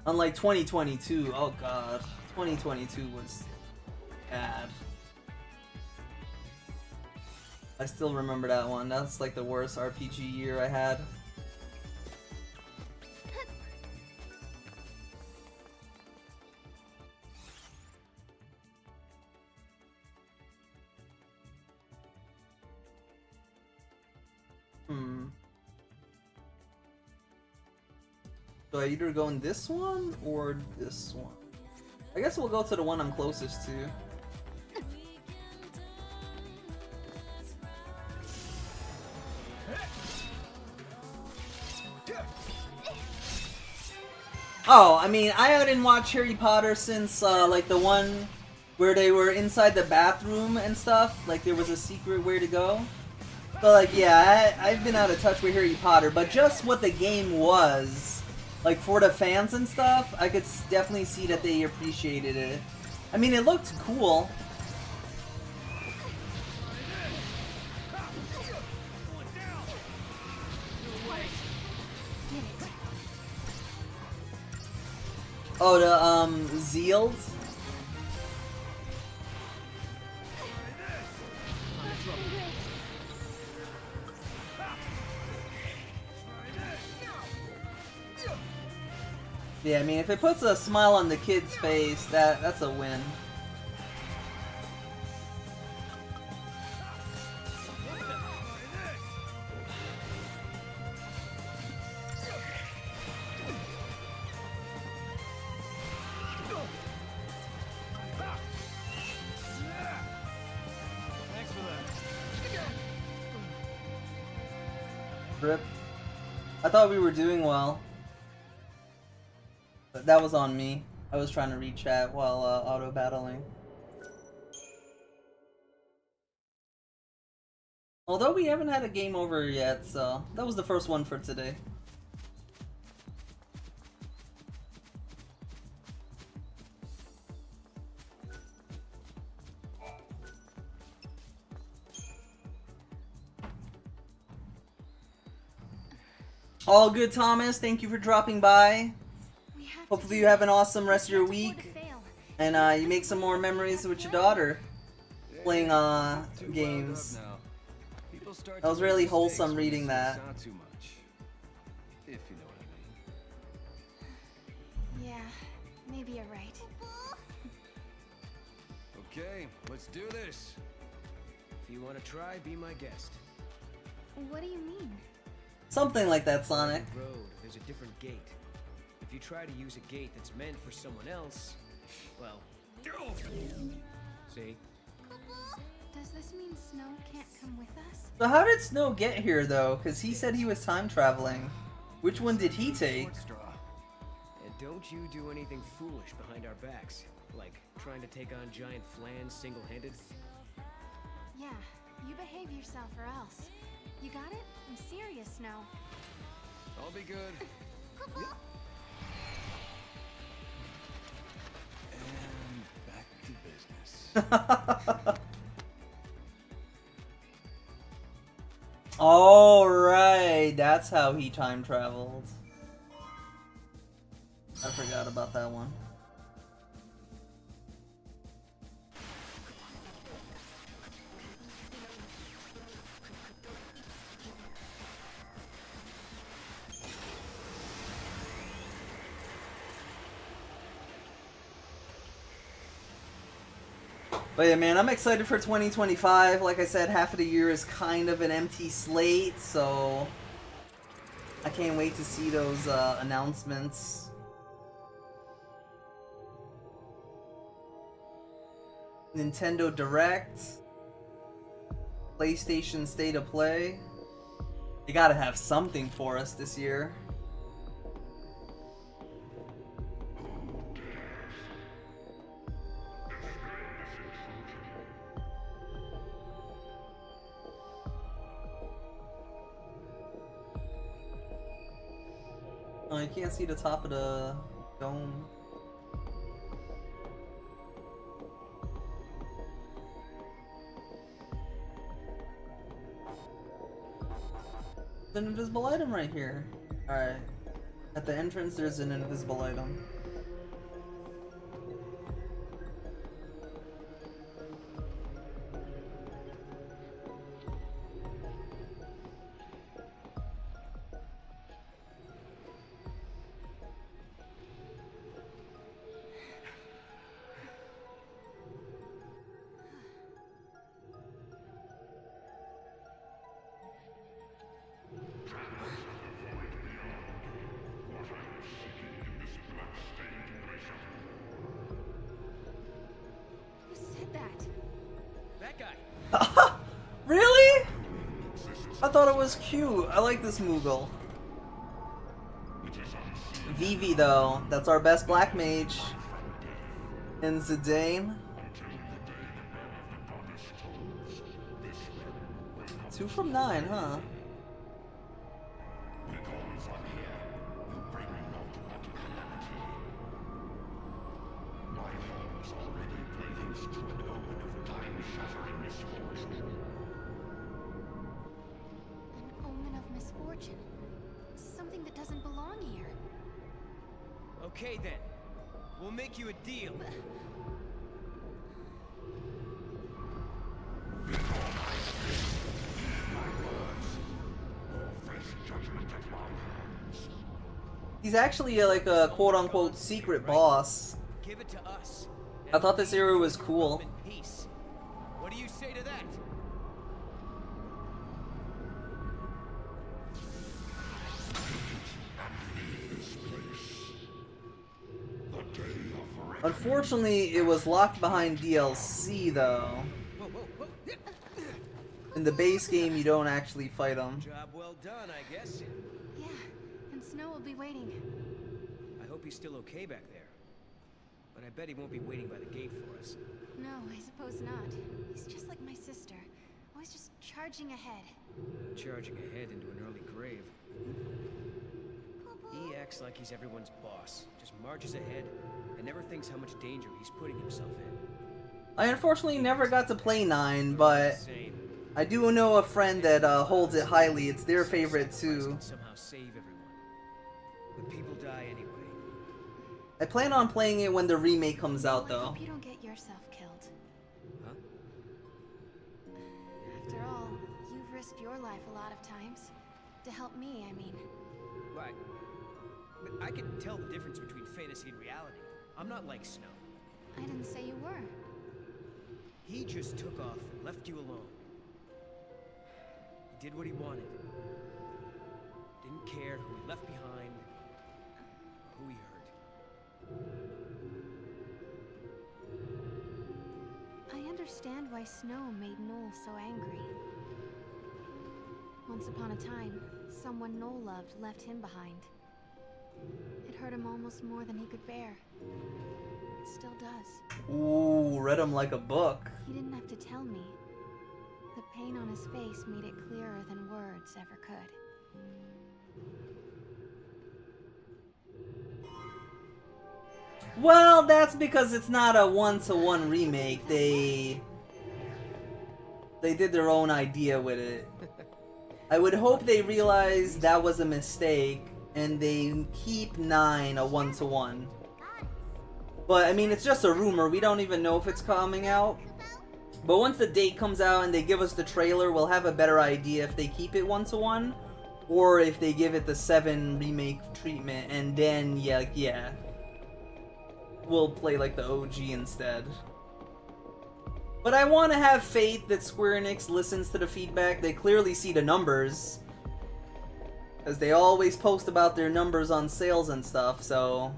Unlike 2022, oh god, 2022 was bad. I still remember that one. That's like the worst RPG year I had. So I either go in this one or this one. I guess we'll go to the one I'm closest to. Oh, I mean, I didn't watch Harry Potter since, like, the one where they were inside the bathroom and stuff. Like, there was a secret where to go. So, like, yeah, I've been out of touch with Harry Potter. But just what the game was, like, for the fans and stuff, I could definitely see that they appreciated it. I mean, it looked cool. Oh, the, Zealed? Yeah, I mean, if it puts a smile on the kid's face, that's a win. Rip. I thought we were doing well. But that was on me. I was trying to read chat while auto battling. Although we haven't had a game over yet, so that was the first one for today. All good, Thomas. Thank you for dropping by. Hopefully you have an awesome rest of your week. And you make some more memories with your daughter. Playing games. That was really wholesome reading that. If you know what I mean. Yeah, maybe you're right. Okay, let's do this. If you want to try, be my guest. What do you mean? Something like that, Sonic. Road, there's a different gate. If you try to use a gate that's meant for someone else, well, see? Does this mean Snow can't come with us? So how did Snow get here, though? Because he said he was time traveling. Which one did he take? And don't you do anything foolish behind our backs, like trying to take on giant Flans single-handed. Yeah, you behave yourself or else. You got it? I'm serious, Snow. I'll be good. And back to business. Alright, that's how he time traveled. I forgot about that one. But yeah, man, I'm excited for 2025. Like I said, half of the year is kind of an empty slate, so I can't wait to see those announcements. Nintendo Direct, PlayStation State of Play. You gotta have something for us this year. Oh, you can't see the top of the dome. There's an invisible item right here. Alright. At the entrance, there's an invisible item. I thought it was cute. I like this Moogle. Vivi though, that's our best black mage. And Zidane. 2 from 9, huh? An omen of misfortune. Something that doesn't belong here. Okay then. We'll make you a deal. He's actually like a quote-unquote secret boss. Give it to us. I thought this era was cool. Peace. What do you say to that? Unfortunately, it was locked behind DLC though. Whoa, whoa, whoa. In the base game, you don't actually fight them. Job well done, I guess. Yeah, and Snow will be waiting. I hope he's still okay back there. But I bet he won't be waiting by the gate for us. No, I suppose not. He's just like my sister. Always just charging ahead. Charging ahead into an early grave. He acts like he's everyone's boss. Just marches ahead and never thinks how much danger he's putting himself in. I unfortunately never got to play 9, but Same. I do know a friend that holds it highly. It's their favorite too. Somehow save everyone. But people die anyway. I plan on playing it when the remake comes out I though. hope you don't get yourself killed. Huh? After all, you've risked your life a lot of times. To help me, I mean. Right. But I can tell the difference between fantasy and reality. I'm not like Snow. I didn't say you were. He just took off and left you alone. He did what he wanted. Didn't care who he left behind, or who he hurt. I understand why Snow made Noel so angry. Once upon a time, someone Noel loved left him behind. It hurt him almost more than he could bear. It still does. Ooh, read him like a book. He didn't have to tell me. The pain on his face made it clearer than words ever could. Well, that's because it's not a one-to-one remake. They did their own idea with it. I would hope they realize that was a mistake and they keep 9 a one-to-one. But I mean, it's just a rumor. We don't even know if it's coming out. But once the date comes out and they give us the trailer, we'll have a better idea if they keep it one-to-one or if they give it the 7 remake treatment, and then yeah. We'll play like the OG instead. But I want to have faith that Square Enix listens to the feedback. They clearly see the numbers, because they always post about their numbers on sales and stuff, so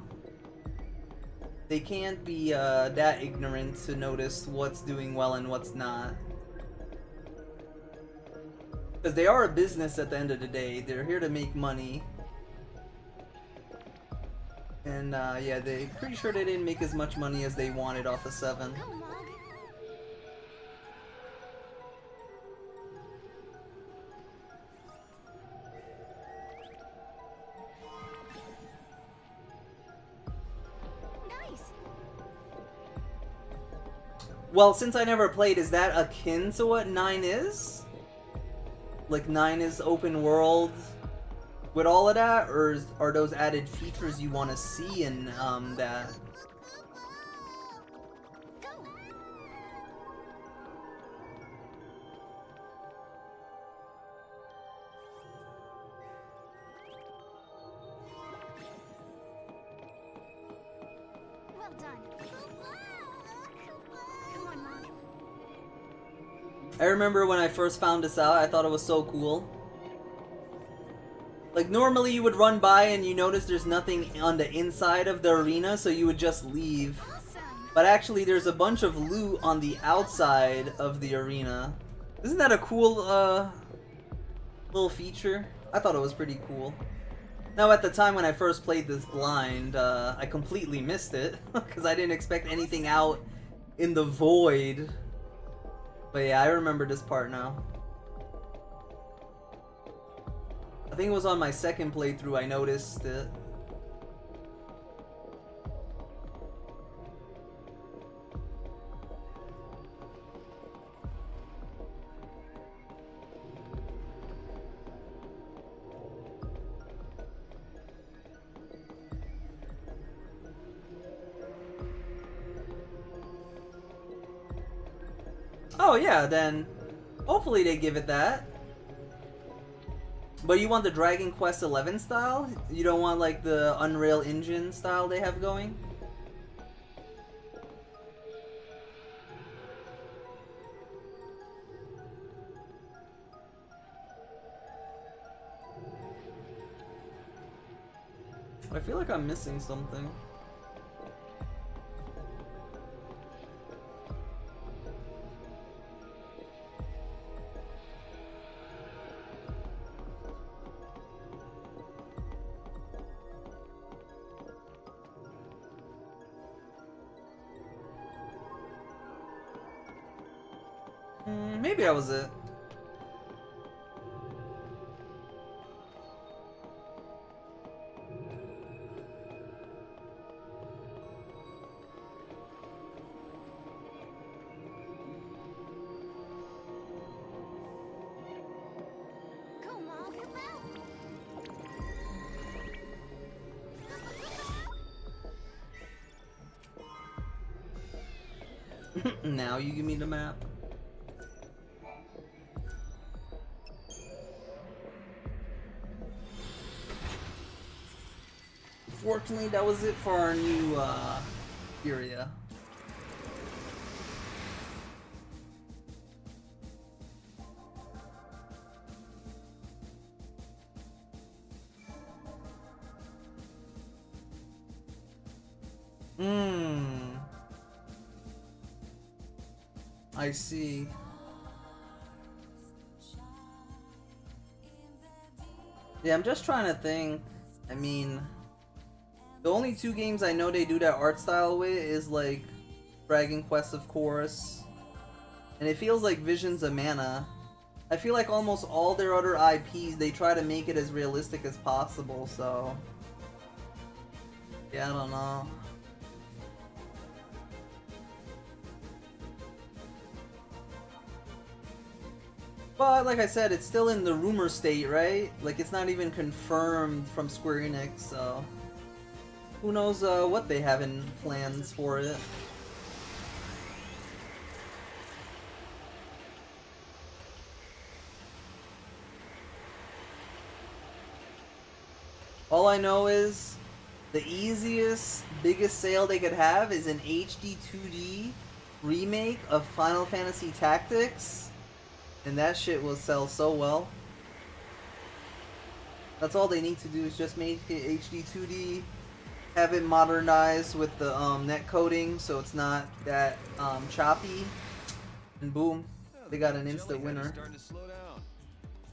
they can't be that ignorant to notice what's doing well and what's not. Because they are a business at the end of the day. They're here to make money. And yeah, they're pretty sure they didn't make as much money as they wanted off of 7. Nice. Well, since I never played, is that akin to what 9 is? Like 9 is open world with all of that, or are those added features you want to see in that? Well done. Come on, Mom. I remember when I first found this out, I thought it was so cool. Like, normally you would run by and you notice there's nothing on the inside of the arena, so you would just leave. Awesome. But actually, there's a bunch of loot on the outside of the arena. Isn't that a cool, little feature. I thought it was pretty cool. Now, at the time when I first played this blind, I completely missed it because I didn't expect anything out in the void. But yeah, I remember this part now. I think it was on my second playthrough I noticed it. Oh yeah, then hopefully they give it that. But you want the Dragon Quest XI style? You don't want like the Unreal Engine style they have going? I feel like I'm missing something. Maybe that was it. Now you give me the map. Fortunately, that was it for our new area. I see. Yeah, I'm just trying to think. I mean, the only two games I know they do that art style with is like Dragon Quest, of course, and it feels like Visions of Mana. I feel like almost all their other IPs, they try to make it as realistic as possible, so yeah, I don't know. But like I said, it's still in the rumor state, right? Like it's not even confirmed from Square Enix, so who knows what they have in plans for it. All I know is the easiest, biggest sale they could have is an HD 2D remake of Final Fantasy Tactics. And that shit will sell so well. That's all they need to do is just make it HD 2D, have it modernized with the net coding so it's not that choppy, and boom, they got an instant winner. Starting to slow down.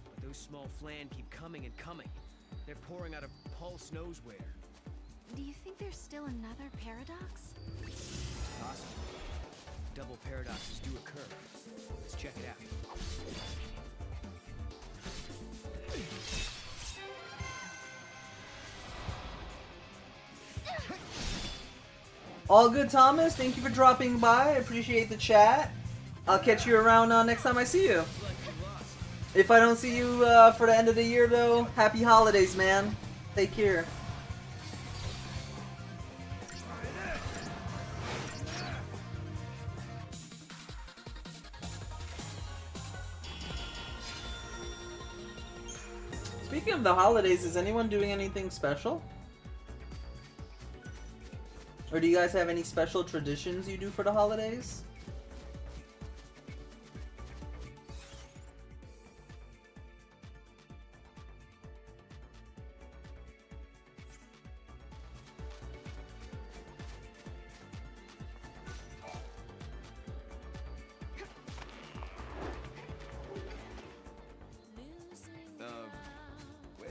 But those small flan keep coming and coming. They're pouring out of Pulse knows where. Do you think there's still another paradox? Possible. Double paradoxes do occur. Let's check it out. All good, Thomas. Thank you for dropping by. I appreciate the chat. I'll catch you around next time I see you. If I don't see you for the end of the year, though, happy holidays, man. Take care. Speaking of the holidays, is anyone doing anything special? Or do you guys have any special traditions you do for the holidays?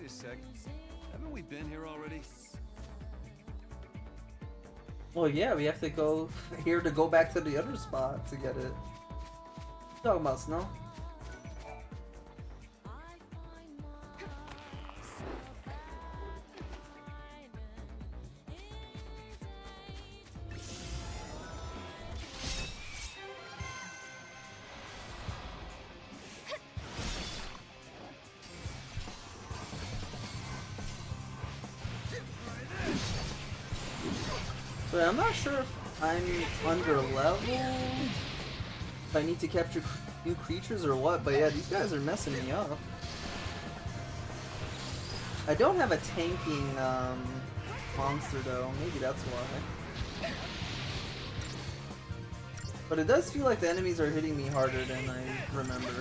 a sec. Haven't we been here already? Well, yeah, we have to go here to go back to the other spot to get it. Talking about snow. So I'm not sure if I'm under leveled, if I need to capture new creatures or what, but yeah, these guys are messing me up. I don't have a tanking monster though, maybe that's why. But it does feel like the enemies are hitting me harder than I remember.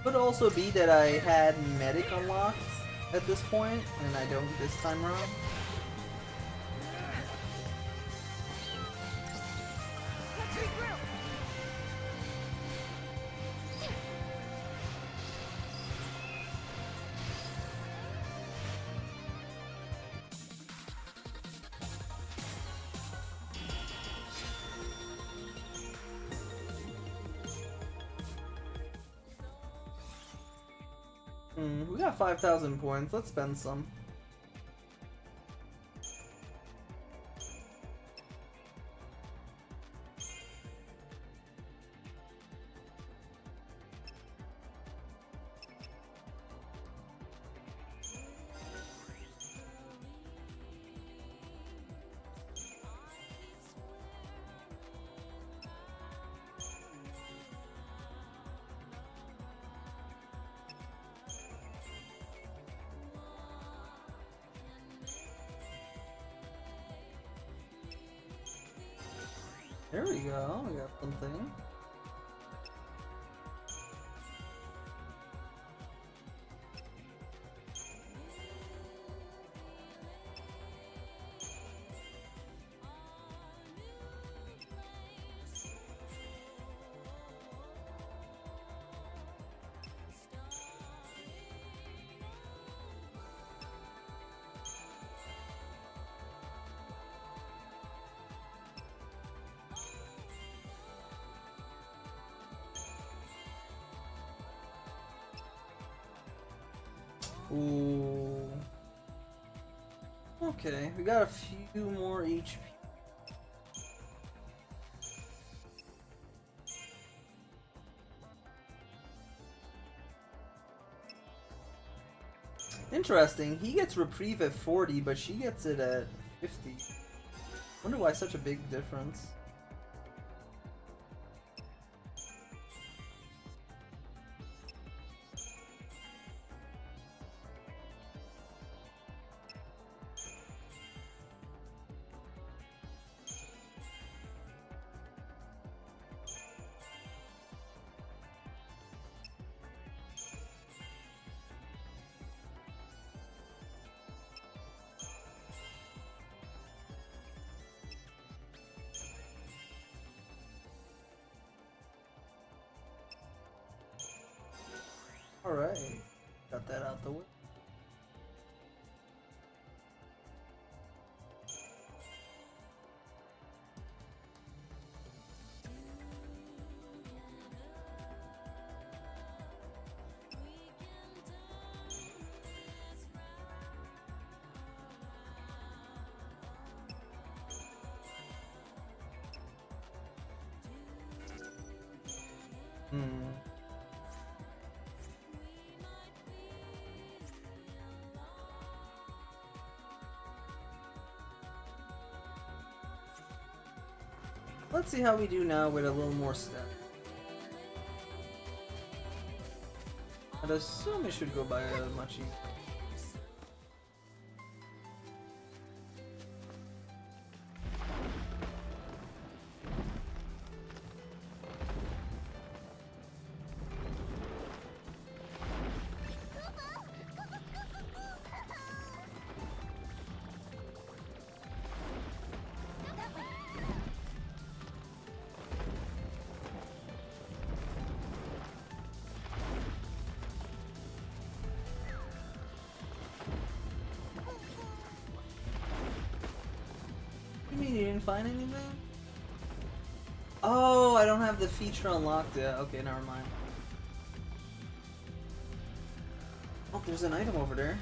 Could also be that I had medic unlocked at this point, and I don't this time around. We got 5,000 points. Let's spend some. There we go, we got something. Ooh. Okay, we got a few more HP. Interesting, he gets reprieve at 40, but she gets it at 50. Wonder why such a big difference. Alright, got that out the way. Let's see how we do now with a little more step. I'd assume it should go by much easier. didn't find anything? Oh, I don't have the feature unlocked yet. Okay, never mind. Oh, there's an item over there.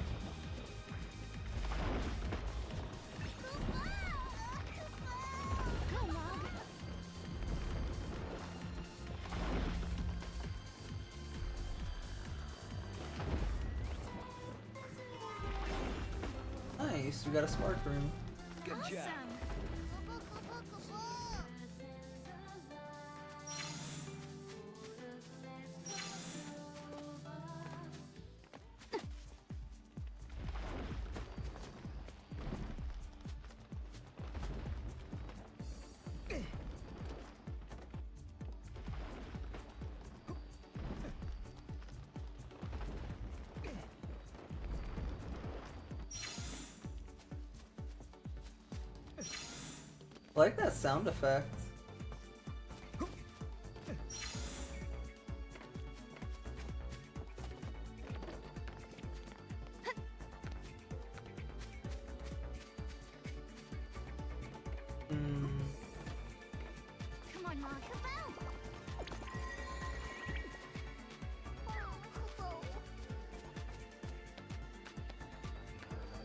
Nice, we got a smart room. Good job. I like that sound effect. Come on, Mom.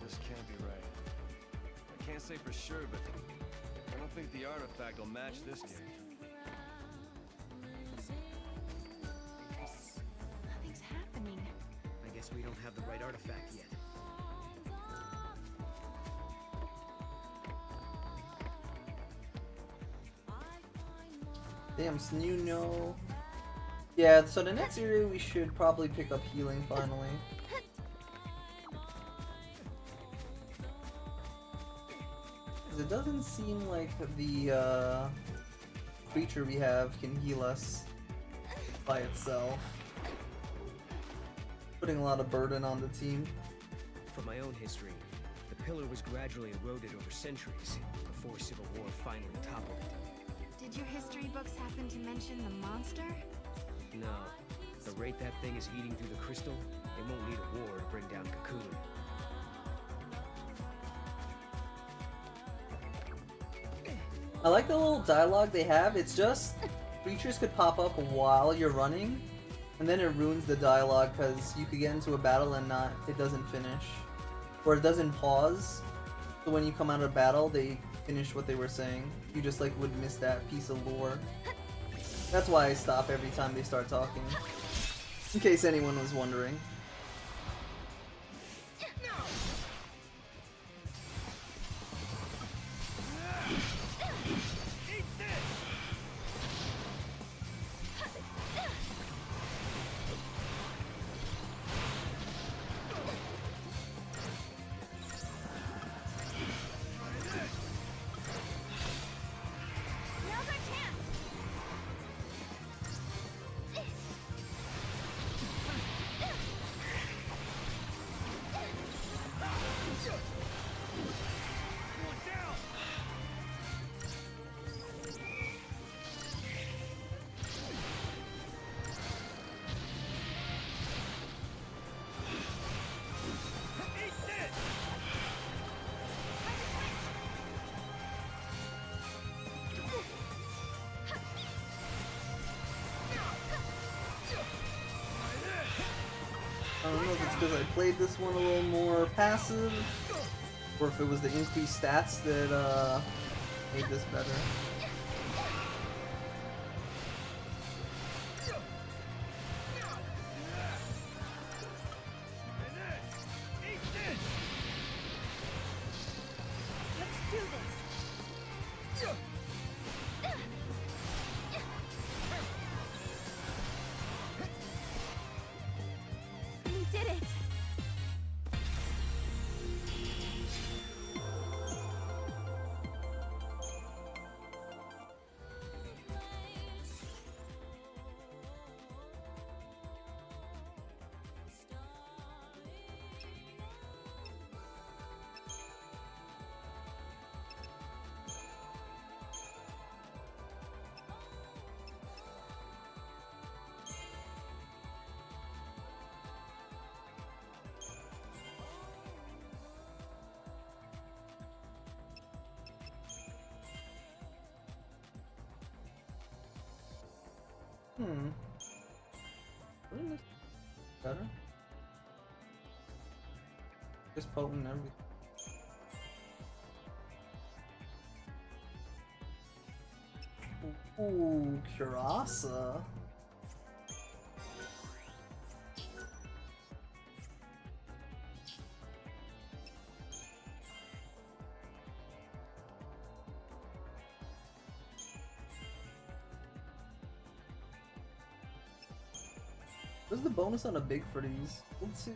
This can't be right. I can't say for sure, but I don't think the artifact will match this game. Nothing's happening. I guess we don't have the right artifact yet. Damn, Snoo. Yeah, so the next area we should probably pick up healing finally. Because it doesn't seem like the creature we have can heal us by itself. Putting a lot of burden on the team. From my own history, the pillar was gradually eroded over centuries before civil war finally toppled it. Did your history books happen to mention the monster? No. The rate that thing is eating through the crystal, it won't need a war to bring down Cocoon. I like the little dialogue they have. It's just creatures could pop up while you're running, and then it ruins the dialogue because you could get into a battle and it doesn't finish, or it doesn't pause. So when you come out of battle, they finish what they were saying. You just like would miss that piece of lore. That's why I stop every time they start talking. In case anyone was wondering. I don't know if it's because I played this one a little more passive, or if it was the increased stats that made this better. Let's do this. We did it. Hmm. Wouldn't this be better? Just potent everything. Ooh, Curasa. What's the bonus on a big for these? Let's see.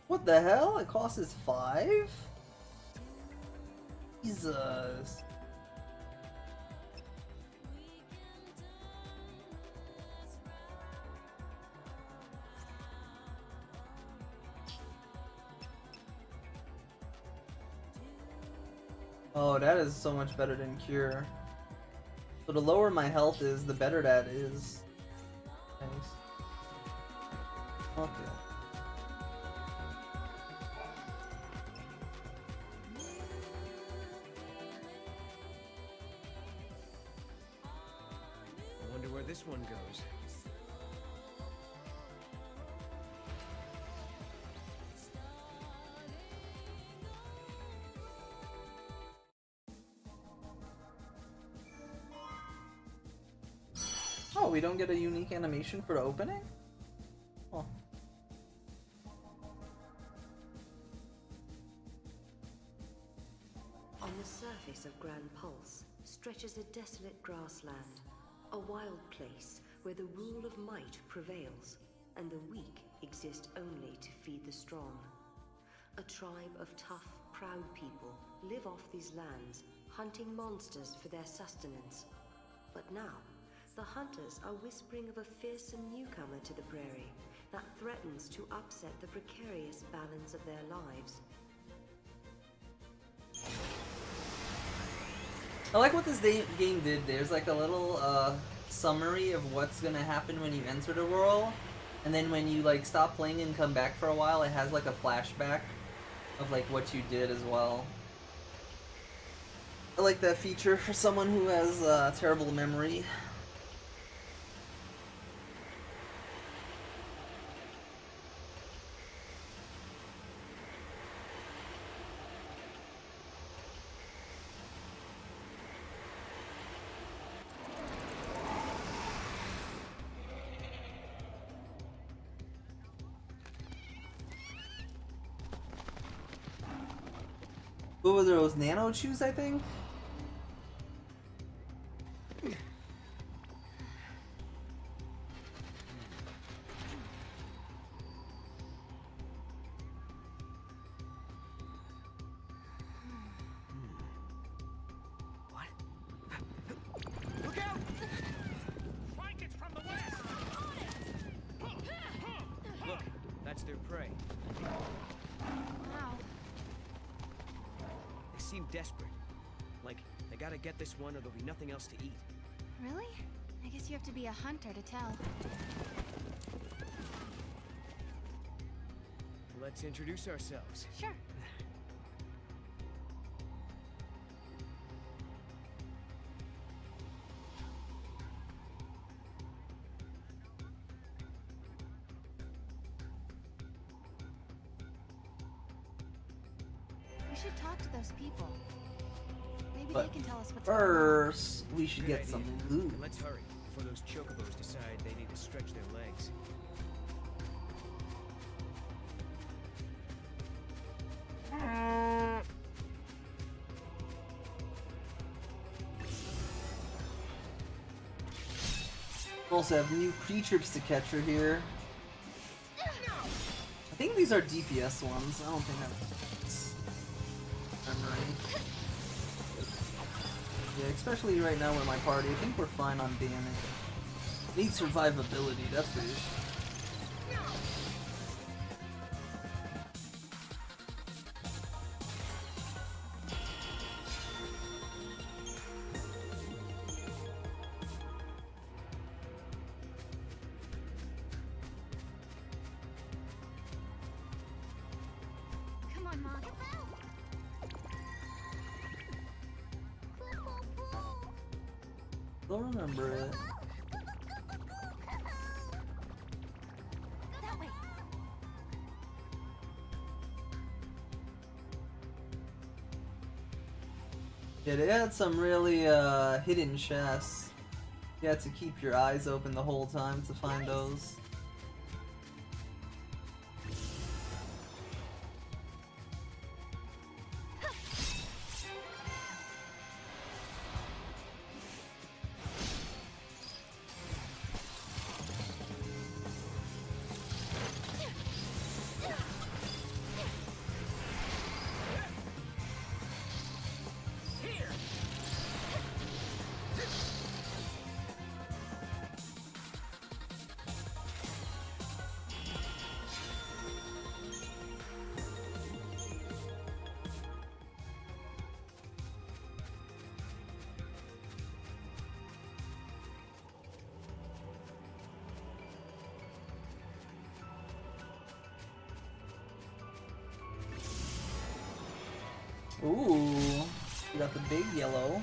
What the hell? It costs us 5? Jesus. Oh, that is so much better than Cure. So the lower my health is, the better that is. Nice. Okay. I wonder where this one goes. Oh, we don't get a unique animation for the opening? Oh. On the surface of Grand Pulse stretches a desolate grassland, a wild place where the rule of might prevails, and the weak exist only to feed the strong. A tribe of tough, proud people live off these lands, hunting monsters for their sustenance. But now, the hunters are whispering of a fearsome newcomer to the prairie that threatens to upset the precarious balance of their lives. I like what this game did. There's like a little summary of what's gonna happen when you enter the world, and then when you like stop playing and come back for a while, it has like a flashback of like what you did as well. I like that feature for someone who has terrible memory. What were those nano chews, I think? What? Look out! Blankets from the west! Look, that's their prey. Wow. They seem desperate. Like, they gotta get this one or there'll be nothing else to eat. Really? I guess you have to be a hunter to tell. Let's introduce ourselves. Sure. We should talk to those people. Maybe But they can tell us what's going on. first, we should Good get some idea. food. And let's hurry before those chocobos decide they need to stretch their legs. We also have new pre-trips to catch her here. I think these are DPS ones. I don't think that's memory. Yeah, especially right now with my party. I think we're fine on damage. Need survivability, that's for sure. on, Moth. Don't remember it. That way. Yeah, they had some really hidden chests. You had to keep your eyes open the whole time to find those. Ooh, you got the big yellow.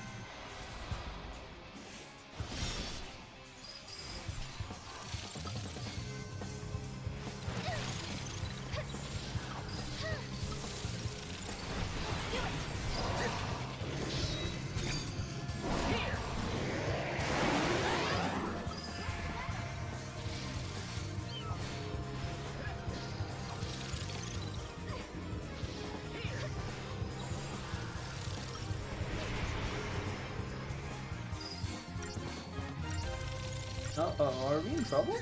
Uh-oh, are we in trouble?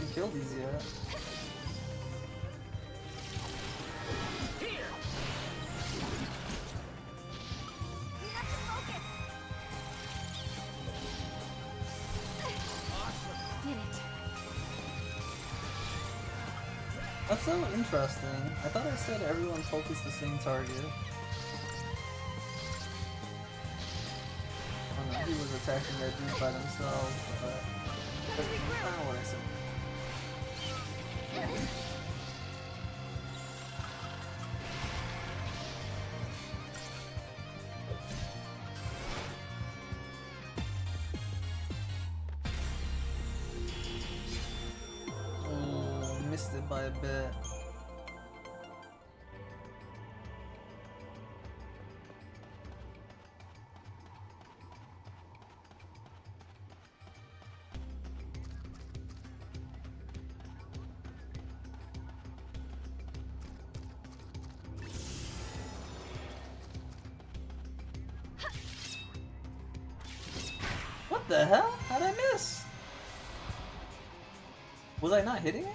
We killed these yet. Did it. That's so interesting. I thought I said everyone focused the same target. He was attacking that dude by themselves, but that's kind of what I said. Oh, missed it by a bit. What the hell? How'd I miss? Was I not hitting it?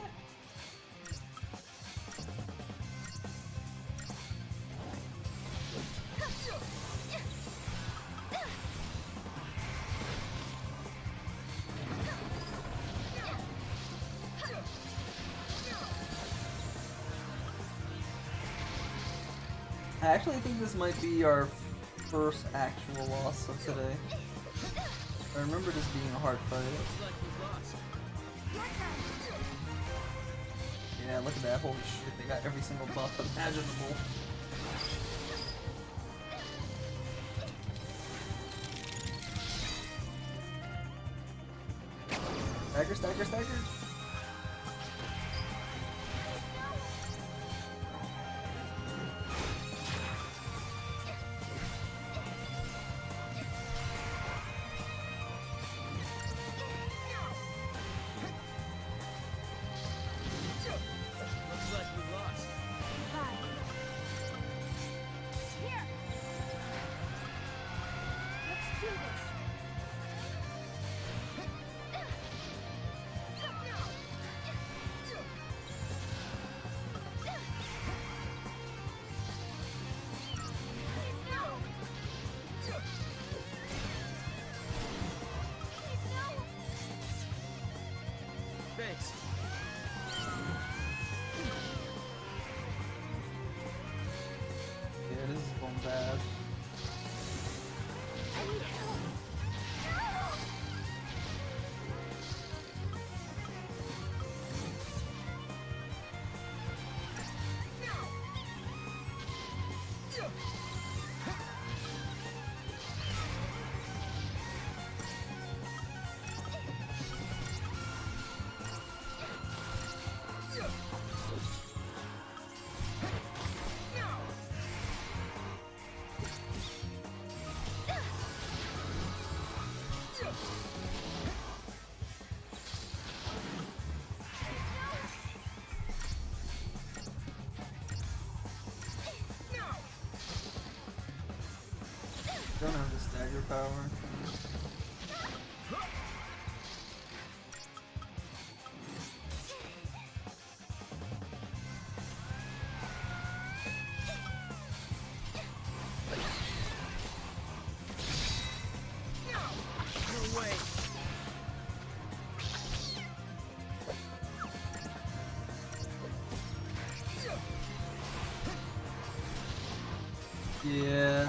I actually think this might be our first actual loss of today. I remember this being a hard fight. Yeah, look at that. Holy shit, they got every single buff imaginable. Stagger, stagger, stagger. Don't have the stagger power. No way. Yeah.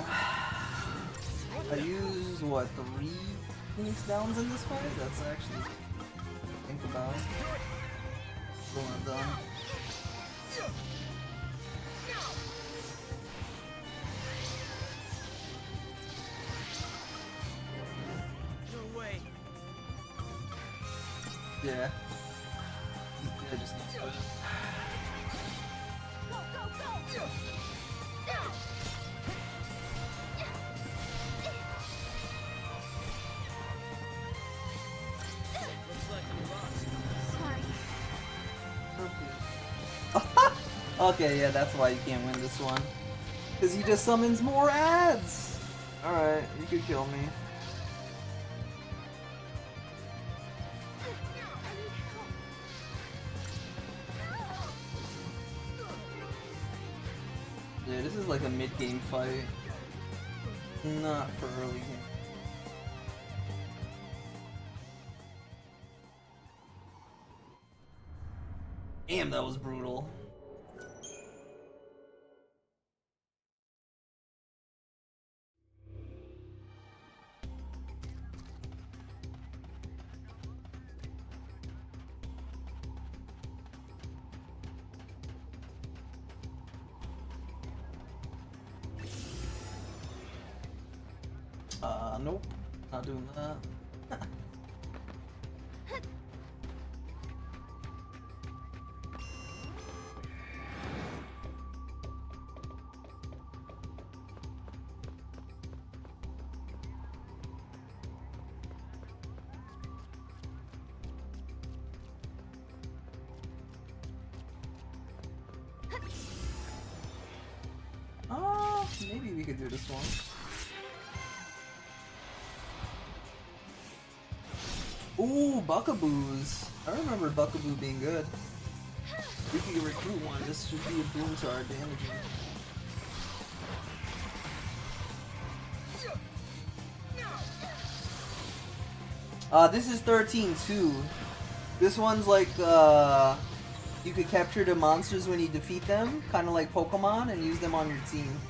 I used what, 3 Phoenix Downs in this fight? That's actually think about. Still not done. No way. Yeah. I just need to. Looks like we lost. Sorry. Okay, yeah, that's why you can't win this one. Because he just summons more ads! Alright, you could kill me. Yeah, this is like a mid-game fight. Not for early game. Damn, that was brutal. Nope. Not doing that. Maybe we could do this one. Ooh, Buckaboos. I remember Buckaboo being good. We could recruit one. This should be a boon to our damage. This is 13-2. This one's like, you could capture the monsters when you defeat them, kind of like Pokemon, and use them on your team.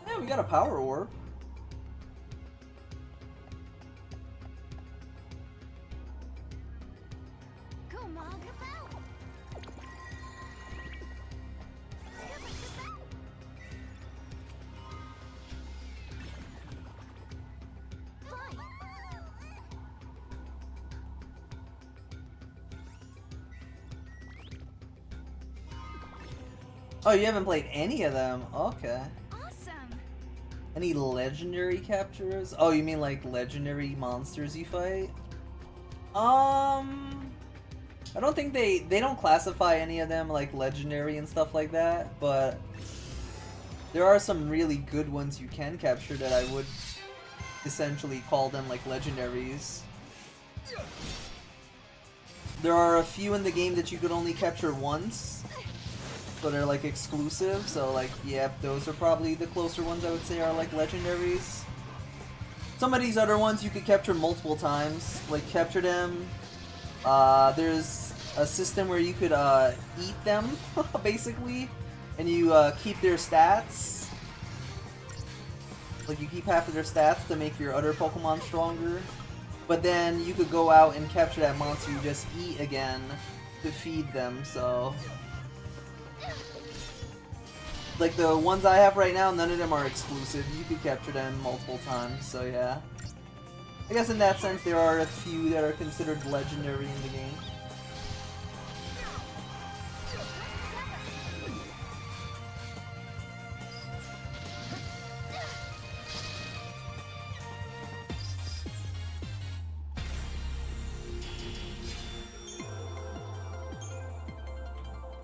Yeah, we got a power orb. Come on, Cabell. Oh, you haven't played any of them? Okay. Awesome. Any legendary captures? Oh, you mean like legendary monsters you fight? I don't think they don't classify any of them like legendary and stuff like that, but there are some really good ones you can capture that I would essentially call them like legendaries. There are a few in the game that you could only capture once, so they're like exclusive, so like, yeah, those are probably the closer ones I would say are like legendaries. Some of these other ones you could capture multiple times, like capture them. There's a system where you could eat them, basically, and you keep their stats. Like you keep half of their stats to make your other Pokemon stronger. But then you could go out and capture that monster you just eat again, to feed them, so... Like, the ones I have right now, none of them are exclusive. You could capture them multiple times, so yeah. I guess in that sense, there are a few that are considered legendary in the game.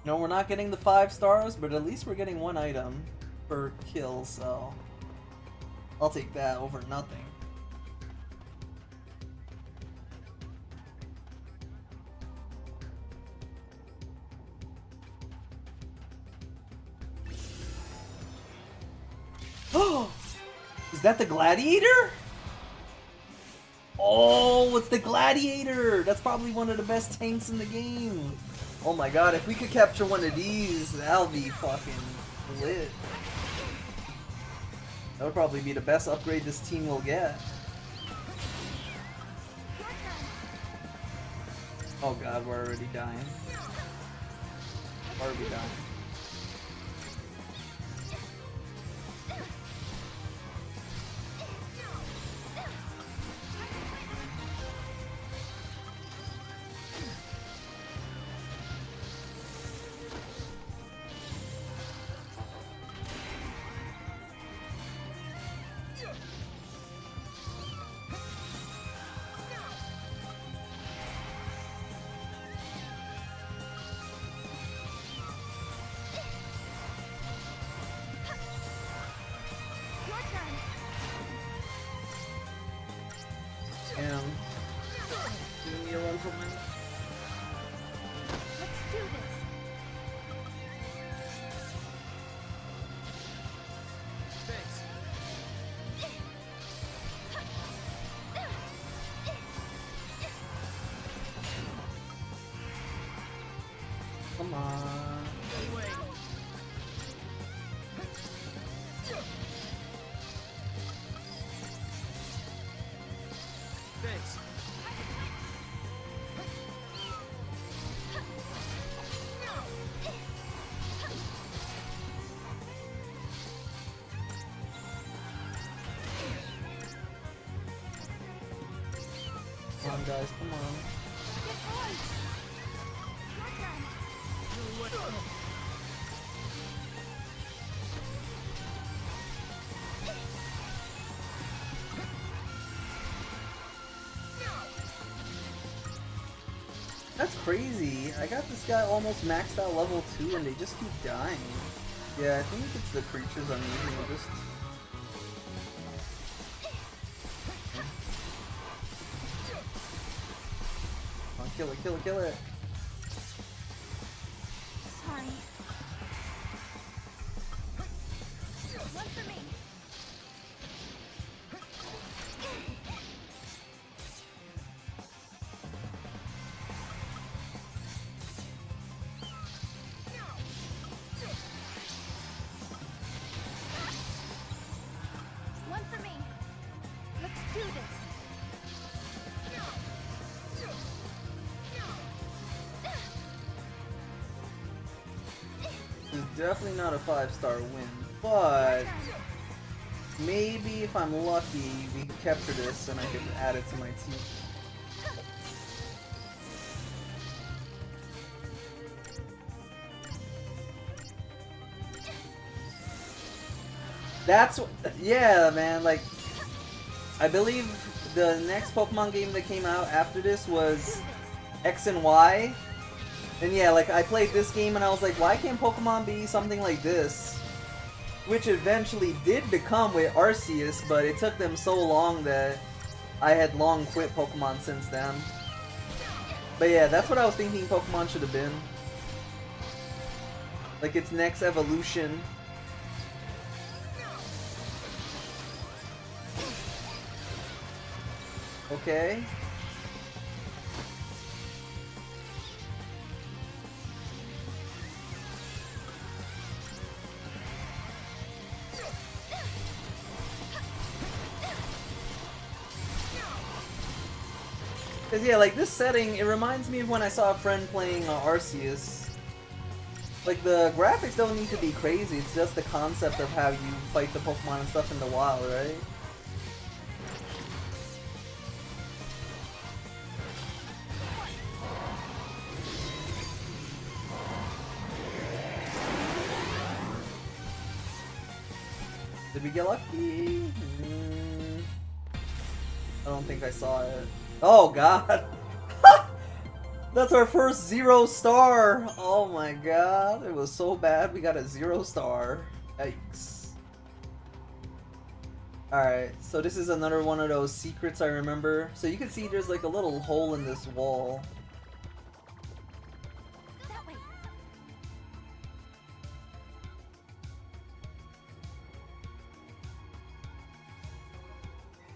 No, we're not getting the 5 stars, but at least we're getting 1 item per kill, so I'll take that over nothing. Oh! Is that the gladiator? Oh, it's the gladiator! That's probably one of the best tanks in the game. Oh my god, if we could capture one of these, that'll be fucking lit. That would probably be the best upgrade this team will get. Oh god, we're already dying. Why are we dying? Damn. Give me a run for my... Let's do this. Thanks. Come on. Thanks. Come on, guys, come on. That's crazy. I got this guy almost maxed out level 2 and they just keep dying. Yeah, I think it's the creatures I'm using. I'll just... Oh, kill it, kill it, kill it! Sorry. One for me. One for me. Let's do this. It's definitely not a 5-star win, but maybe if I'm lucky, we can capture this and I can add it to my team. That's what, yeah, man, like, I believe the next Pokemon game that came out after this was X and Y. And yeah, like, I played this game and I was like, why can't Pokemon be something like this? Which eventually did become with Arceus, but it took them so long that I had long quit Pokemon since then. But yeah, that's what I was thinking Pokemon should have been. Like, its next evolution. Okay. Cause yeah, like this setting, it reminds me of when I saw a friend playing Arceus. Like the graphics don't need to be crazy, it's just the concept of how you fight the Pokemon and stuff in the wild, right? Did we get lucky? I don't think I saw it. Oh god! That's our first 0 star! Oh my god, it was so bad we got a 0 star. Yikes. Alright, so this is another one of those secrets I remember. So you can see there's like a little hole in this wall. That way.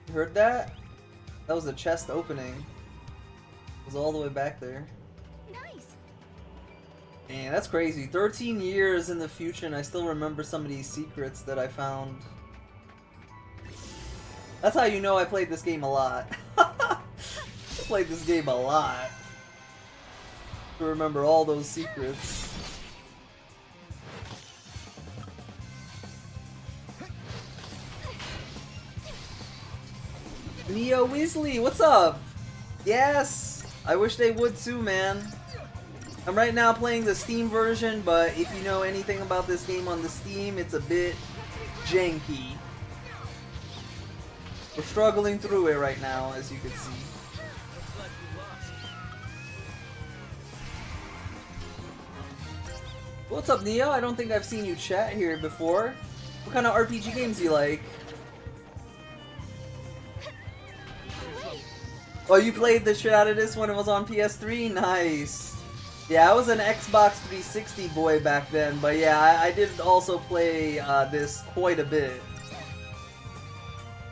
You heard that? That was a chest opening. It was all the way back there. Nice. Man, that's crazy. 13 years in the future and I still remember some of these secrets that I found. That's how you know I played this game a lot. I played this game a lot. To remember all those secrets. Neo Weasley, what's up? Yes! I wish they would too, man. I'm right now playing the Steam version, but if you know anything about this game on the Steam, it's a bit janky. We're struggling through it right now, as you can see. What's up, Neo? I don't think I've seen you chat here before. What kind of RPG games do you like? Oh, you played the shit out of this when it was on PS3? Nice. Yeah, I was an Xbox 360 boy back then, but yeah, I did also play this quite a bit.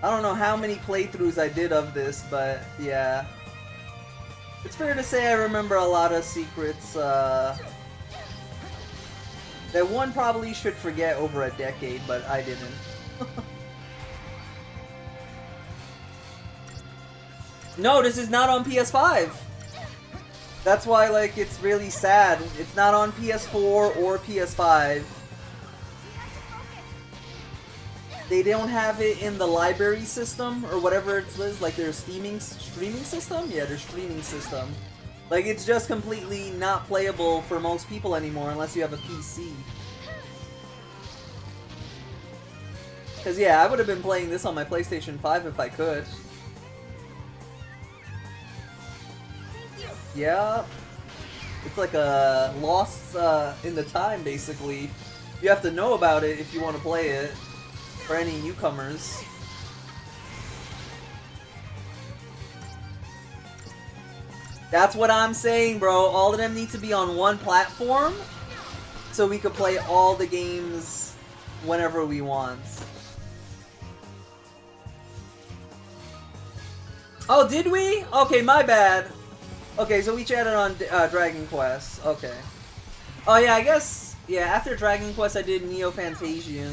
I don't know how many playthroughs I did of this, but yeah. It's fair to say I remember a lot of secrets that one probably should forget over a decade, but I didn't. No, this is not on PS5. That's why, like, it's really sad. It's not on PS4 or PS5. They don't have it in the library system or whatever it is, like their streaming system? Yeah, their streaming system. Like, it's just completely not playable for most people anymore unless you have a PC. Because, yeah, I would have been playing this on my PlayStation 5 if I could. Yeah. It's like a lost in the time, basically. You have to know about it if you want to play it. For any newcomers. That's what I'm saying, bro. All of them need to be on one platform so we could play all the games whenever we want. Oh, did we? Okay, my bad. Okay, so we chatted on Dragon Quest. Okay. Oh yeah, I guess, yeah, after Dragon Quest I did Neo Fantasian.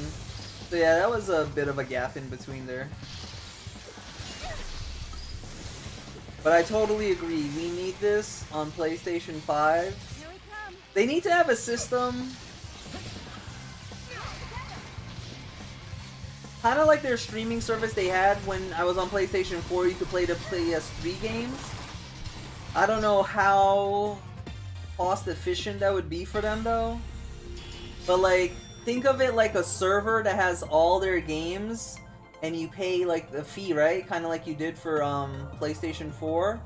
So yeah, that was a bit of a gap in between there. But I totally agree, we need this on PlayStation 5. They need to have a system kind of like their streaming service they had when I was on PlayStation 4, you could play the PS3 games. I don't know how cost efficient that would be for them though. But like, think of it like a server that has all their games and you pay like the fee, right? Kind of like you did for PlayStation 4.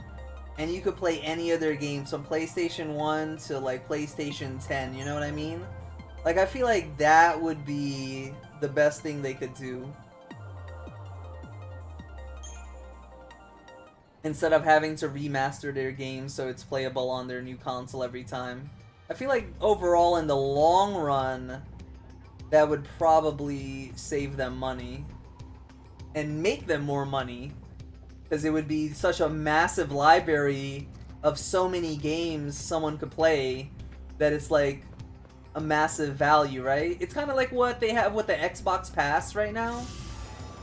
And you could play any of their games from PlayStation 1 to like PlayStation 10, you know what I mean? Like, I feel like that would be the best thing they could do. Instead of having to remaster their game so it's playable on their new console every time. I feel like overall in the long run, that would probably save them money. And make them more money. Because it would be such a massive library of so many games someone could play that it's like a massive value, right? It's kind of like what they have with the Xbox Pass right now.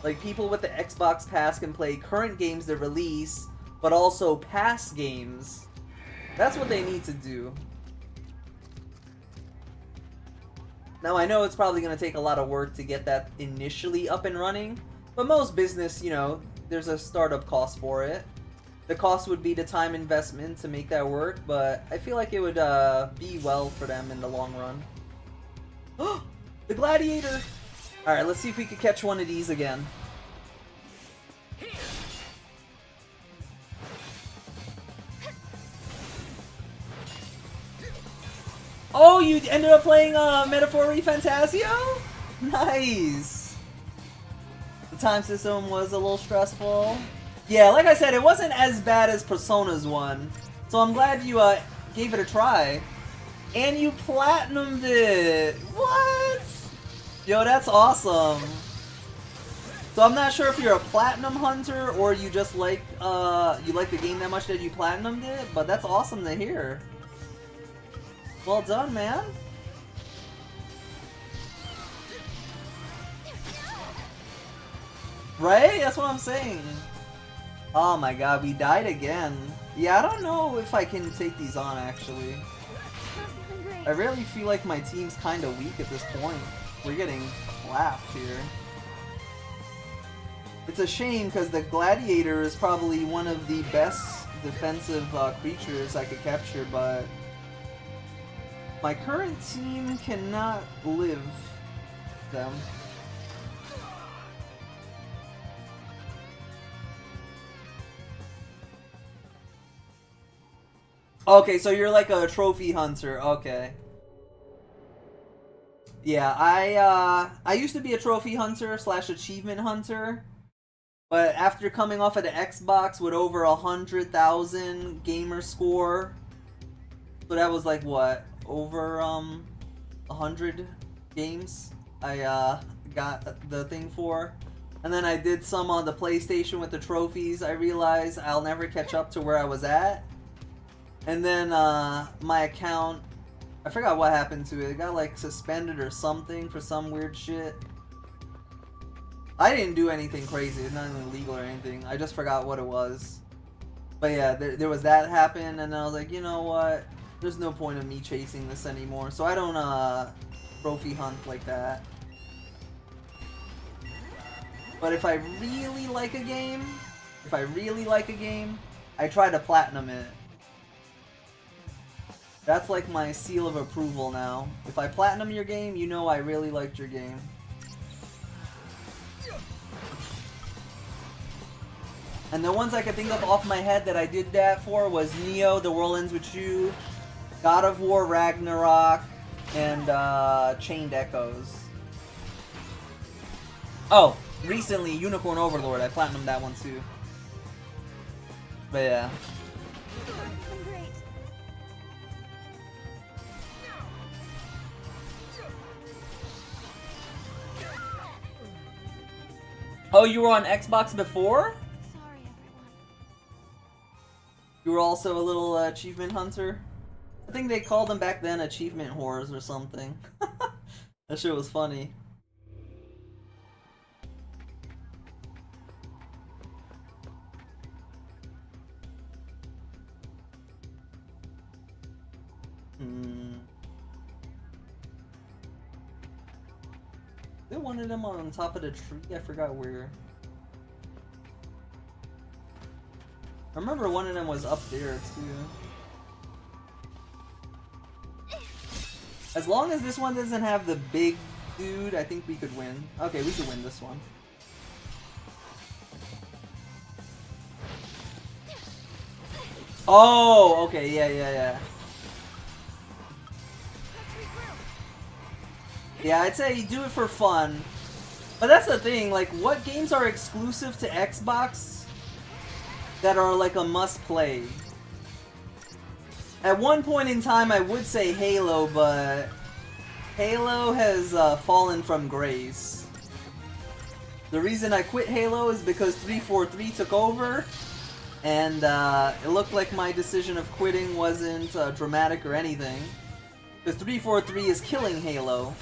Like, people with the Xbox Pass can play current games that release, but also past games. That's what they need to do. Now I know it's probably going to take a lot of work to get that initially up and running, but most business, you know, there's a startup cost for it. The cost would be the time investment to make that work, but I feel like it would be well for them in the long run. The gladiator! Alright, let's see if we can catch one of these again. Oh, you ended up playing Metaphor Fantasio? Nice! The time system was a little stressful. Yeah, like I said, it wasn't as bad as Persona's one. So I'm glad you gave it a try. And you platinumed it! What? Yo, that's awesome. So I'm not sure if you're a platinum hunter or you just like you like the game that much that you platinumed it, but that's awesome to hear. Well done, man. Right? That's what I'm saying. Oh my god, we died again. Yeah, I don't know if I can take these on, actually. I really feel like my team's kind of weak at this point. We're getting clapped here. It's a shame because the gladiator is probably one of the best defensive creatures I could capture, but my current team cannot live them. Okay, so you're like a trophy hunter. Okay. Yeah, I used to be a trophy hunter / achievement hunter, but after coming off of the Xbox with over 100,000 gamer score, so that was like what, over 100 games I got the thing for, and then I did some on the PlayStation with the trophies. I realized I'll never catch up to where I was at. And then my account, I forgot what happened to it. It got like suspended or something for some weird shit. I didn't do anything crazy. It's not even illegal or anything. I just forgot what it was. But yeah, there was that happen, and I was like, you know what? There's no point of me chasing this anymore. So I don't trophy hunt like that. But if I really like a game, I try to platinum it. That's like my seal of approval now. If I platinum your game, you know I really liked your game. And the ones I could think of off my head that I did that for was Neo, The World Ends With You, God of War Ragnarok, and Chained Echoes. Oh, recently Unicorn Overlord, I platinumed that one too. But yeah. Oh, you were on Xbox before? Sorry, everyone. You were also a little achievement hunter? I think they called them back then achievement whores or something. That shit was funny. They wanted them on top of the tree. I forgot where. I remember one of them was up there too. As long as this one doesn't have the big dude, I think we could win. Okay, we could win this one. Oh, okay, yeah. Yeah, I'd say do it for fun. But that's the thing, like, what games are exclusive to Xbox that are like a must-play? At one point in time, I would say Halo, but Halo has fallen from grace. The reason I quit Halo is because 343 took over, and it looked like my decision of quitting wasn't dramatic or anything. Because 343 is killing Halo.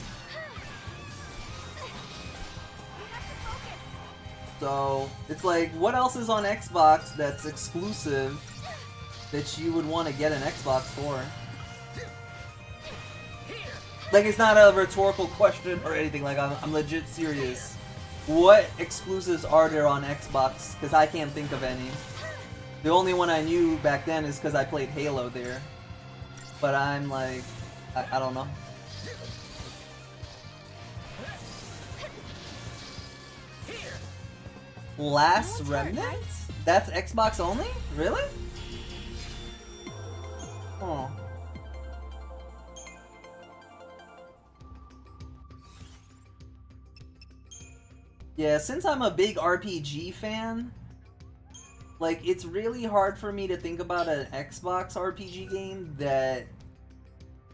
So it's like, what else is on Xbox that's exclusive that you would want to get an Xbox for? Like, it's not a rhetorical question or anything, like, I'm legit serious. What exclusives are there on Xbox? Because I can't think of any. The only one I knew back then is because I played Halo there. But I'm like, I don't know. Last Remnant? That's Xbox only? Really? Oh. Yeah, since I'm a big RPG fan, like, it's really hard for me to think about an Xbox RPG game that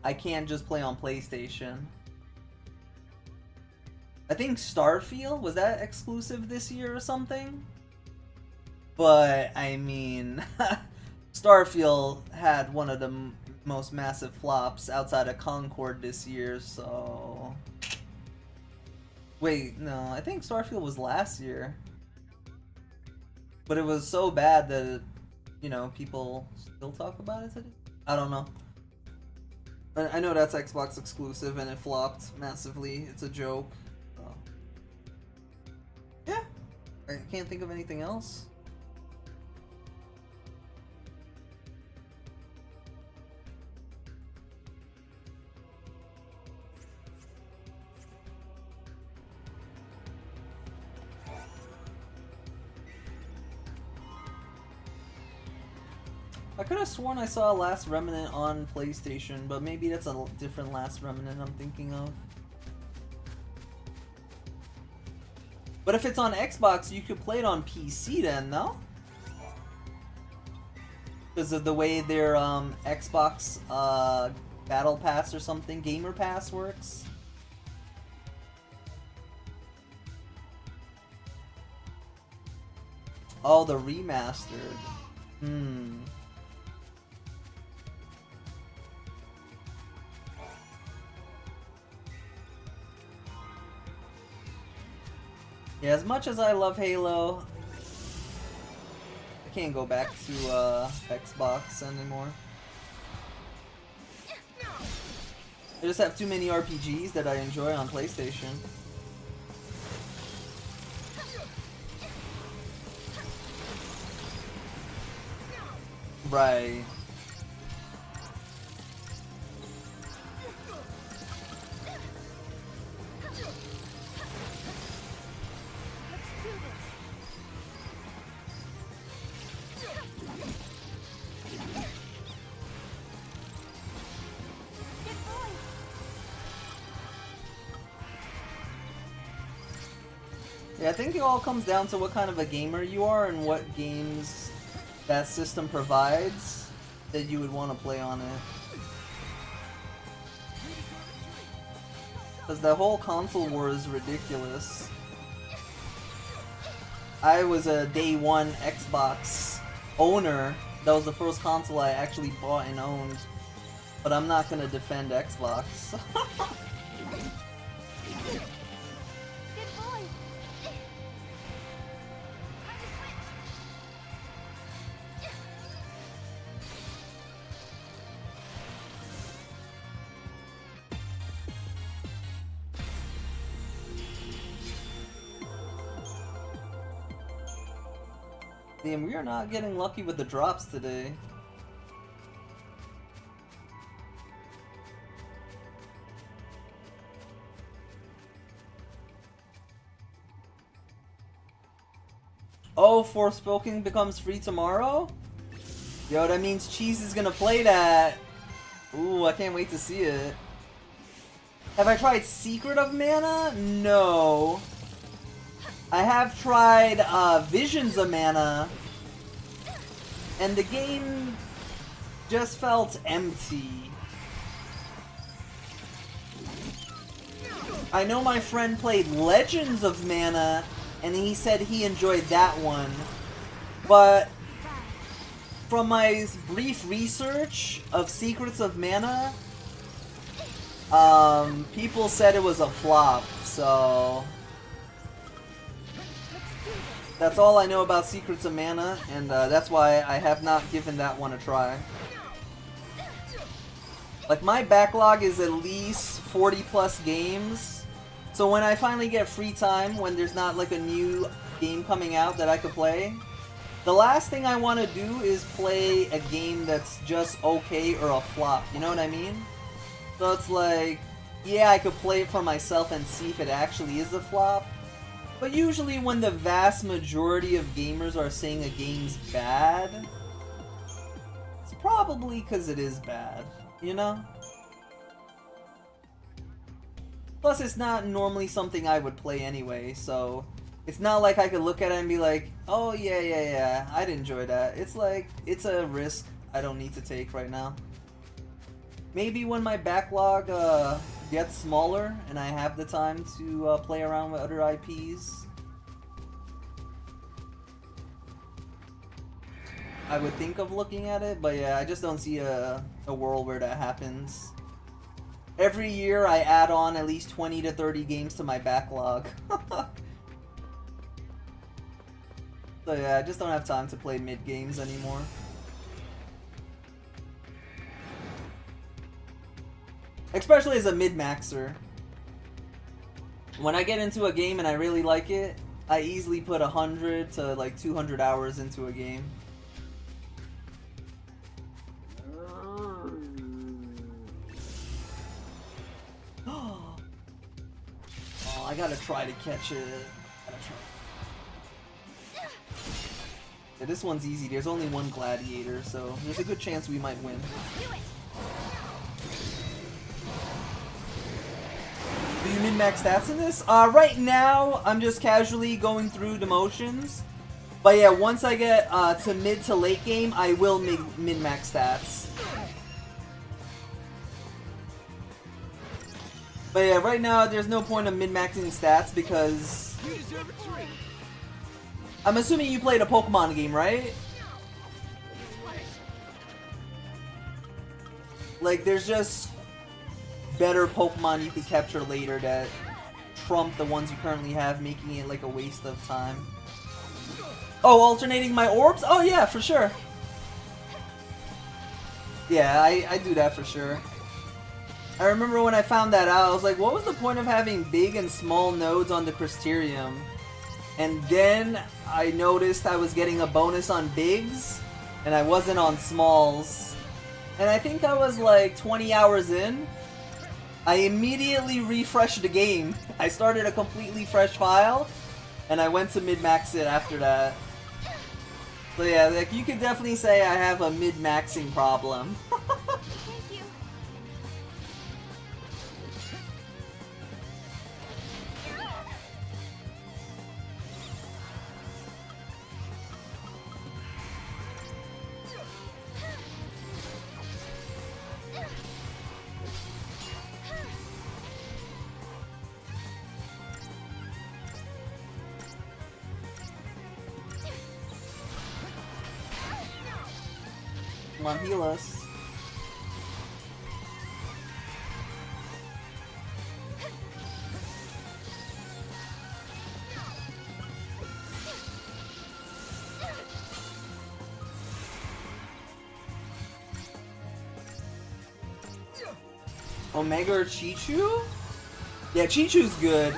I can't just play on PlayStation. I think Starfield, was that exclusive this year or something? But, I mean, Starfield had one of the most massive flops outside of Concord this year, so... Wait, no, I think Starfield was last year. But it was so bad that, you know, people still talk about it today? I don't know. I know that's Xbox exclusive and it flopped massively. It's a joke. So. Yeah. I can't think of anything else. I could have sworn I saw Last Remnant on PlayStation, but maybe that's a different Last Remnant I'm thinking of. But if it's on Xbox, you could play it on PC then, no? Because of the way their Xbox Battle Pass or something, Gamer Pass works. Oh, the remastered. Yeah, as much as I love Halo, I can't go back to Xbox anymore. I just have too many RPGs that I enjoy on PlayStation. Right. Yeah, I think it all comes down to what kind of a gamer you are and what games that system provides that you would want to play on it. Because the whole console war is ridiculous. I was a day one Xbox owner. That was the first console I actually bought and owned. But I'm not gonna defend Xbox. Damn, we are not getting lucky with the drops today. Oh, Forspoken becomes free tomorrow? Yo, that means Cheese is gonna play that. Ooh, I can't wait to see it. Have I tried Secret of Mana? No. I have tried Visions of Mana, and the game just felt empty. I know my friend played Legends of Mana, and he said he enjoyed that one, but from my brief research of Secrets of Mana, people said it was a flop, so... That's all I know about Secrets of Mana, and that's why I have not given that one a try. Like, my backlog is at least 40 plus games, so when I finally get free time, when there's not like a new game coming out that I could play, the last thing I want to do is play a game that's just okay or a flop, you know what I mean? So it's like, yeah, I could play it for myself and see if it actually is a flop, but usually when the vast majority of gamers are saying a game's bad, it's probably because it is bad, you know? Plus, it's not normally something I would play anyway, so it's not like I could look at it and be like, oh yeah, I'd enjoy that. It's like, it's a risk I don't need to take right now. Maybe when my backlog gets smaller and I have the time to play around with other IPs, I would think of looking at it, but yeah, I just don't see a world where that happens. Every year I add on at least 20 to 30 games to my backlog. So yeah, I just don't have time to play mid games anymore. Especially as a mid-maxer. When I get into a game and I really like it, I easily put 100 to like 200 hours into a game. Oh, I gotta try to catch it. Yeah, this one's easy. There's only one gladiator, so there's a good chance we might win. Do you min-max stats in this? Right now, I'm just casually going through the motions. But yeah, once I get to mid to late game, I will min-max stats. But yeah, right now, there's no point of min-maxing stats because... I'm assuming you played a Pokemon game, right? Like, there's just better Pokemon you could capture later that trump the ones you currently have, making it like a waste of time. Oh, alternating my orbs? Oh yeah, for sure. Yeah, I do that for sure. I remember when I found that out, I was like, what was the point of having big and small nodes on the Crystarium? And then I noticed I was getting a bonus on bigs, and I wasn't on smalls. And I think I was like 20 hours in. I immediately refreshed the game. I started a completely fresh file, and I went to mid-max it after that. So yeah, like you could definitely say I have a mid-maxing problem. Thank you. Come on, heal us. Omega or Chichu? Yeah, Chichu's good.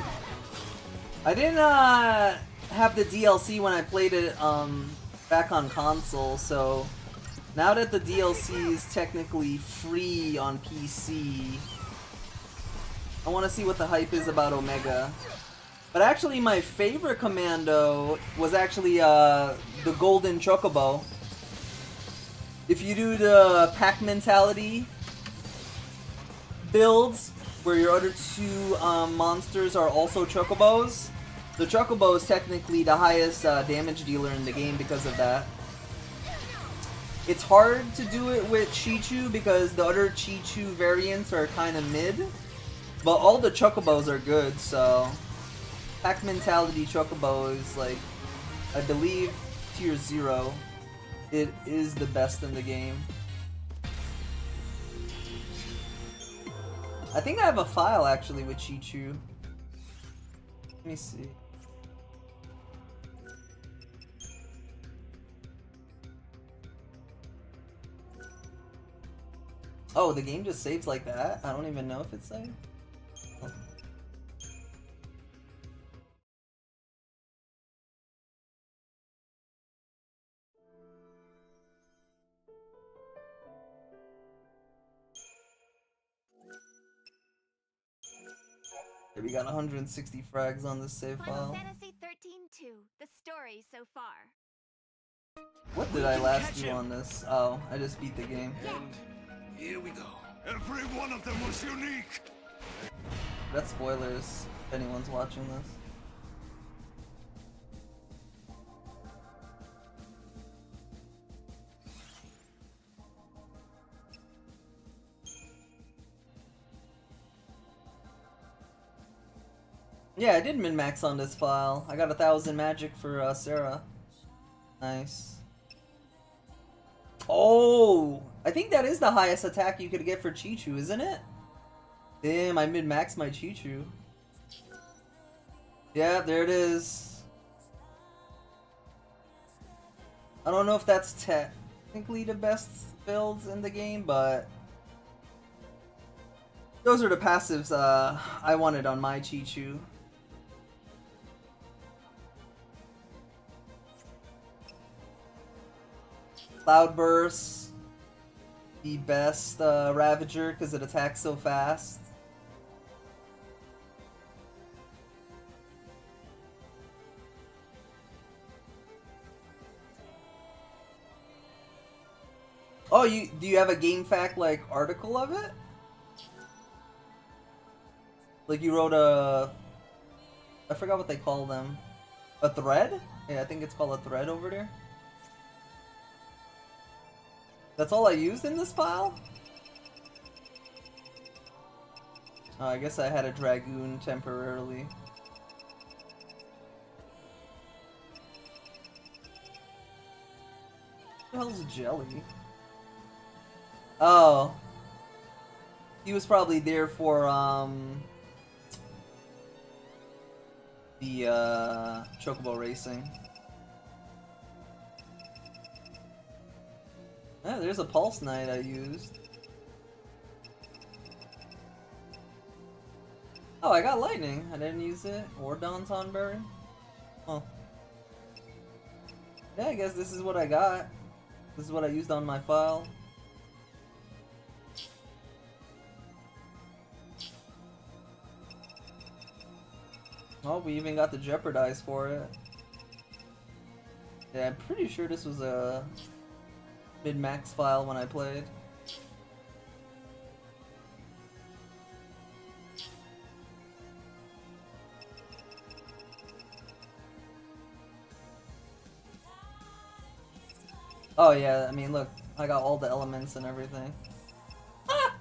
I didn't have the DLC when I played it back on console, so now that the DLC is technically free on PC, I want to see what the hype is about Omega. But actually my favorite commando was actually the Golden Chocobo. If you do the pack mentality builds, where your other two monsters are also Chocobos, the Chocobo is technically the highest damage dealer in the game because of that. It's hard to do it with Chichu because the other Chichu variants are kind of mid, but all the Chocobos are good, so pack mentality Chocobo is like, I believe, tier 0. It is the best in the game. I think I have a file actually with Chichu. Let me see. Oh, the game just saves like that? I don't even know if it's saved. Okay, we got 160 frags on this save Final file. Fantasy XIII-2, the story so far. What did I last do on this? Oh, I just beat the game. And here we go. Every one of them was unique. That's spoilers if anyone's watching this. Yeah, I did min-max on this file. I got 1,000 magic for Sarah. Nice. Oh! I think that is the highest attack you could get for Chi-Chu, isn't it? Damn, I min-maxed my Chi-Chu. Yeah, there it is. I don't know if that's technically the best builds in the game, but those are the passives I wanted on my Chi-Chu. Cloudburst, the best Ravager because it attacks so fast. Oh, do you have a game fact like article of it? Like you wrote I forgot what they call them. A thread? Yeah, I think it's called a thread over there. That's all I used in this file? Oh, I guess I had a Dragoon temporarily. What the hell's Jelly? Oh. He was probably there for, the, Chocobo Racing. Yeah, there's a Pulse Knight I used. Oh, I got Lightning. I didn't use it. Or Danton Berry. Oh. Yeah, I guess this is what I got. This is what I used on my file. Oh, we even got the Jeopardize for it. Yeah, I'm pretty sure this was a mid-max file when I played. Oh yeah, I mean look, I got all the elements and everything. Ah!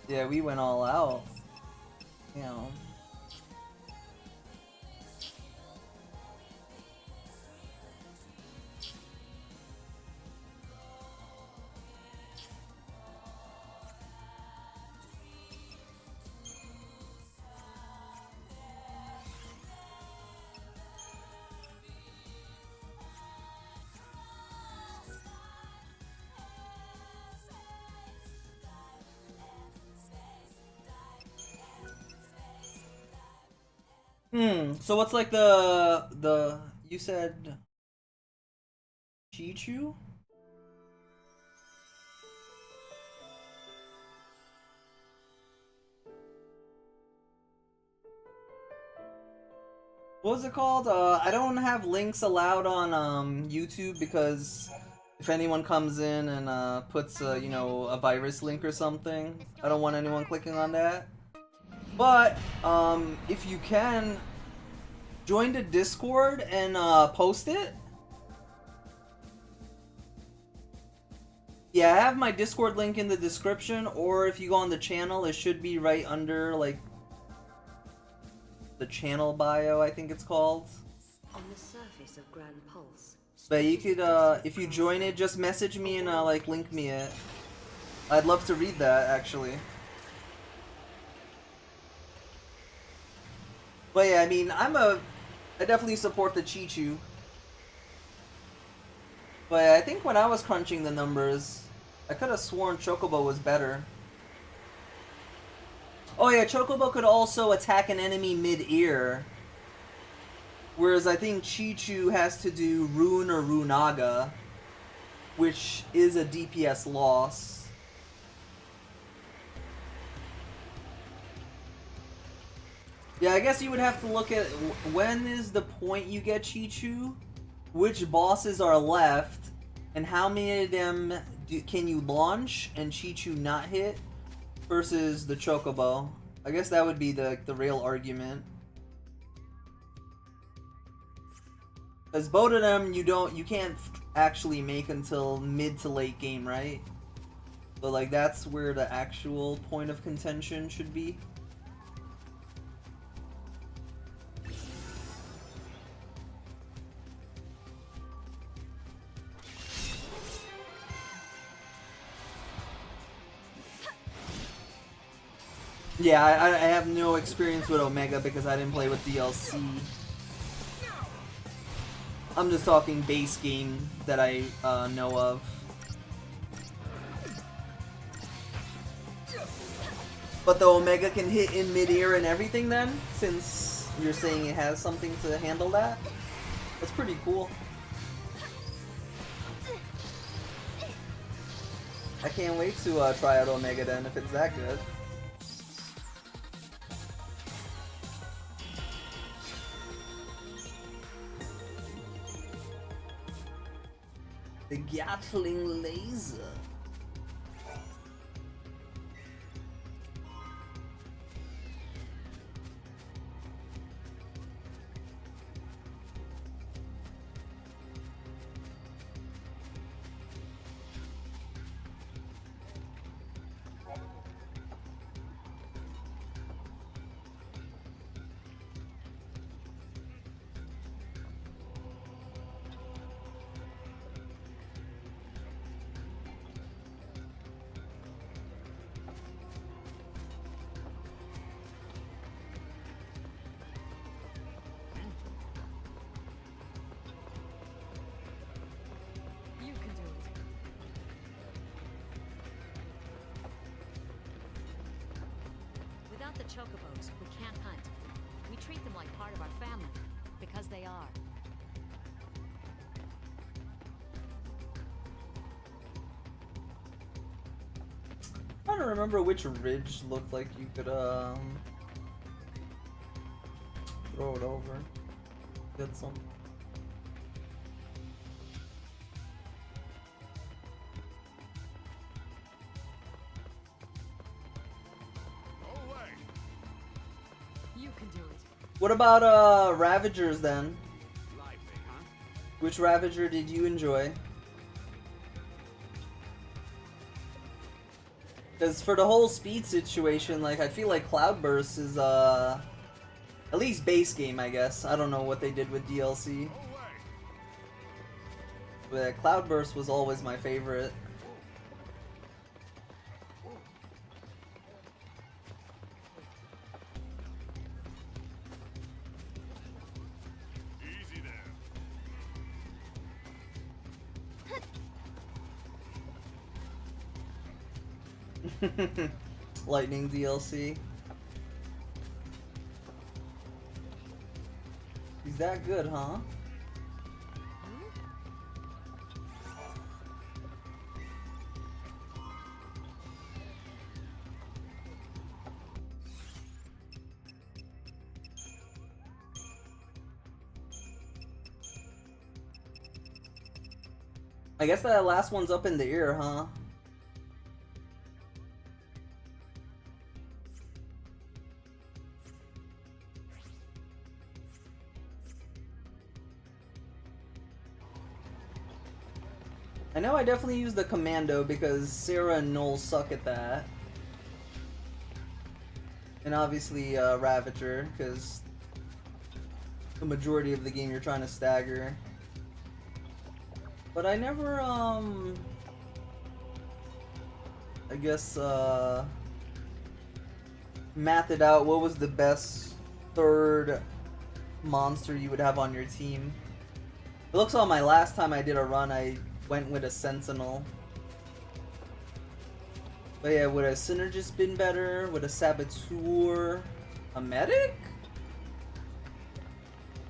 Yeah, we went all out. You know. So what's like the you said Chi-Chu? What was it called? I don't have links allowed on YouTube because if anyone comes in and puts you know, a virus link or something, I don't want anyone clicking on that. But if you can join the Discord and post it. Yeah, I have my Discord link in the description, or if you go on the channel, it should be right under like the channel bio, I think it's called. On the surface of Grand Pulse. But you could, if you join it, just message me and like link me it. I'd love to read that actually. But yeah, I mean, I definitely support the Chi-Chu. But I think when I was crunching the numbers, I could have sworn Chocobo was better. Oh yeah, Chocobo could also attack an enemy mid-ear. Whereas I think Chi-Chu has to do Rune or Runaga, which is a DPS loss. Yeah, I guess you would have to look at when is the point you get Chi-Chu, which bosses are left, and how many of them can you launch and Chi-Chu not hit versus the Chocobo. I guess that would be the real argument. Because both of them you can't actually make until mid to late game, right? So like that's where the actual point of contention should be. Yeah, I have no experience with Omega because I didn't play with DLC. I'm just talking base game that I know of. But the Omega can hit in mid-air and everything then? Since you're saying it has something to handle that? That's pretty cool. I can't wait to try out Omega then if it's that good. The Gatling laser. Without the chocobos, we can't hunt. We treat them like part of our family, because they are. I'm trying to remember which ridge looked like you could throw it over. Get some. What about Ravagers then? Which Ravager did you enjoy? Because for the whole speed situation, like I feel like Cloudburst is at least base game, I guess. I don't know what they did with DLC. But Cloudburst was always my favorite. Lightning DLC. He's that good, huh? I guess that last one's up in the ear, huh? I know I definitely use the Commando because Sarah and Noel suck at that. And obviously Ravager, because the majority of the game you're trying to stagger. But I never, I guess, mathed out what was the best third monster you would have on your team. It looks like my last time I did a run, I went with a Sentinel. But yeah, would a synergist been better? Would a saboteur? A medic?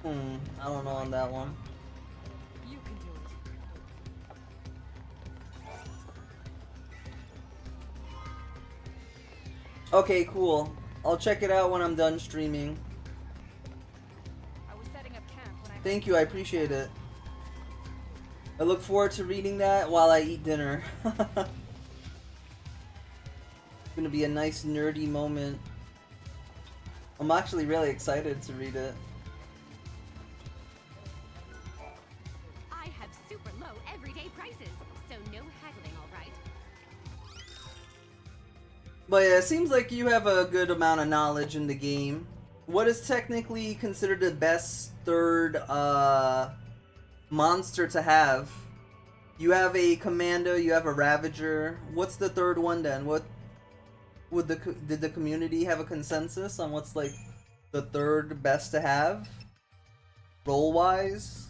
I don't know on that one. You can do it. Okay, cool. I'll check it out when I'm done streaming. I was setting up camp when I Thank you, I appreciate it. I look forward to reading that while I eat dinner. It's gonna be a nice nerdy moment. I'm actually really excited to read it. I have super low everyday prices, so no haggling, all right? But yeah, it seems like you have a good amount of knowledge in the game. What is technically considered the best third monster to have? You have a commando, you have a ravager. What's the third one then? What would did the community have a consensus on what's like the third best to have? Role wise?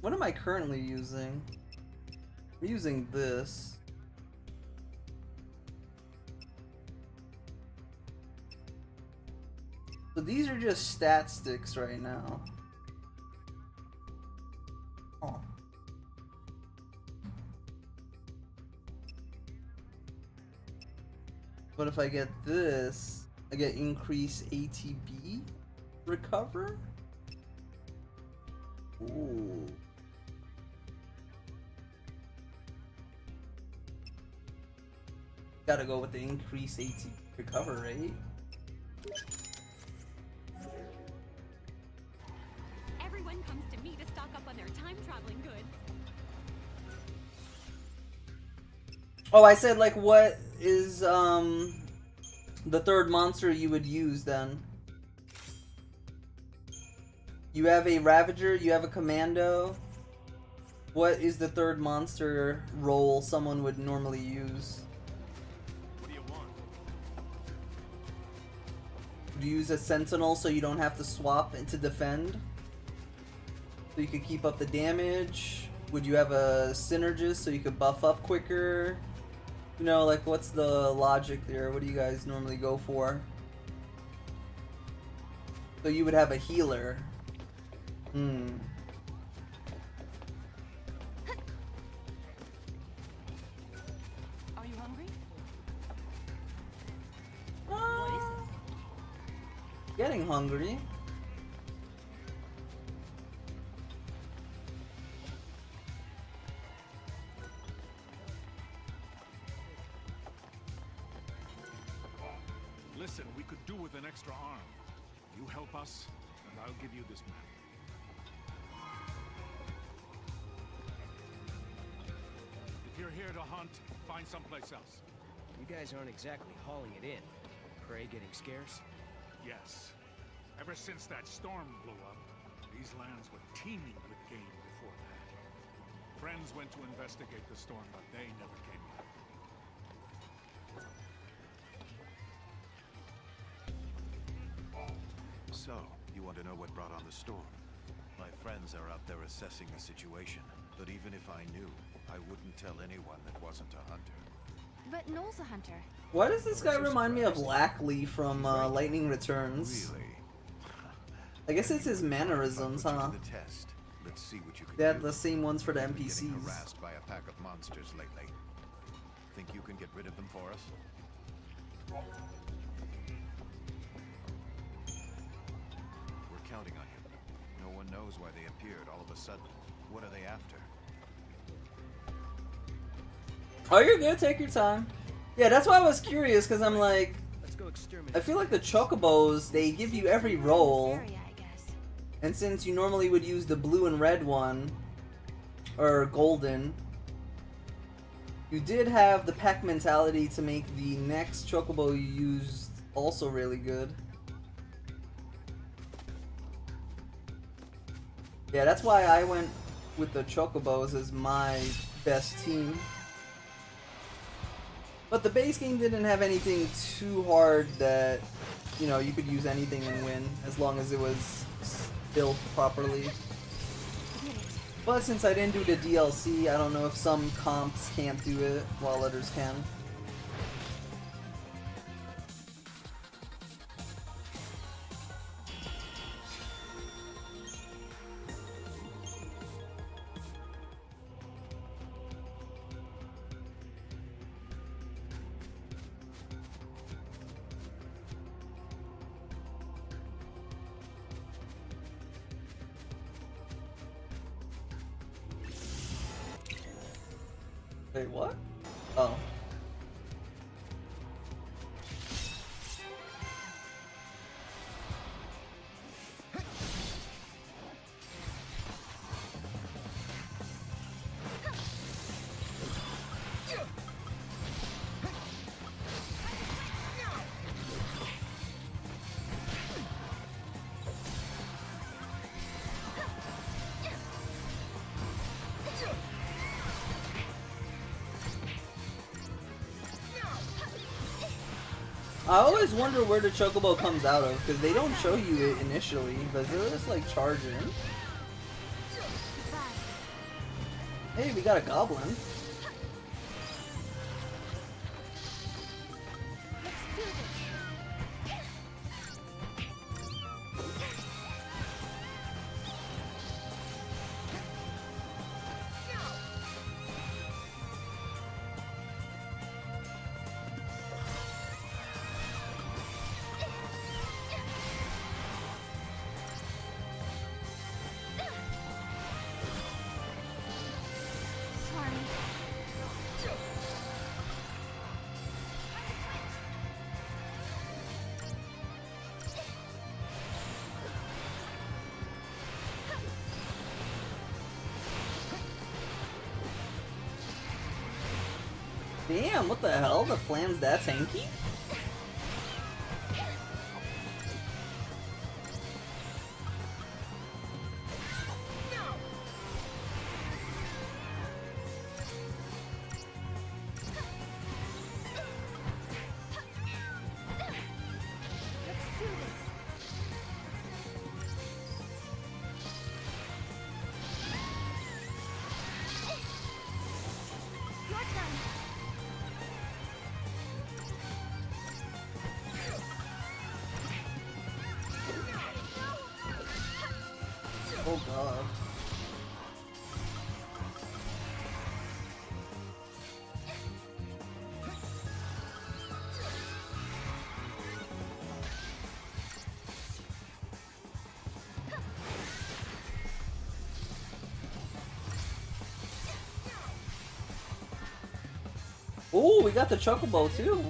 What am I currently using? I'm using this. So these are just stat sticks right now. Oh. But if I get this, I get increased ATB recover? Ooh. Gotta go with the increased ATB recover rate. Everyone comes to me to stock up on their time-traveling goods. Oh, I said like what is the third monster you would use then? You have a Ravager, you have a Commando. What is the third monster role someone would normally use? What do you want? Would you use a Sentinel so you don't have to swap into defend? So you could keep up the damage? Would you have a Synergist so you could buff up quicker? You know, like what's the logic there? What do you guys normally go for? So you would have a healer. Are you hungry? Getting hungry. Listen, we could do with an extra arm. You help us, and I'll give you this map. If you're here to hunt, find someplace else. You guys aren't exactly hauling it in. Prey getting scarce? Yes. Ever since that storm blew up, these lands were teeming with game before that. Friends went to investigate the storm, but they never came back. So, you want to know what brought on the storm? My friends are out there assessing the situation, but even if I knew, I wouldn't tell anyone that wasn't a hunter. But Noel's a hunter. Why does this guy remind me of Lackley from Lightning Returns? Really? I guess it's his mannerisms, huh? The test. Let's see what you can They had do. the same ones for the We've been getting NPCs. harassed by a pack of monsters lately. Think you can get rid of them for us? We're counting on you. No one knows why they appeared all of a sudden. What are they after? Oh, you're good. Take your time. Yeah, that's why I was curious, because I'm like, Let's go exterminate. I feel like the Chocobos, they give you every role. Area, I guess. And since you normally would use the blue and red one, or golden, you did have the pack mentality to make the next Chocobo you used also really good. Yeah, that's why I went with the Chocobos as my best team. But the base game didn't have anything too hard that, you know, you could use anything and win, as long as it was built properly. But since I didn't do the DLC, I don't know if some comps can't do it while others can. Wait, what? Oh. I always wonder where the chocobo comes out of, because they don't show you it initially. Does it just like charge in? Hey, we got a goblin. Damn, what the hell? The flam's that tanky? Oh god. Oh, we got the chocobo too.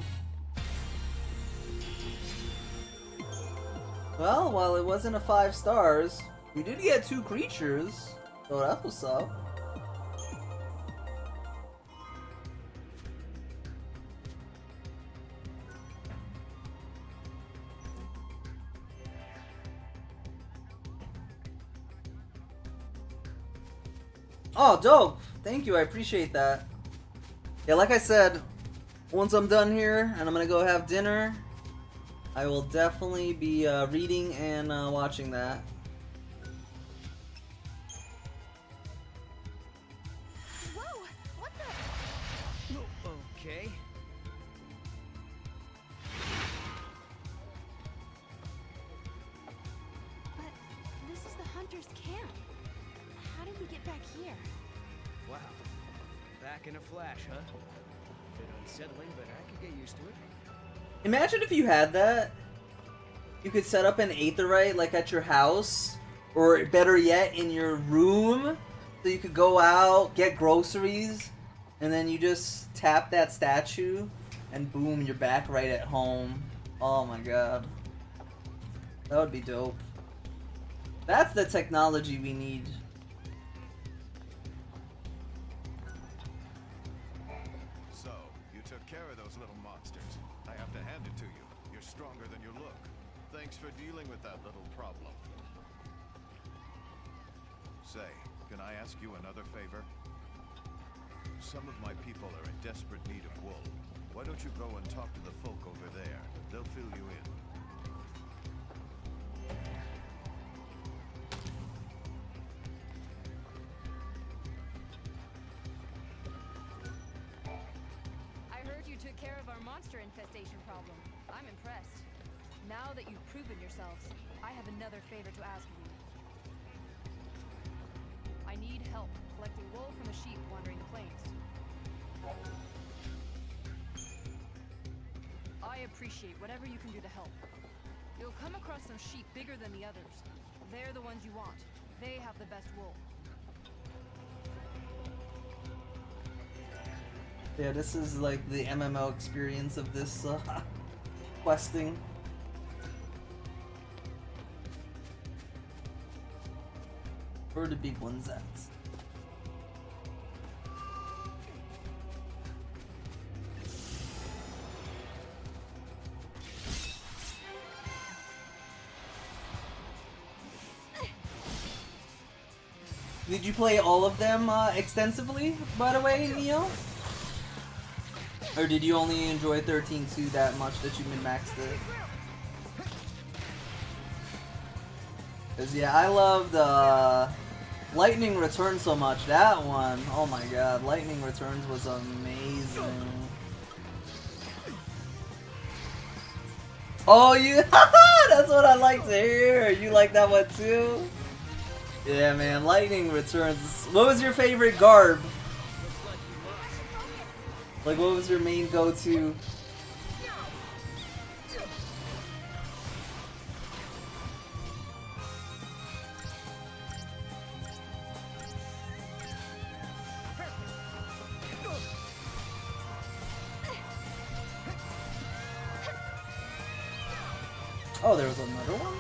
Well, while it wasn't a 5 stars, we did get 2 creatures, so that was up. Oh, dope! Thank you, I appreciate that. Yeah, like I said, once I'm done here and I'm gonna go have dinner, I will definitely be reading and watching that. Whoa! What the? Okay. But this is the hunter's camp. How did we get back here? Wow. Back in a flash, huh? Bit unsettling, but I could get used to it. Imagine if you had that. You could set up an aetheryte like at your house, or better yet, in your room. So you could go out, get groceries, and then you just tap that statue, and boom, you're back right at home. Oh my god. That would be dope. That's the technology we need. So, you took care of those little monsters. I have to hand it to you. You're stronger than you look. Thanks for dealing with that little problem. Say, can I ask you another favor? Some of my people are in desperate need of wool. Why don't you go and talk to the folk over there? They'll fill you in. took care of our monster infestation problem. I'm impressed. Now that you've proven yourselves, I have another favor to ask of you. I need help collecting wool from the sheep wandering the plains. I appreciate whatever you can do to help. You'll come across some sheep bigger than the others. They're the ones you want. They have the best wool. Yeah, this is like the MMO experience of this questing. Where are the big ones at? Did you play all of them extensively, by the way, Neo? Or did you only enjoy 13-2 that much that you min-maxed it? Cause yeah, I loved Lightning Returns so much. That one, oh my god, Lightning Returns was amazing. Oh, you, that's what I like to hear. You like that one too? Yeah, man, Lightning Returns. What was your favorite garb? Like, what was your main go-to? Oh, there was another one?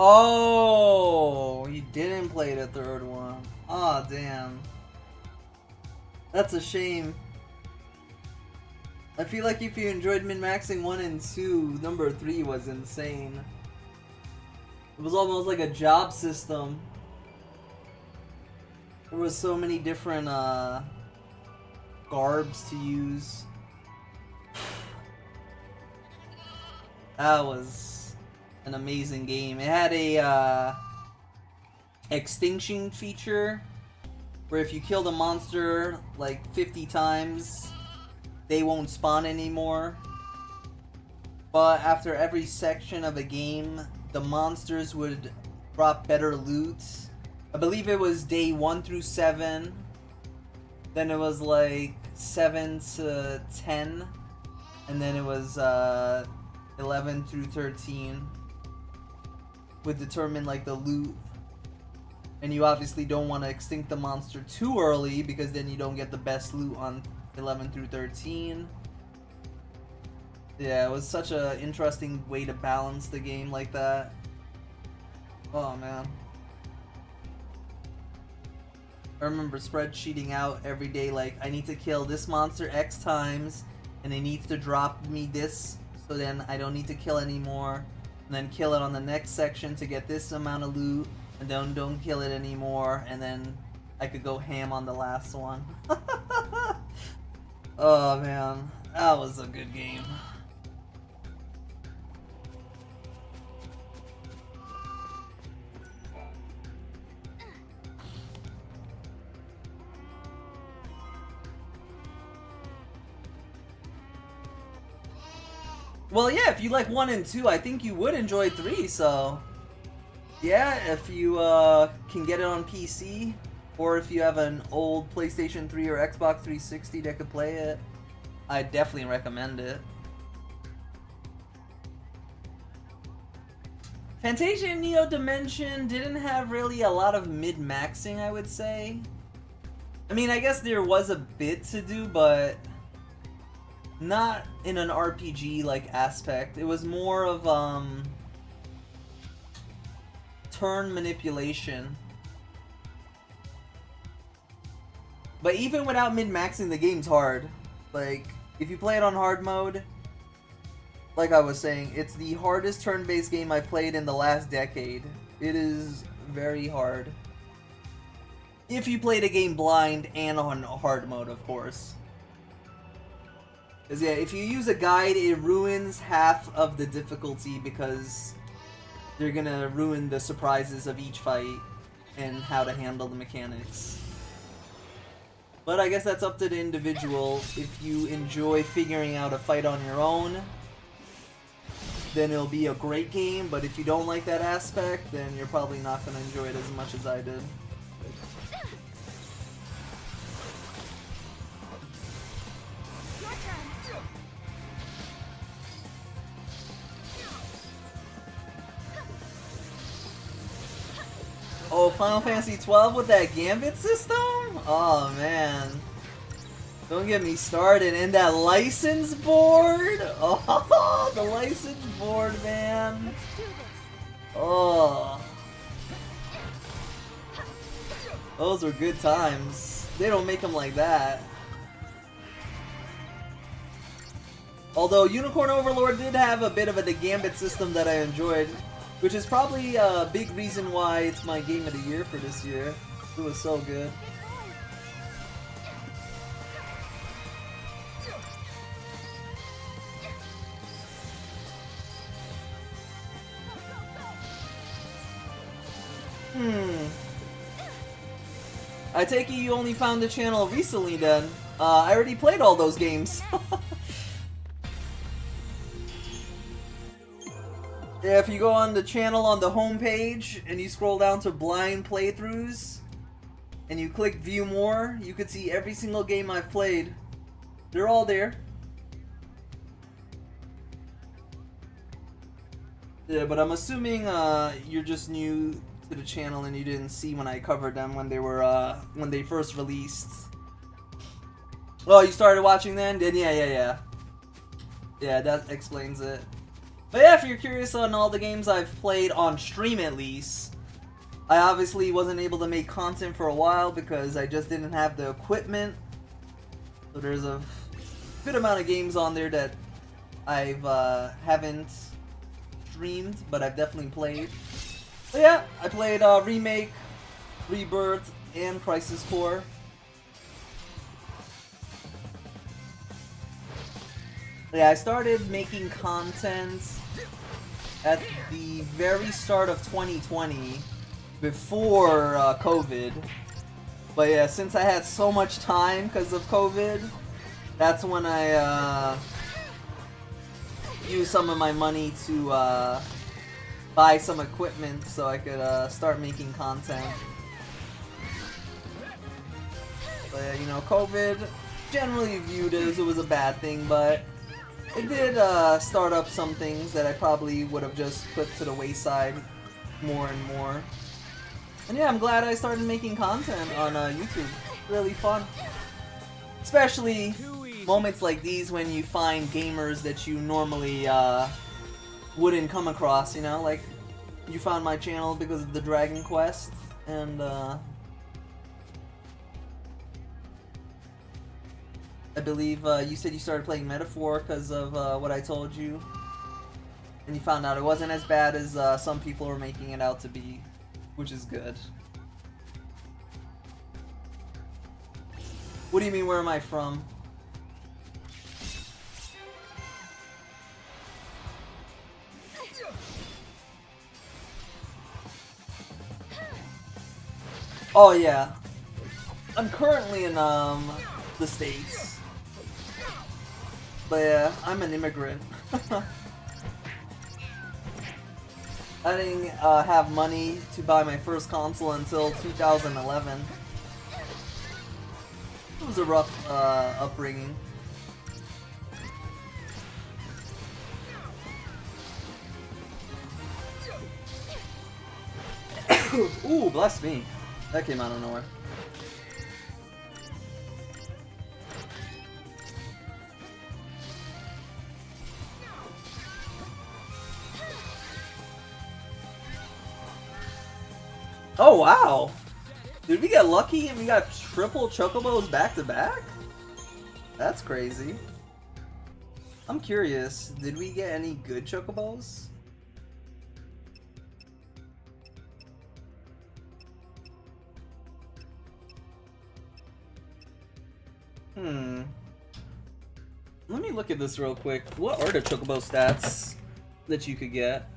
Oh, you didn't play the third one. Aw, damn. That's a shame. I feel like if you enjoyed min-maxing 1 and 2, number 3 was insane. It was almost like a job system. There was so many different garbs to use. That was an amazing game. It had a extinction feature where if you killed a monster like 50 times, they won't spawn anymore. But after every section of a game, the monsters would drop better loot. I believe it was day 1 through 7. Then it was like 7 to 10. And then it was 11 through 13. Would determine like the loot. And you obviously don't want to extinct the monster too early because then you don't get the best loot on 11 through 13. Yeah, it was such an interesting way to balance the game like that. Oh man. I remember spreadsheeting out every day like I need to kill this monster X times and it needs to drop me this so then I don't need to kill anymore. And then kill it on the next section to get this amount of loot, and then don't kill it anymore, and then I could go ham on the last one. Oh man, that was a good game. Well, yeah, if you like 1 and 2, I think you would enjoy 3, so... Yeah, if you can get it on PC, or if you have an old PlayStation 3 or Xbox 360 that could play it, I definitely recommend it. Fantasia Neo Dimension didn't have really a lot of mid-maxing, I would say. I mean, I guess there was a bit to do, but... not in an RPG like aspect. It was more of turn manipulation. But even without min-maxing, the game's hard. Like, if you play it on hard mode, like I was saying, it's the hardest turn-based game I've played in the last decade. It is very hard. If you play the game blind and on hard mode, of course. Because yeah, if you use a guide, it ruins half of the difficulty because they're gonna ruin the surprises of each fight and how to handle the mechanics. But I guess that's up to the individual. If you enjoy figuring out a fight on your own, then it'll be a great game. But if you don't like that aspect, then you're probably not going to enjoy it as much as I did. Oh, Final Fantasy XII with that Gambit system? Oh, man. Don't get me started. And that license board? Oh, the license board, man. Oh. Those were good times. They don't make them like that. Although Unicorn Overlord did have a bit of a Gambit system that I enjoyed. Which is probably a big reason why it's my game of the year for this year. It was so good. I take it you only found the channel recently then. I already played all those games. Yeah, if you go on the channel on the home page and you scroll down to blind playthroughs and you click view more, you can see every single game I've played. They're all there. Yeah, but I'm assuming you're just new to the channel and you didn't see when I covered them when they were when they first released. Oh, you started watching then? Then yeah. Yeah, that explains it. But yeah, if you're curious on all the games I've played on stream at least, I obviously wasn't able to make content for a while because I just didn't have the equipment. So there's a good amount of games on there that I've haven't streamed, but I've definitely played. But yeah, I played Remake, Rebirth, and Crisis Core. Yeah, I started making content at the very start of 2020, before COVID. But yeah, since I had so much time because of COVID, that's when I used some of my money to buy some equipment so I could start making content. But yeah, you know, COVID generally viewed as it was a bad thing, but it did start up some things that I probably would have just put to the wayside more and more. And yeah, I'm glad I started making content on YouTube. Really fun. Especially moments like these when you find gamers that you normally wouldn't come across, you know? Like, you found my channel because of the Dragon Quest, and I believe you said you started playing Metaphor because of what I told you. And you found out it wasn't as bad as some people were making it out to be, which is good. What do you mean, where am I from? Oh yeah. I'm currently in the States. But yeah, I'm an immigrant. I didn't have money to buy my first console until 2011. It was a rough upbringing. Ooh, bless me. That came out of nowhere. Oh wow! Did we get lucky and we got triple chocobos back to back? That's crazy. I'm curious, did we get any good chocobos? Let me look at this real quick. What are the chocobo stats that you could get?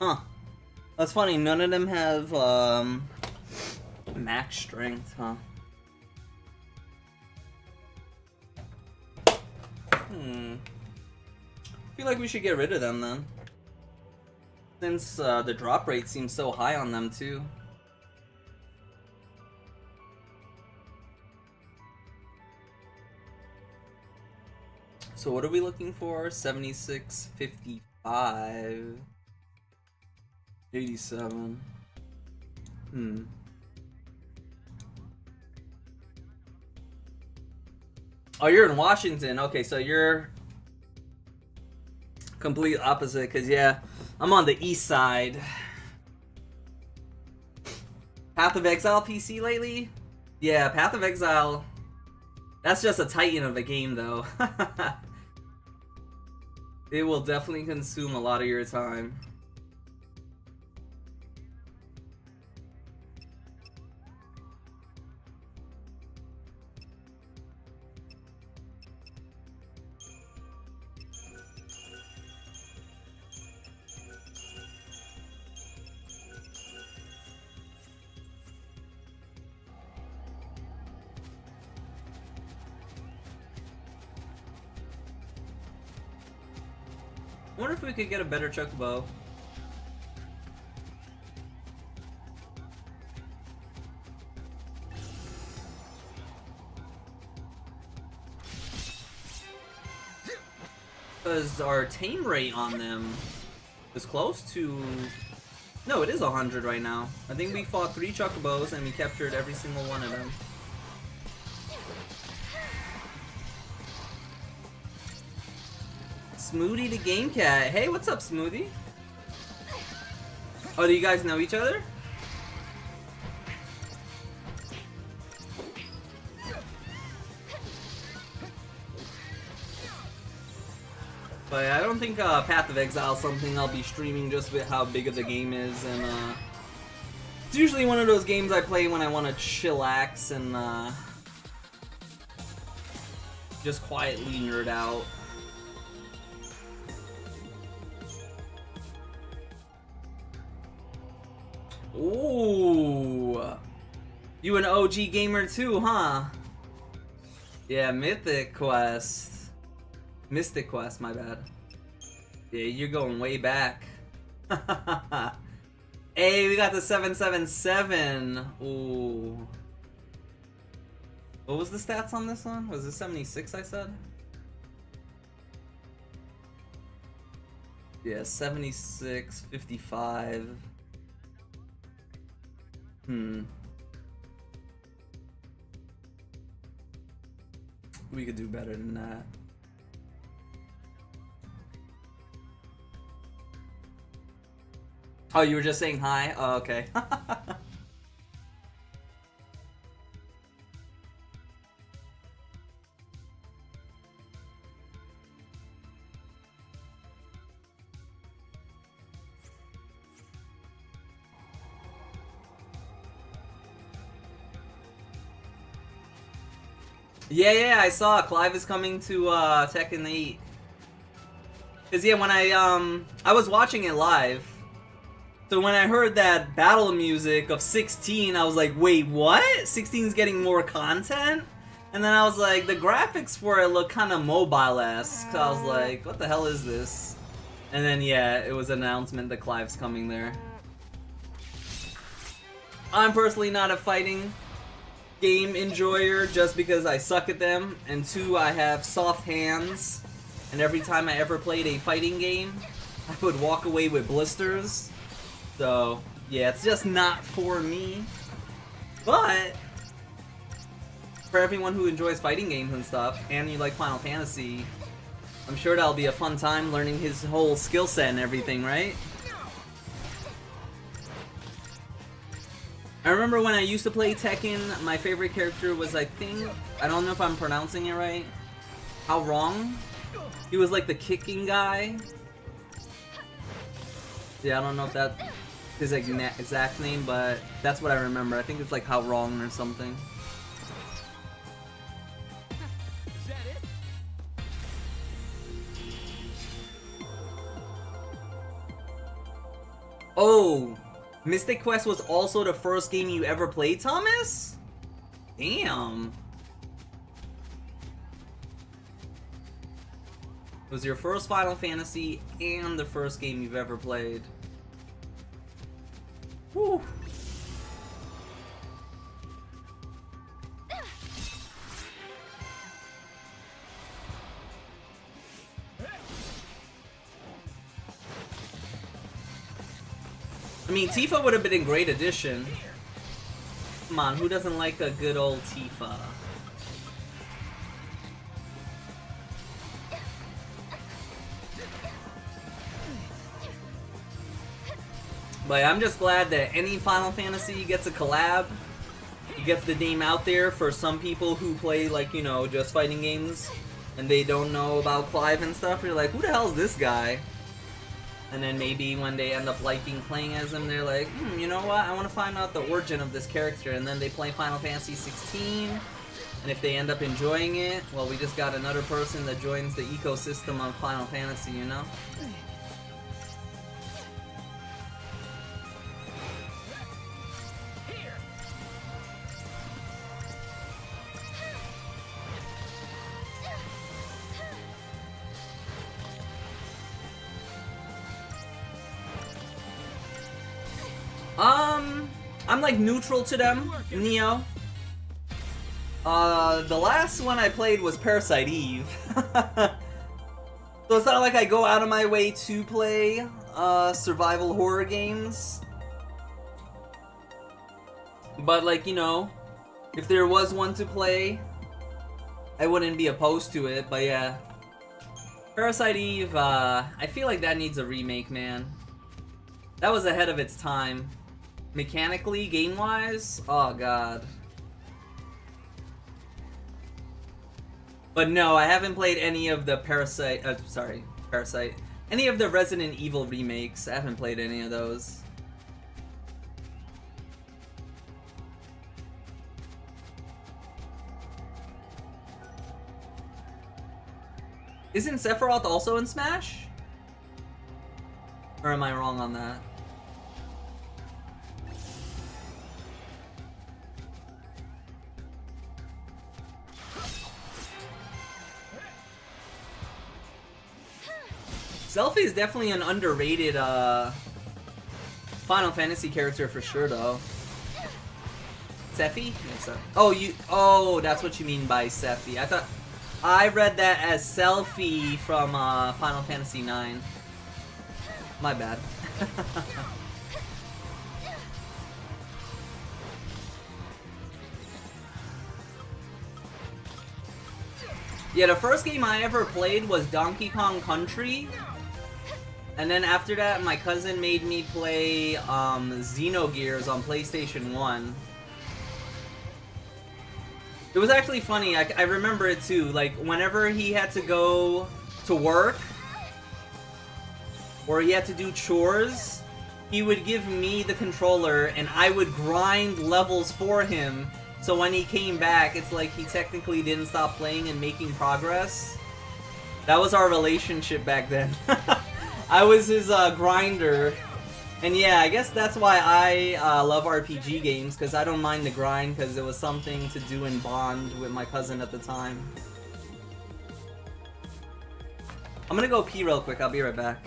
Huh. That's funny, none of them have, max strength, huh? I feel like we should get rid of them then. Since, the drop rate seems so high on them, too. So what are we looking for? 76.55. 87. Oh, you're in Washington. Okay, so you're complete opposite, because yeah, I'm on the east side. Path of Exile PC lately? Yeah, Path of Exile. That's just a titan of a game, though. It will definitely consume a lot of your time. I wonder if we could get a better chocobo. Because our tame rate on them is close to... No, it is 100 right now. I think we fought 3 chocobos and we captured every single one of them. Smoothie the Game Cat. Hey, what's up, Smoothie? Oh, do you guys know each other? But I don't think Path of Exile is something I'll be streaming just with how big of the game is, and it's usually one of those games I play when I want to chillax and just quietly nerd out. Ooh, you an OG gamer too, huh? Yeah, Mystic Quest, my bad. Yeah, you're going way back. Hey, we got the 777. Ooh. What was the stats on this one? Was it 76 I said? Yeah, 76, 55. We could do better than that. Oh, you were just saying hi? Oh, okay. Yeah, I saw Clive is coming to Tekken 8. Cause yeah, when I was watching it live, so when I heard that battle music of 16, I was like, wait, what? 16's getting more content? And then I was like, the graphics for it look kind of mobile-esque. So I was like, what the hell is this? And then yeah, it was an announcement that Clive's coming there. I'm personally not a fighting game enjoyer just because I suck at them, and 2, I have soft hands, and every time I ever played a fighting game, I would walk away with blisters. So yeah, it's just not for me. But for everyone who enjoys fighting games and stuff, and you like Final Fantasy, I'm sure that'll be a fun time learning his whole skill set and everything, right? I remember when I used to play Tekken, my favorite character was, I don't know if I'm pronouncing it right, How Wrong? He was like the kicking guy. Yeah, I don't know if that's his exact name, but that's what I remember. I think it's like How Wrong or something. Is that it? Oh! Mystic Quest was also the first game you ever played, Thomas? Damn. It was your first Final Fantasy and the first game you've ever played. Whew. I mean, Tifa would have been a great addition. Come on, who doesn't like a good old Tifa? But I'm just glad that any Final Fantasy gets a collab. It gets the name out there for some people who play, like, you know, just fighting games and they don't know about Clive and stuff. You're like, who the hell is this guy? And then maybe when they end up liking playing as him, they're like, you know what, I want to find out the origin of this character. And then they play Final Fantasy XVI, and if they end up enjoying it, well, we just got another person that joins the ecosystem of Final Fantasy, you know? I'm like neutral to them, Neo. The last one I played was Parasite Eve. So it's not like I go out of my way to play survival horror games. But like, you know, if there was one to play, I wouldn't be opposed to it, but yeah. Parasite Eve, I feel like that needs a remake, man. That was ahead of its time. Mechanically, game-wise, oh god. But no, I haven't played any of the Parasite, any of the Resident Evil remakes. I haven't played any of those. Isn't Sephiroth also in Smash? Or am I wrong on that? Selphie is definitely an underrated Final Fantasy character for sure, though. Sephi? Oh, that's what you mean by Sephi. I read that as Selphie from Final Fantasy IX. My bad. Yeah, the first game I ever played was Donkey Kong Country. And then after that, my cousin made me play Xenogears on PlayStation 1. It was actually funny, I remember it too. Like, whenever he had to go to work, or he had to do chores, he would give me the controller and I would grind levels for him. So when he came back, it's like he technically didn't stop playing and making progress. That was our relationship back then. I was his grinder. And yeah, I guess that's why I love RPG games, because I don't mind the grind, because it was something to do and bond with my cousin at the time. I'm gonna go pee real quick, I'll be right back.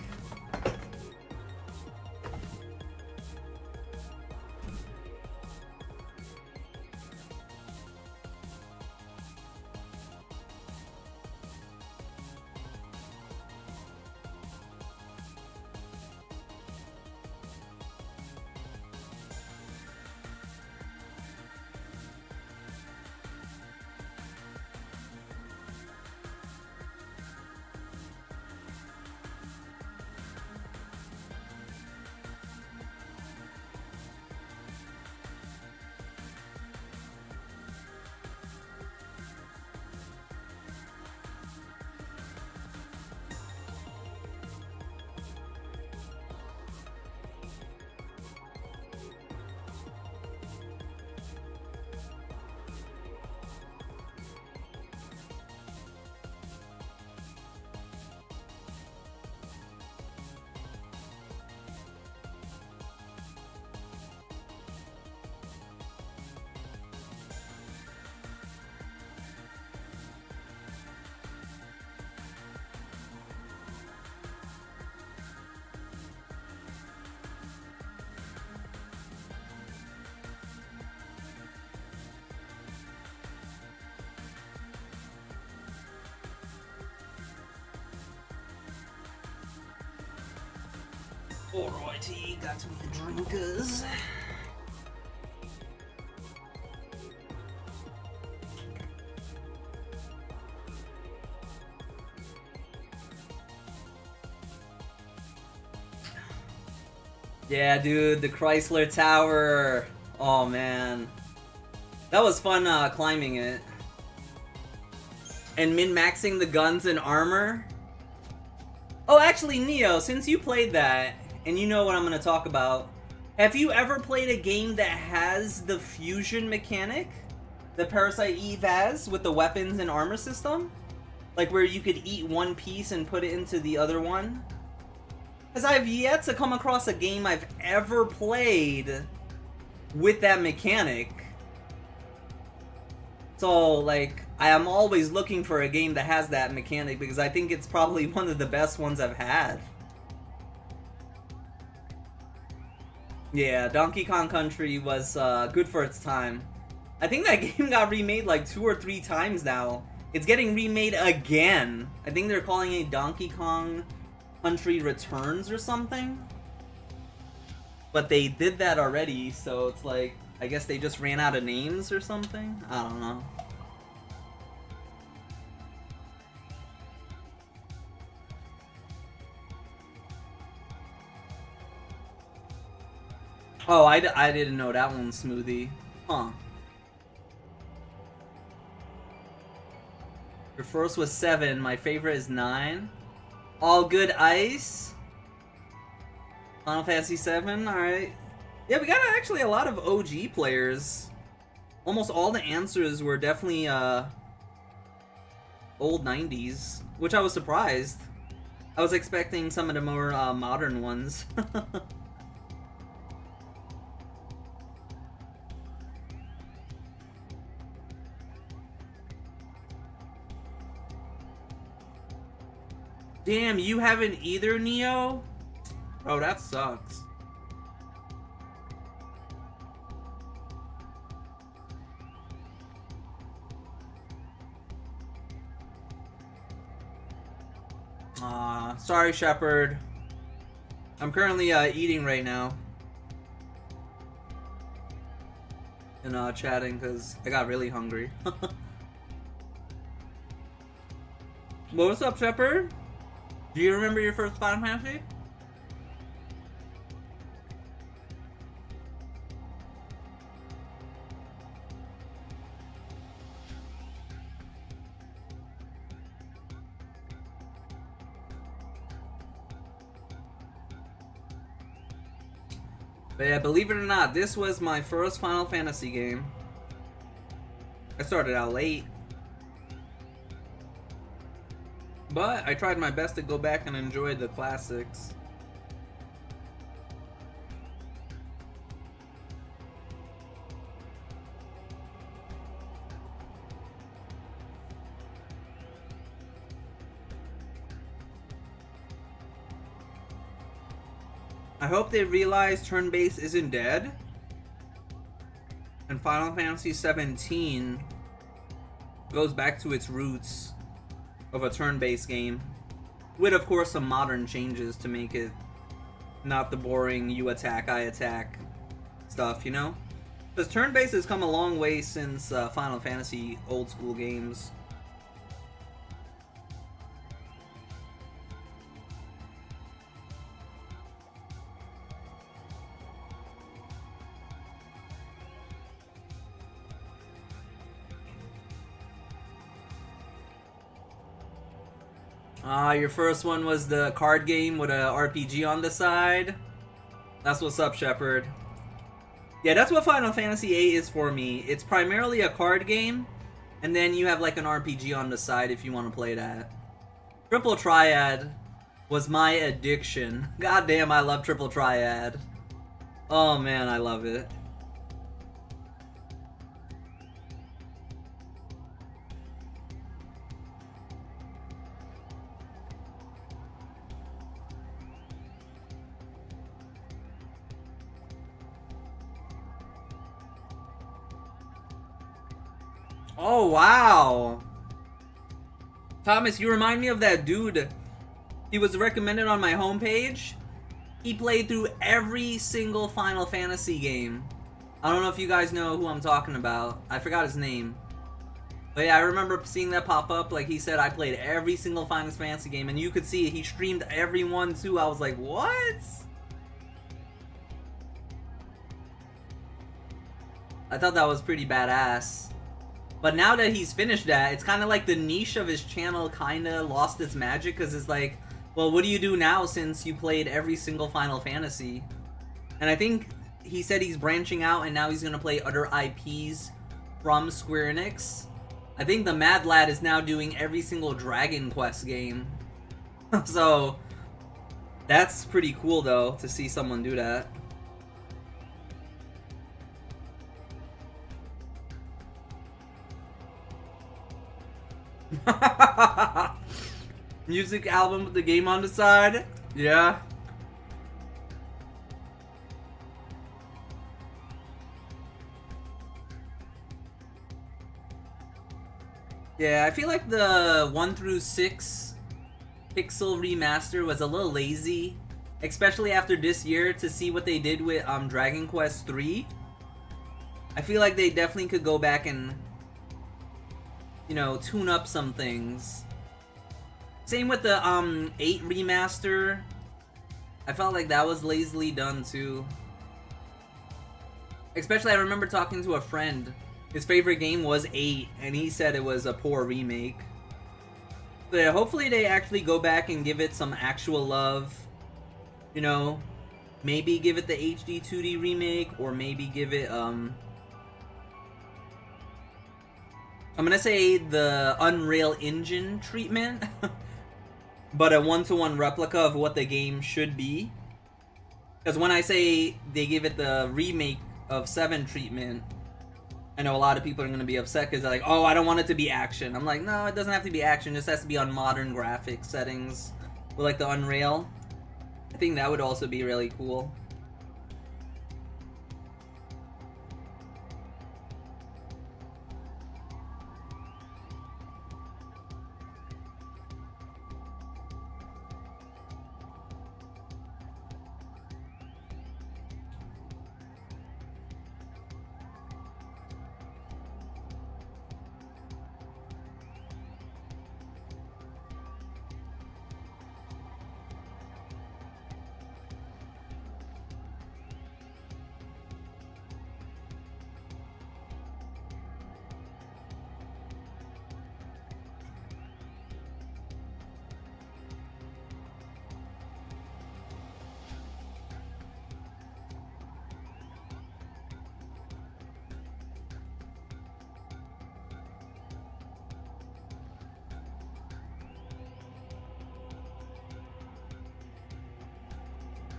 Alrighty, got me the drinkers. Yeah, dude, the Chrysler Tower. Oh man, that was fun climbing it and min-maxing the guns and armor. Oh, actually, Neo, since you played that and you know what I'm gonna talk about, have you ever played a game that has the fusion mechanic that Parasite Eve has with the weapons and armor system? Like where you could eat one piece and put it into the other one? Because I've yet to come across a game I've ever played with that mechanic. So, like, I am always looking for a game that has that mechanic because I think it's probably one of the best ones I've had. Yeah, Donkey Kong Country was good for its time. I think that game got remade like 2 or 3 times now. It's getting remade again. I think they're calling it Donkey Kong Country Returns or something. But they did that already, so it's like, I guess they just ran out of names or something? I don't know. Oh, I didn't know that one, Smoothie. Huh. Your first was 7, my favorite is 9. All Good Ice. Final Fantasy 7, alright. Yeah, we got actually a lot of OG players. Almost all the answers were definitely old 90s, which I was surprised. I was expecting some of the more modern ones. Damn, you haven't either, Neo? Bro, that sucks. Sorry, Shepard. I'm currently eating right now. And chatting because I got really hungry. What's up, Shepard? Do you remember your first Final Fantasy? But yeah, believe it or not, this was my first Final Fantasy game. I started out late. But I tried my best to go back and enjoy the classics. I hope they realize turn-based isn't dead. And Final Fantasy 17 goes back to its roots of a turn-based game, with of course some modern changes to make it not the boring you attack, I attack stuff, you know? Because turn-based has come a long way since Final Fantasy old school games. Your first one was the card game with a RPG on the side. That's what's up, Shepard. Yeah, that's what Final Fantasy VIII is for me. It's primarily a card game, and then you have like an RPG on the side if you want to play that. Triple Triad was my addiction. God damn, I love Triple Triad. Oh man, I love it. Oh, wow. Thomas, you remind me of that dude. He was recommended on my homepage. He played through every single Final Fantasy game. I don't know if you guys know who I'm talking about. I forgot his name. But yeah, I remember seeing that pop up. Like he said, I played every single Final Fantasy game, and you could see he streamed every one too. I was like, what? I thought that was pretty badass. But now that he's finished that, it's kind of like the niche of his channel kind of lost its magic, because it's like, well, what do you do now since you played every single Final Fantasy? And I think he said he's branching out and now he's going to play other IPs from Square Enix. I think the Mad Lad is now doing every single Dragon Quest game. So, that's pretty cool though, to see someone do that. Music album with the game on the side? Yeah. Yeah, I feel like the 1 through 6 Pixel remaster was a little lazy, especially after this year, to see what they did with Dragon Quest III. I feel like they definitely could go back and, you know, tune up some things. Same with the 8 remaster. I felt like that was lazily done too. Especially I remember talking to a friend. His favorite game was 8, and he said it was a poor remake. So yeah, hopefully they actually go back and give it some actual love. You know, maybe give it the HD 2D remake, or maybe give it, I'm gonna say the Unreal Engine treatment. But a one-to-one replica of what the game should be. Because when I say they give it the remake of 7 treatment, I know a lot of people are going to be upset because they're like, oh, I don't want it to be action. I'm like, no, it doesn't have to be action. It just has to be on modern graphics settings with like the Unreal. I think that would also be really cool.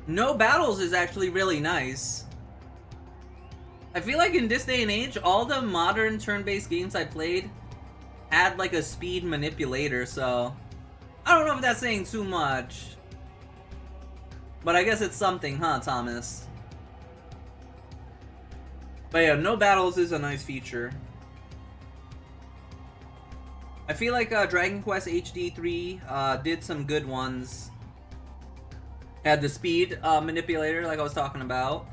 No battles is actually really nice. I feel like in this day and age, all the modern turn-based games I played had like a speed manipulator, so I don't know if that's saying too much. But I guess it's something, huh, Thomas? But yeah, no battles is a nice feature. I feel like Dragon Quest HD 3 did some good ones. Had the speed manipulator, like I was talking about.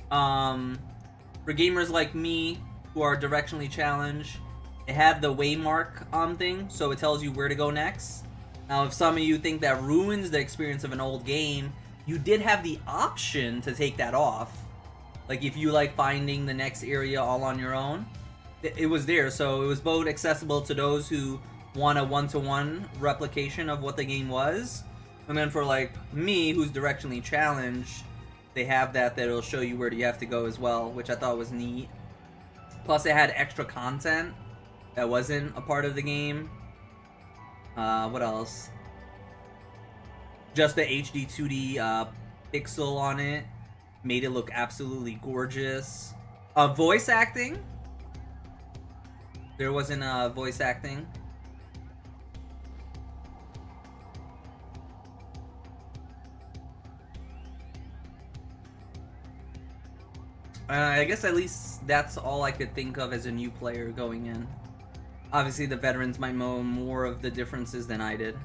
For gamers like me who are directionally challenged, it had the waymark thing, so it tells you where to go next. Now, if some of you think that ruins the experience of an old game, you did have the option to take that off. Like if you like finding the next area all on your own, it was there. So it was both accessible to those who want a one-to-one replication of what the game was. And then for like me, who's directionally challenged, they have that'll show you where you have to go as well, which I thought was neat. Plus it had extra content that wasn't a part of the game. What else? Just the HD 2D pixel on it made it look absolutely gorgeous. Voice acting. There wasn't voice acting. I guess at least that's all I could think of as a new player going in. Obviously the veterans might know more of the differences than I did.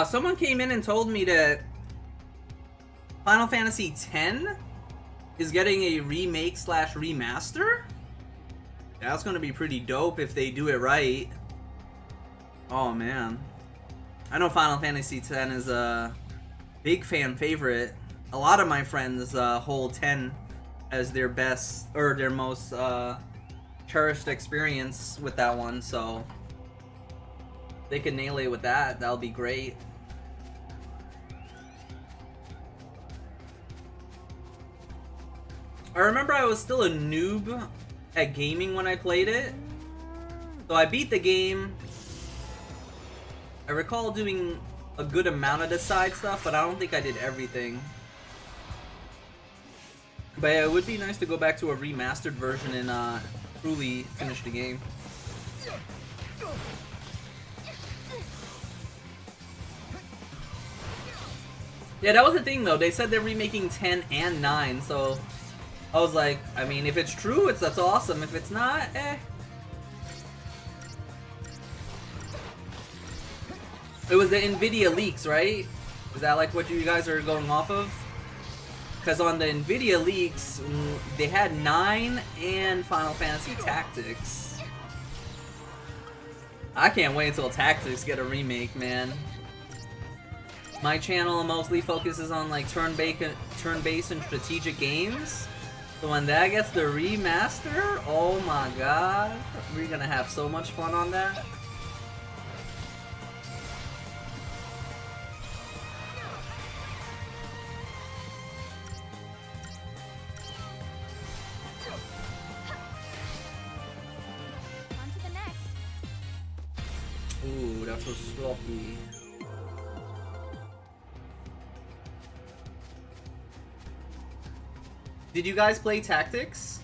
Someone came in and told me that Final Fantasy X is getting a remake slash remaster. That's gonna be pretty dope if they do it right. Oh man, I know Final Fantasy X is a big fan favorite. A lot of my friends hold 10 as their best or their most cherished experience with that one, so they can nail it with that. That'll be great. I remember I was still a noob at gaming when I played it, so I beat the game. I recall doing a good amount of the side stuff, but I don't think I did everything. But yeah, it would be nice to go back to a remastered version and truly finish the game. Yeah, that was the thing though. They said they're remaking 10 and 9, so I was like, I mean, if it's true, that's awesome. If it's not, eh. It was the Nvidia leaks, right? Is that like what you guys are going off of? Because on the Nvidia leaks, they had 9 and Final Fantasy Tactics. I can't wait until Tactics get a remake, man. My channel mostly focuses on like turn-based and strategic games. So when that gets the remaster, oh my god, we're gonna have so much fun on that. On to the next. Ooh, that was sloppy. Did you guys play Tactics?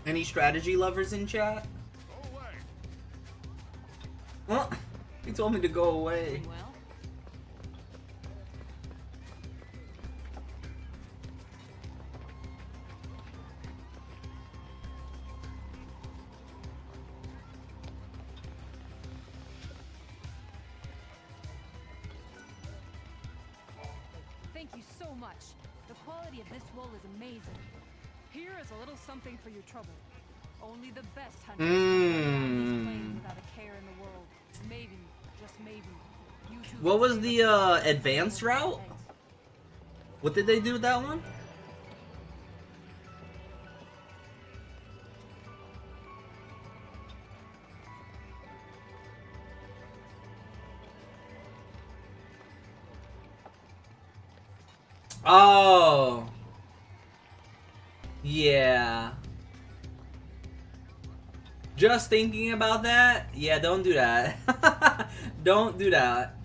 Any strategy lovers in chat? Well, he told me to go away. Thank you so much. The quality of this wool is amazing. Here is a little something for your trouble. Only the best hunters can fly around these plains without a care in the world. Maybe, just maybe, you two What can was save the us from advanced route? What did they do with that one? Oh. Yeah. Just thinking about that? Yeah, don't do that. Don't do that.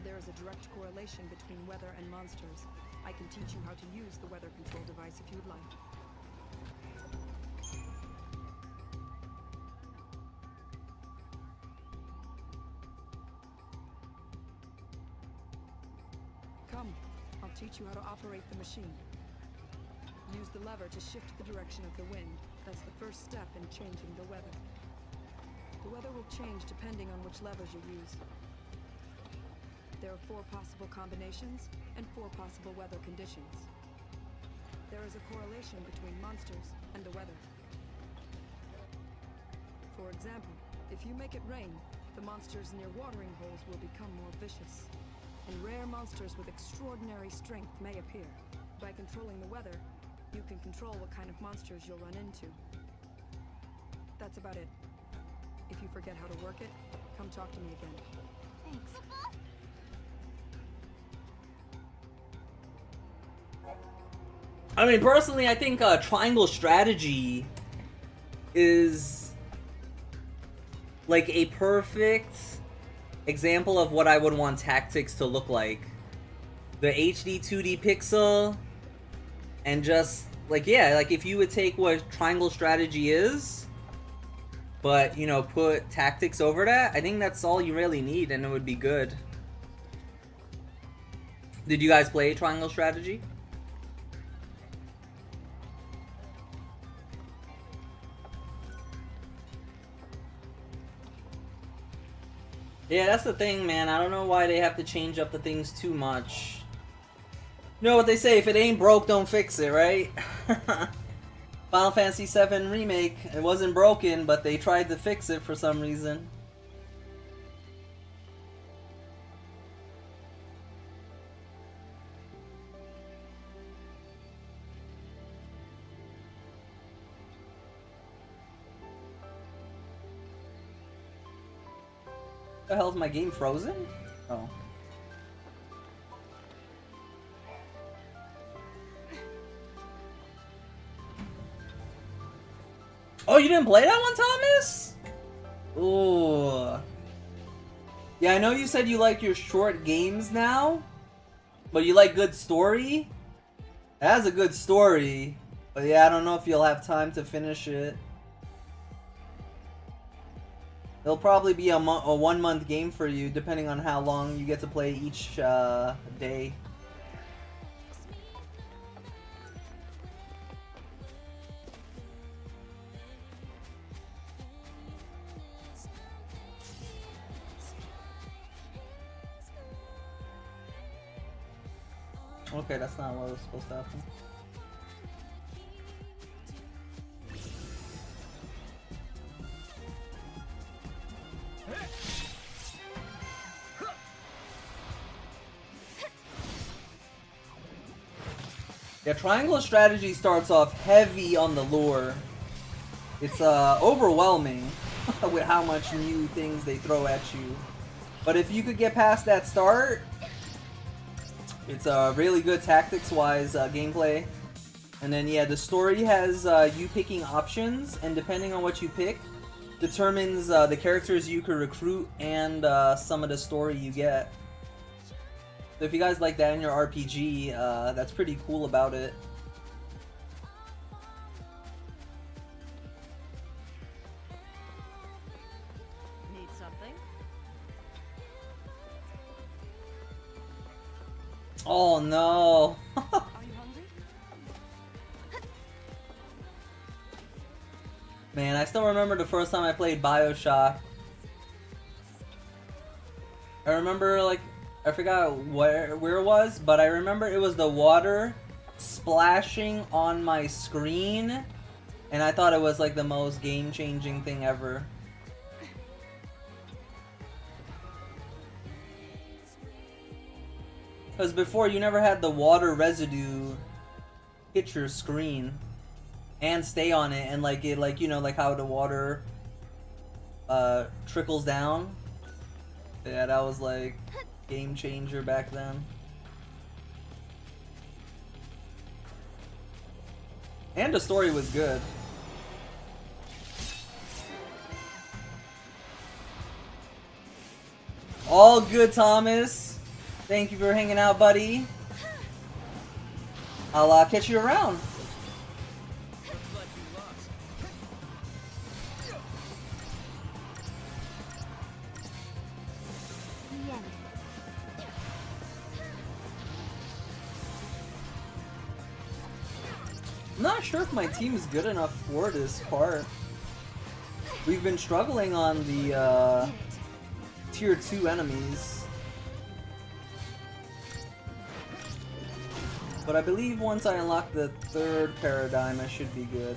There is a direct correlation between weather and monsters. I can teach you how to use the weather control device if you'd like. Come, I'll teach you how to operate the machine. Use the lever to shift the direction of the wind. That's the first step in changing the weather. The weather will change depending on which levers you use. There are 4 possible combinations and 4 possible weather conditions. There is a correlation between monsters and the weather. For example, if you make it rain, the monsters near watering holes will become more vicious, and rare monsters with extraordinary strength may appear. By controlling the weather, you can control what kind of monsters you'll run into. That's about it. If you forget how to work it, come talk to me again. Thanks. I mean, personally, I think triangle strategy is like a perfect example of what I would want Tactics to look like. The HD 2D pixel, and just like, yeah, like if you would take what triangle strategy is, but you know, put Tactics over that, I think that's all you really need, and it would be good. Did you guys play triangle strategy? Yeah, that's the thing, man. I don't know why they have to change up the things too much. You know what they say, if it ain't broke, don't fix it, right? Final Fantasy VII Remake, it wasn't broken, but they tried to fix it for some reason. The hell is my game frozen? Oh. Oh, you didn't play that one, Thomas? Ooh. Yeah, I know you said you like your short games now, but you like good story? That has a good story, but yeah, I don't know if you'll have time to finish it. It'll probably be a 1 month game for you, depending on how long you get to play each day. Okay, that's not what was supposed to happen. Yeah, Triangle Strategy starts off heavy on the lore. It's overwhelming with how much new things they throw at you. But if you could get past that start, it's a really good tactics-wise gameplay. And then yeah, the story has you picking options, and depending on what you pick, determines the characters you could recruit and some of the story you get. So if you guys like that in your RPG, that's pretty cool about it. Need something? Oh no! Are you hungry? Man, I still remember the first time I played BioShock. I remember, like, I forgot where it was, but I remember it was the water splashing on my screen, and I thought it was like the most game-changing thing ever. Because before, you never had the water residue hit your screen and stay on it, and like it, like, you know, like how the water trickles down. Yeah, that was like game changer back then. And the story was good. All good, Thomas. Thank you for hanging out, buddy. I'll catch you around. I'm not sure if my team is good enough for this part. We've been struggling on the tier 2 enemies. But I believe once I unlock the 3rd paradigm, I should be good.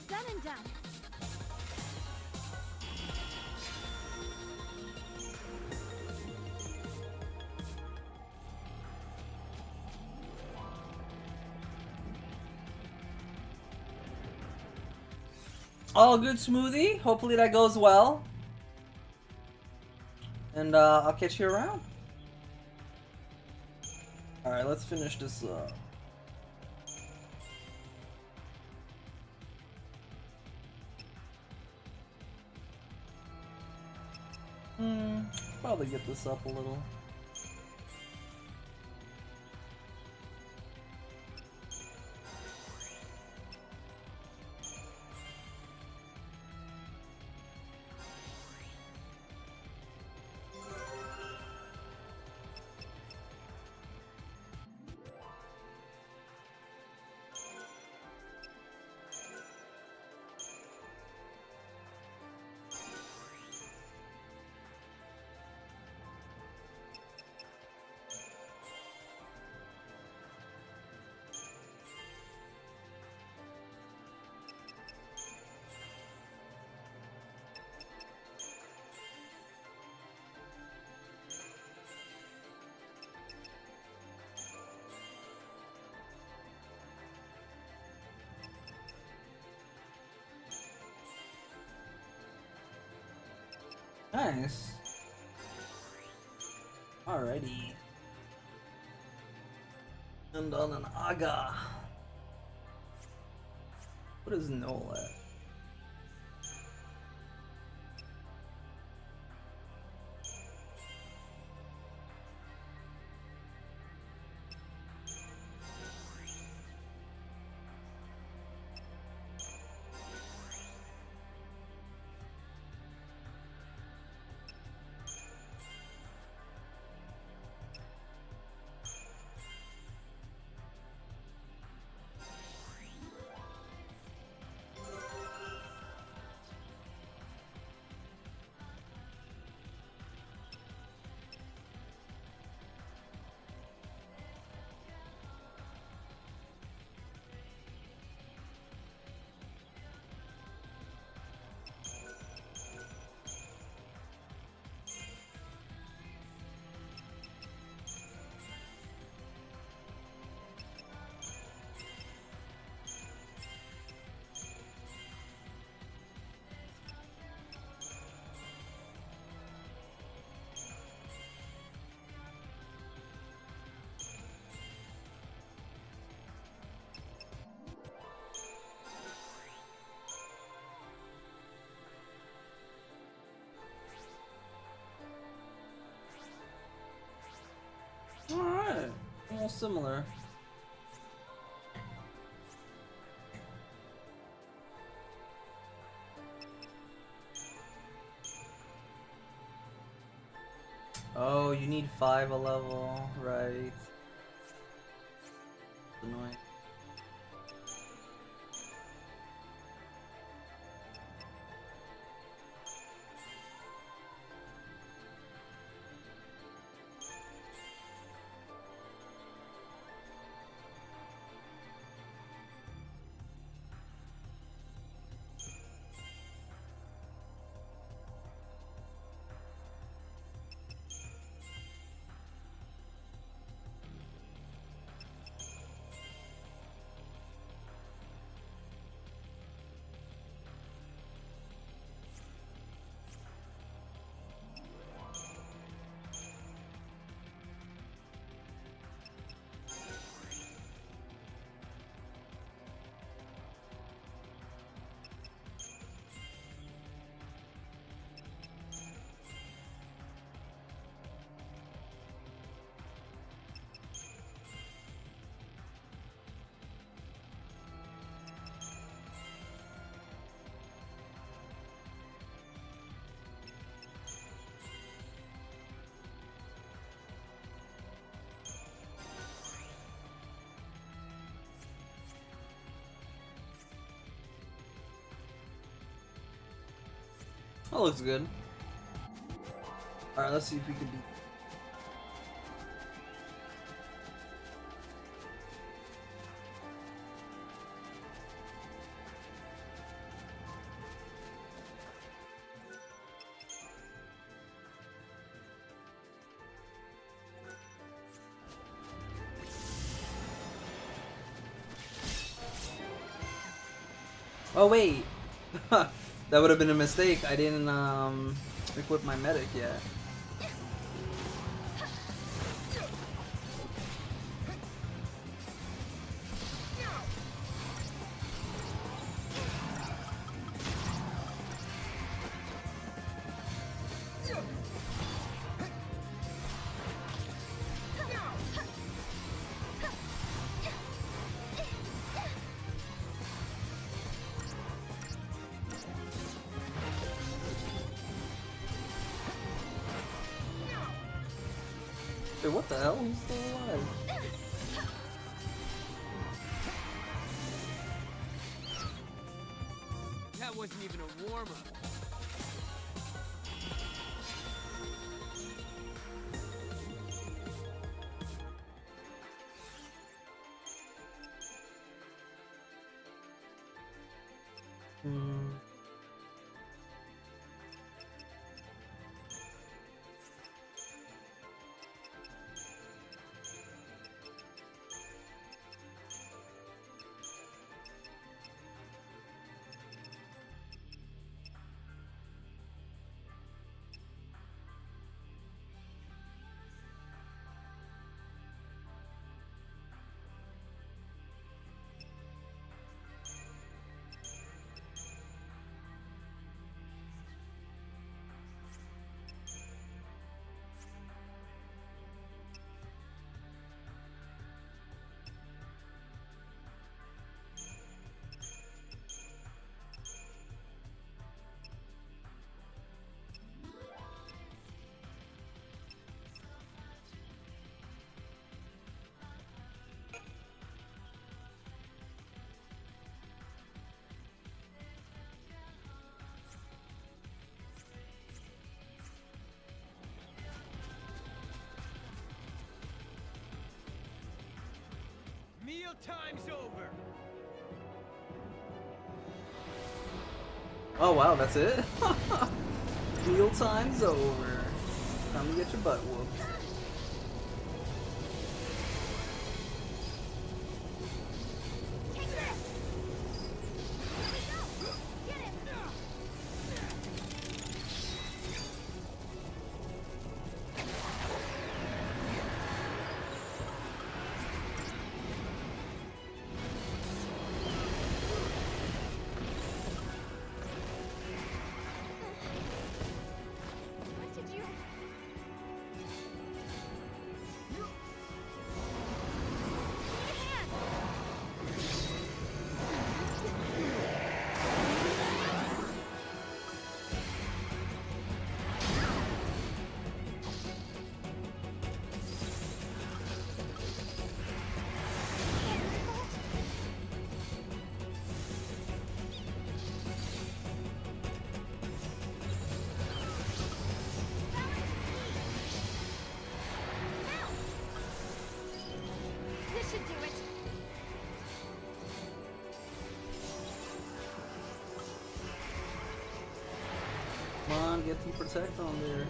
Done and done. All good, Smoothie. Hopefully that goes well. And I'll catch you around. Alright, let's finish this up. Probably get this up a little. Nice. Alrighty. And on an Aga. What is Noel at? Alright. All similar. Oh, you need 5 a level, right? Annoying. That looks good. Alright, let's see if we can beat. Oh wait! That would have been a mistake. I didn't equip my medic yet. Wait, what the hell? He's still alive. That wasn't even a warm-up. time's over. Oh wow, that's it? Meal time's over. Time to get your butt whooped. This should do it. Come on, get the protect on there.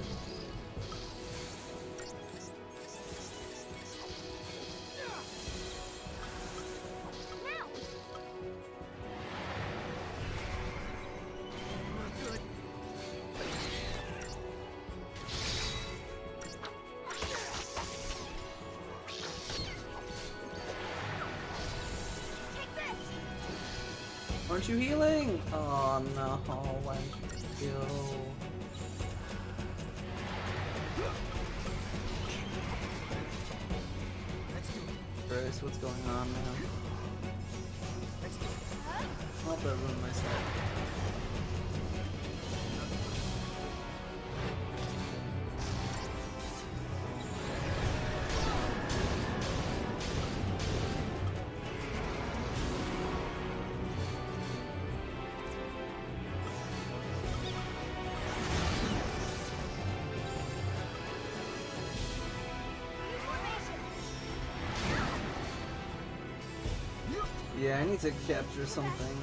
Aren't you healing? Oh no, why didn't you heal? Christ, what's going on, man? I'll that ruin my set. Yeah, I need to capture something.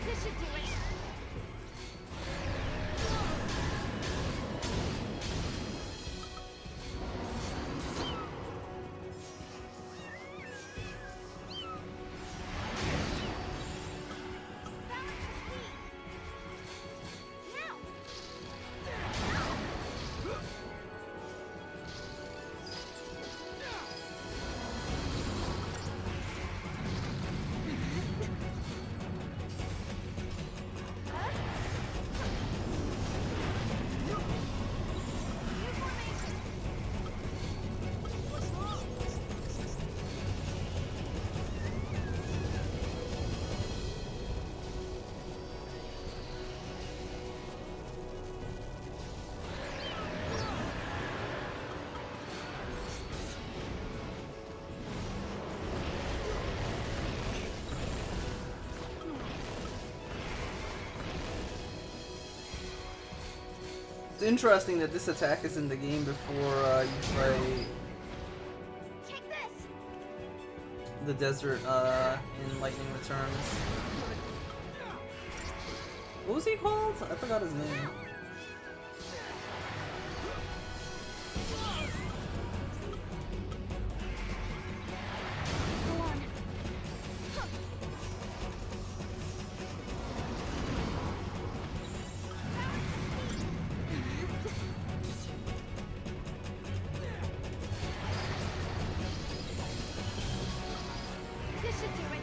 This should do it. It's interesting that this attack is in the game before you try the desert in Lightning Returns. What was he called? I forgot his name. This should do it.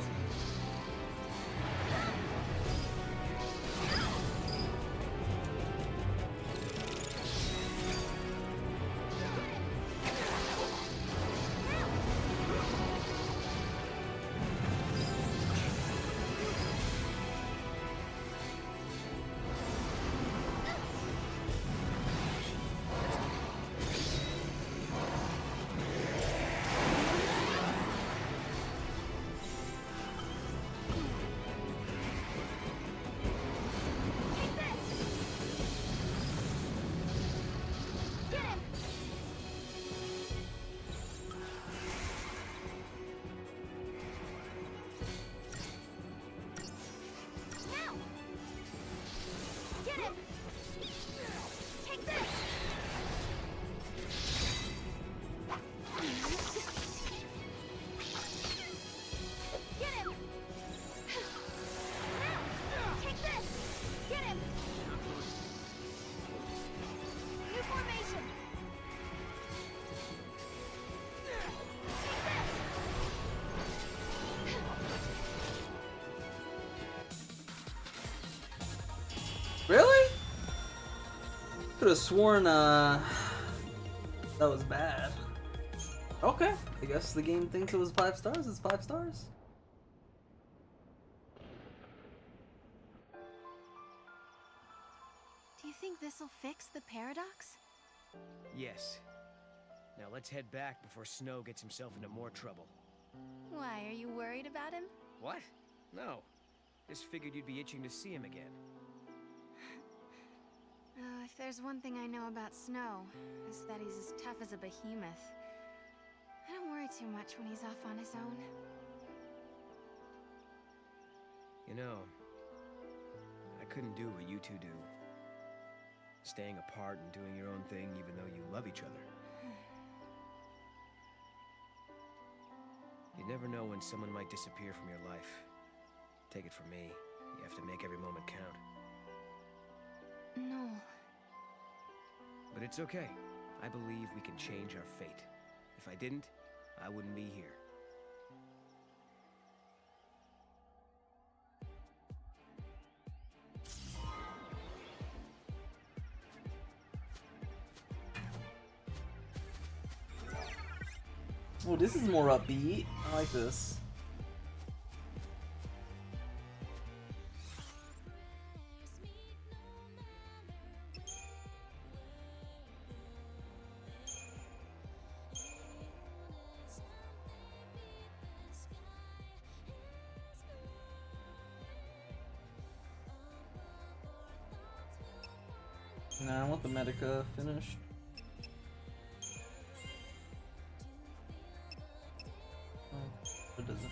Could have sworn that was bad. Okay, I guess the game thinks it was 5 stars. It's 5 stars. Do you think this'll fix the paradox? Yes. Now let's head back before Snow gets himself into more trouble. Why, are you worried about him? What? No. Just figured you'd be itching to see him again. If there's one thing I know about Snow, it's that he's as tough as a behemoth. I don't worry too much when he's off on his own. You know, I couldn't do what you two do. Staying apart and doing your own thing even though you love each other. You never know when someone might disappear from your life. Take it from me, you have to make every moment count. No. But it's okay. I believe we can change our fate. If I didn't, I wouldn't be here. Oh, this is more upbeat. I like this. Nah, I want the Medica finished. Oh, it doesn't.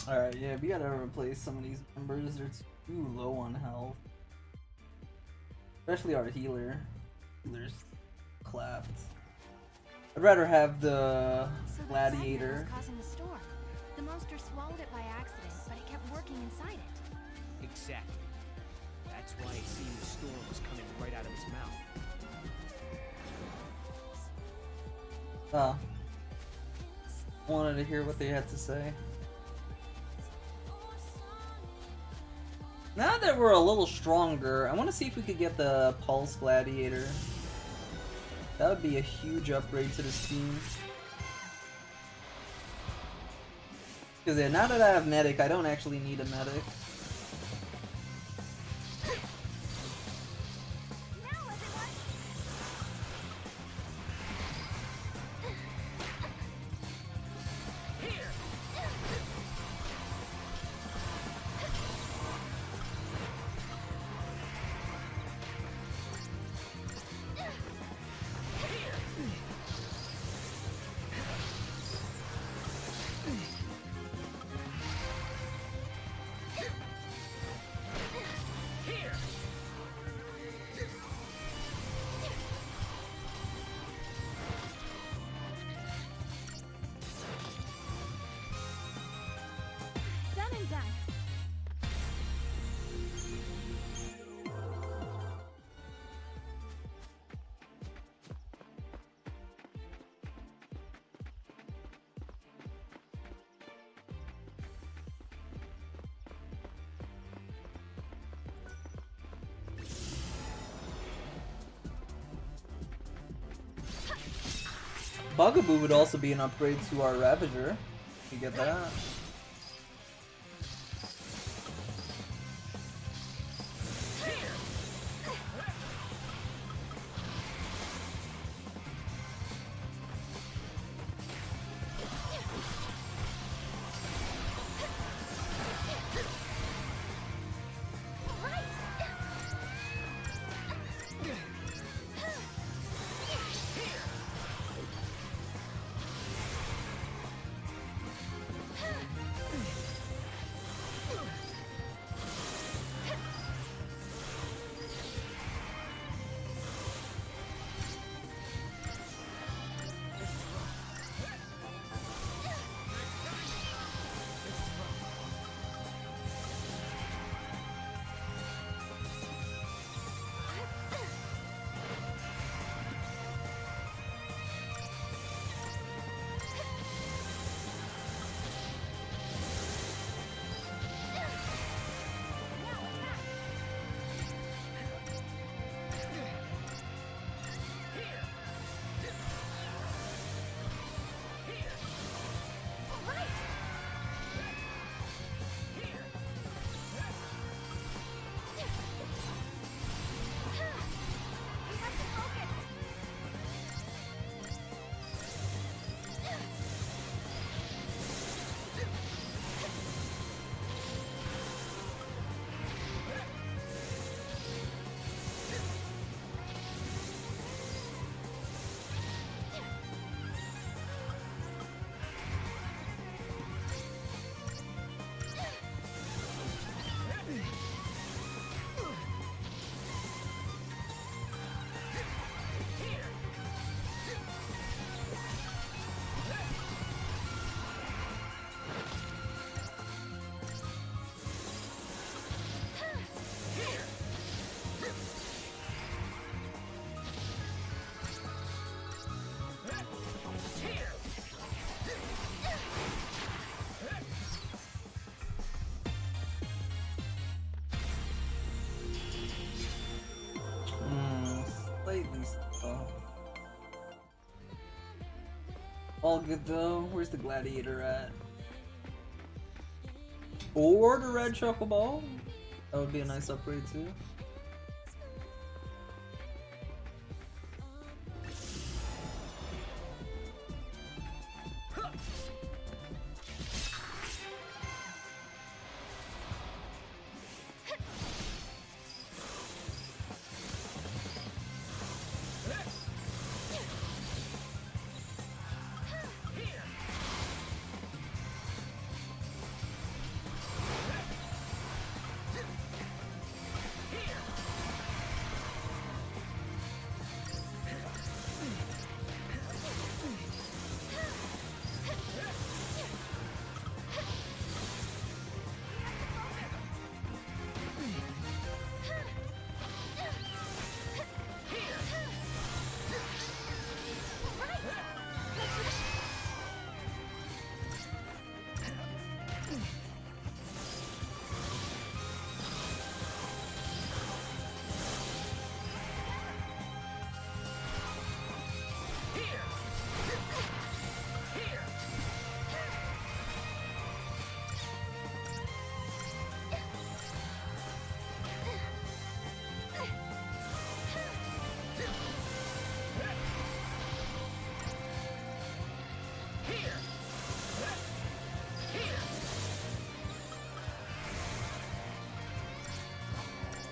Alright, yeah, we gotta replace some of these members. They're too low on health. Especially our healer. Healer's clapped. I'd rather have the gladiator. Was causing the storm. The monster swallowed it by accident, but it kept working inside it. Exactly. That's why it seemed the storm was coming right out of his mouth. Wanted to hear what they had to say. Now that we're a little stronger, I want to see if we could get the Pulse Gladiator. That would be a huge upgrade to this team. Because yeah, now that I have Medic, I don't actually need a Medic. Bugaboo would also be an upgrade to our Ravager. You get that. Slightly stuff. All good though. Where's the gladiator at? Or the red chocoball? That would be a nice upgrade too.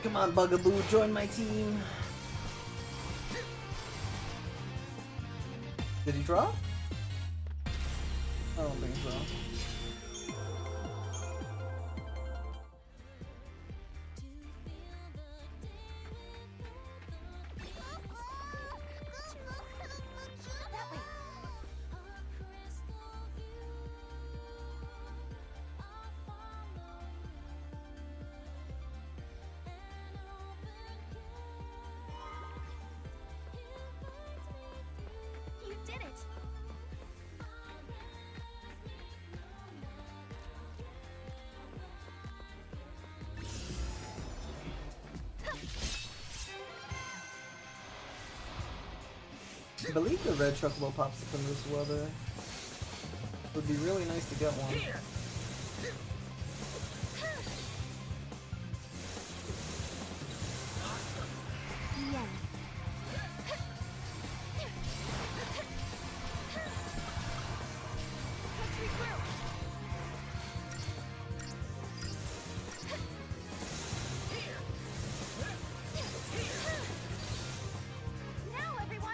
Come on, Bugaboo, join my team. Did he drop? I don't think so. I believe the red chocobo pops up in this weather. It would be really nice to get one. Yeah. Now, everyone!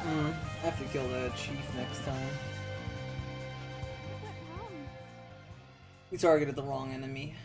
I have to kill the chief next time. We targeted the wrong enemy.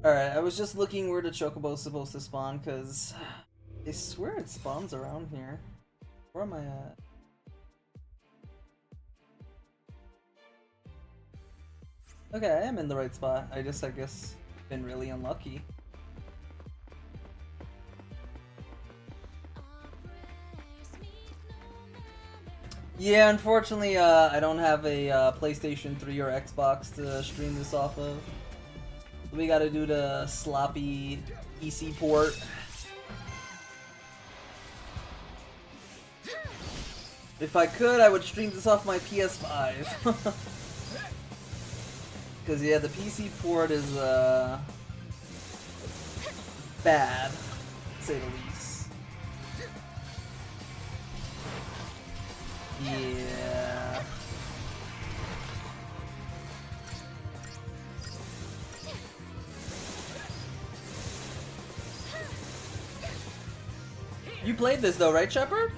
Alright, I was just looking where the chocobo is supposed to spawn, because I swear it spawns around here. Where am I at? Okay, I am in the right spot. I guess, been really unlucky. Yeah, unfortunately, I don't have a PlayStation 3 or Xbox to stream this off of. We gotta do the sloppy PC port. If I could, I would stream this off my PS5. Because, yeah, the PC port is, bad, to say the least. Yeah. You played this though, right, Shepard?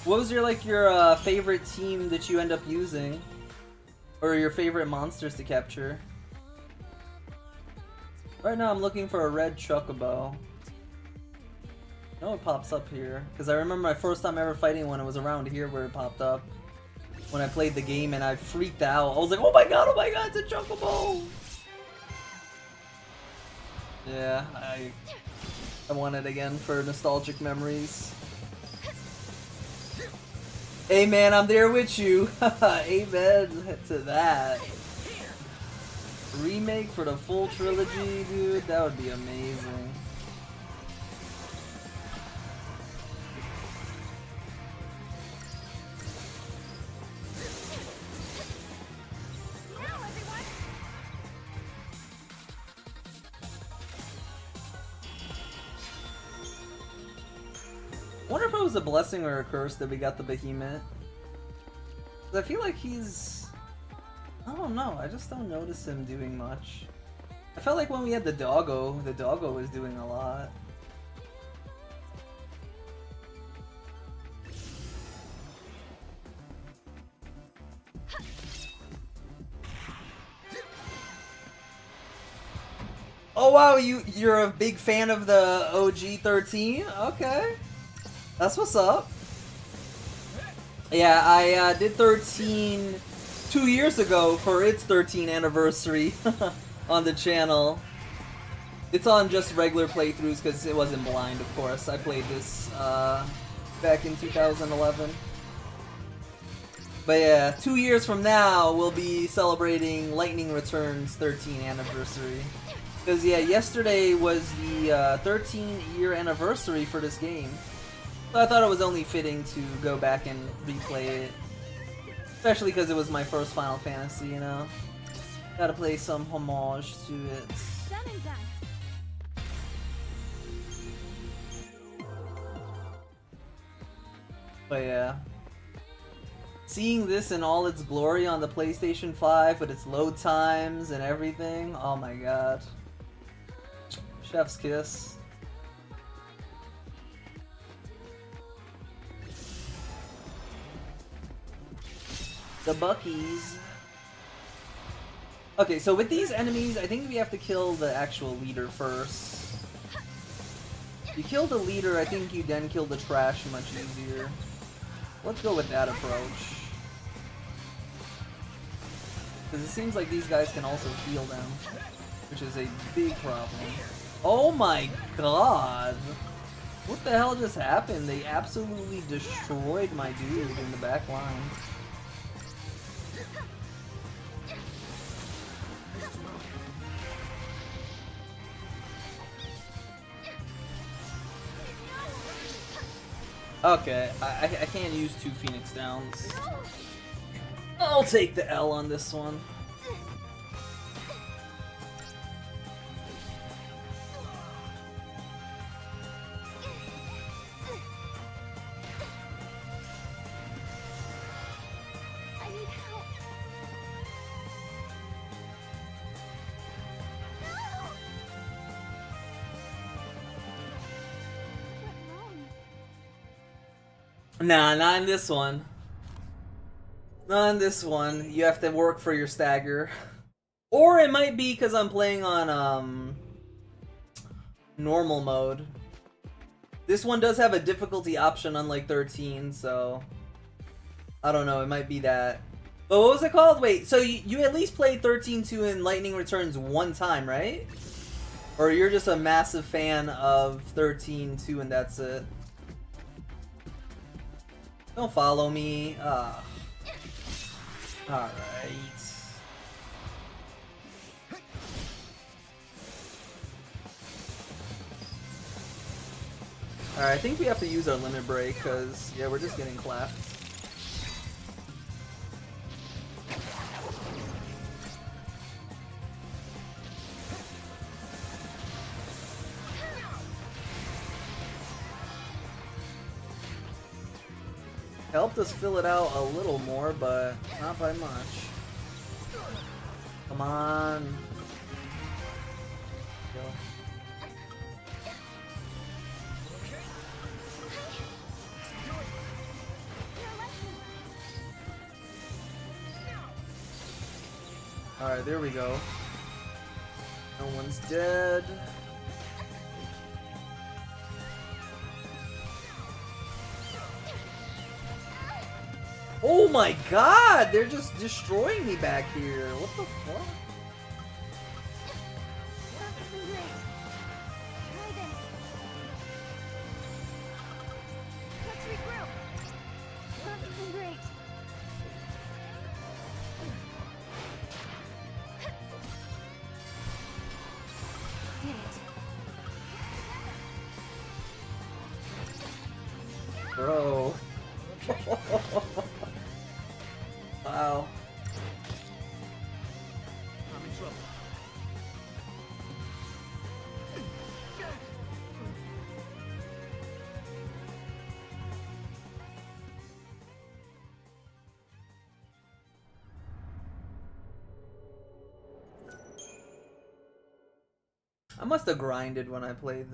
What was your favorite team that you end up using? Or your favorite monsters to capture? Right now I'm looking for a red chocobo. I know it pops up here. Because I remember my first time ever fighting one, it was around here where it popped up. When I played the game and I freaked out. I was like, oh my god, it's a chocobo! Yeah, I want it again for nostalgic memories. Hey man, I'm there with you. Amen to that. remake for the full trilogy, dude, that would be amazing. I wonder if it was a blessing or a curse that we got the behemoth. 'Cause I feel like he's... I don't know, I just don't notice him doing much. I felt like when we had the doggo was doing a lot. Oh wow, you're a big fan of the OG 13? Okay. That's what's up. Yeah, I did 13 2 years ago for its 13th anniversary on the channel. It's on just regular playthroughs because it wasn't blind, of course. I played this back in 2011. But yeah, 2 years from now, we'll be celebrating Lightning Returns 13th anniversary. Because yeah, yesterday was the 13-year anniversary for this game. So I thought it was only fitting to go back and replay it. Especially because it was my first Final Fantasy, you know? Gotta play some homage to it. Done and done. But yeah. Seeing this in all its glory on the PlayStation 5 with its load times and everything, oh my god. Chef's kiss. The Buckies. Okay, so with these enemies, I think we have to kill the actual leader first. If you kill the leader, I think you then kill the trash much easier. Let's go with that approach. Because it seems like these guys can also heal them, which is a big problem. Oh my god! What the hell just happened? They absolutely destroyed my dude in the back line. Okay, I can't use 2 Phoenix Downs. I'll take the L on this one. I need help. Nah, not in this one. Not in this one. You have to work for your stagger. Or it might be because I'm playing on normal mode. This one does have a difficulty option unlike 13, so I don't know, it might be that. But what was it called? Wait, so you at least played 13-2 in Lightning Returns one time, right? Or you're just a massive fan of 13-2 and that's it? Don't follow me. Alright. Alright, I think we have to use our limit break because, yeah, we're just getting clapped. Helped us fill it out a little more, but not by much. Come on. Go. Alright, there we go. No one's dead. Oh my god! They're just destroying me back here. What the fuck? I'm in trouble. I must have grinded when I played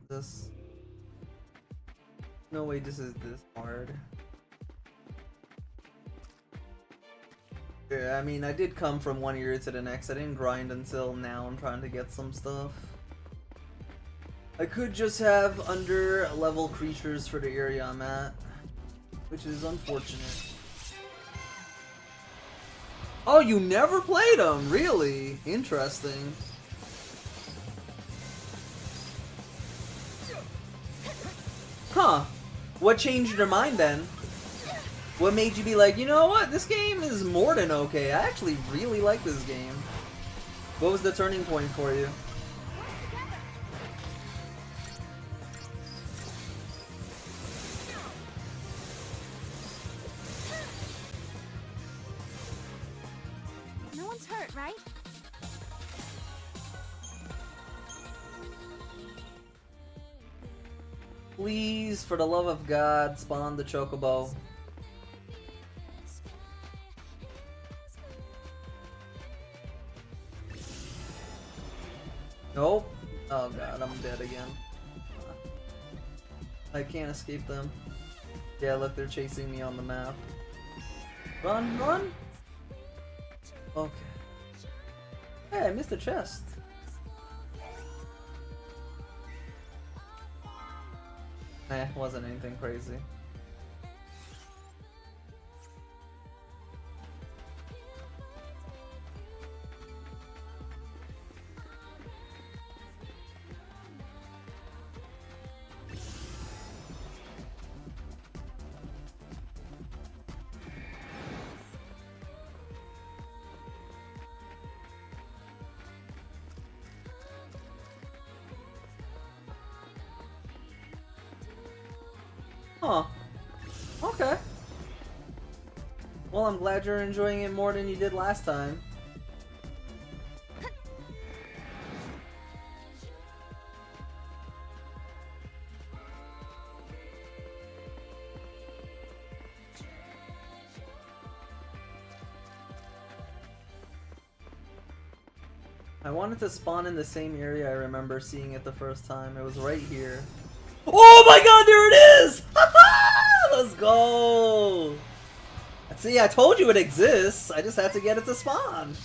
this. No way this is this hard. Yeah, I mean, I did come from one area to the next. I didn't grind until now. I'm trying to get some stuff. I could just have under level creatures for the area I'm at, which is unfortunate. Oh, you never played them? Really? Interesting. Huh. What changed your mind then? What made you be like, you know what, this game is more than okay. I actually really like this game. What was the turning point for you? No one's hurt, right? Please, for the love of God, spawn the chocobo. Nope. Oh god, I'm dead again. I can't escape them. Yeah, look, they're chasing me on the map. Run, run! Okay. Hey, I missed a chest. Wasn't anything crazy. Huh. Okay. Well, I'm glad you're enjoying it more than you did last time. I wanted to spawn in the same area I remember seeing it the first time. It was right here. Oh my god, there it is! Let's go! See, I told you it exists. I just had to get it to spawn.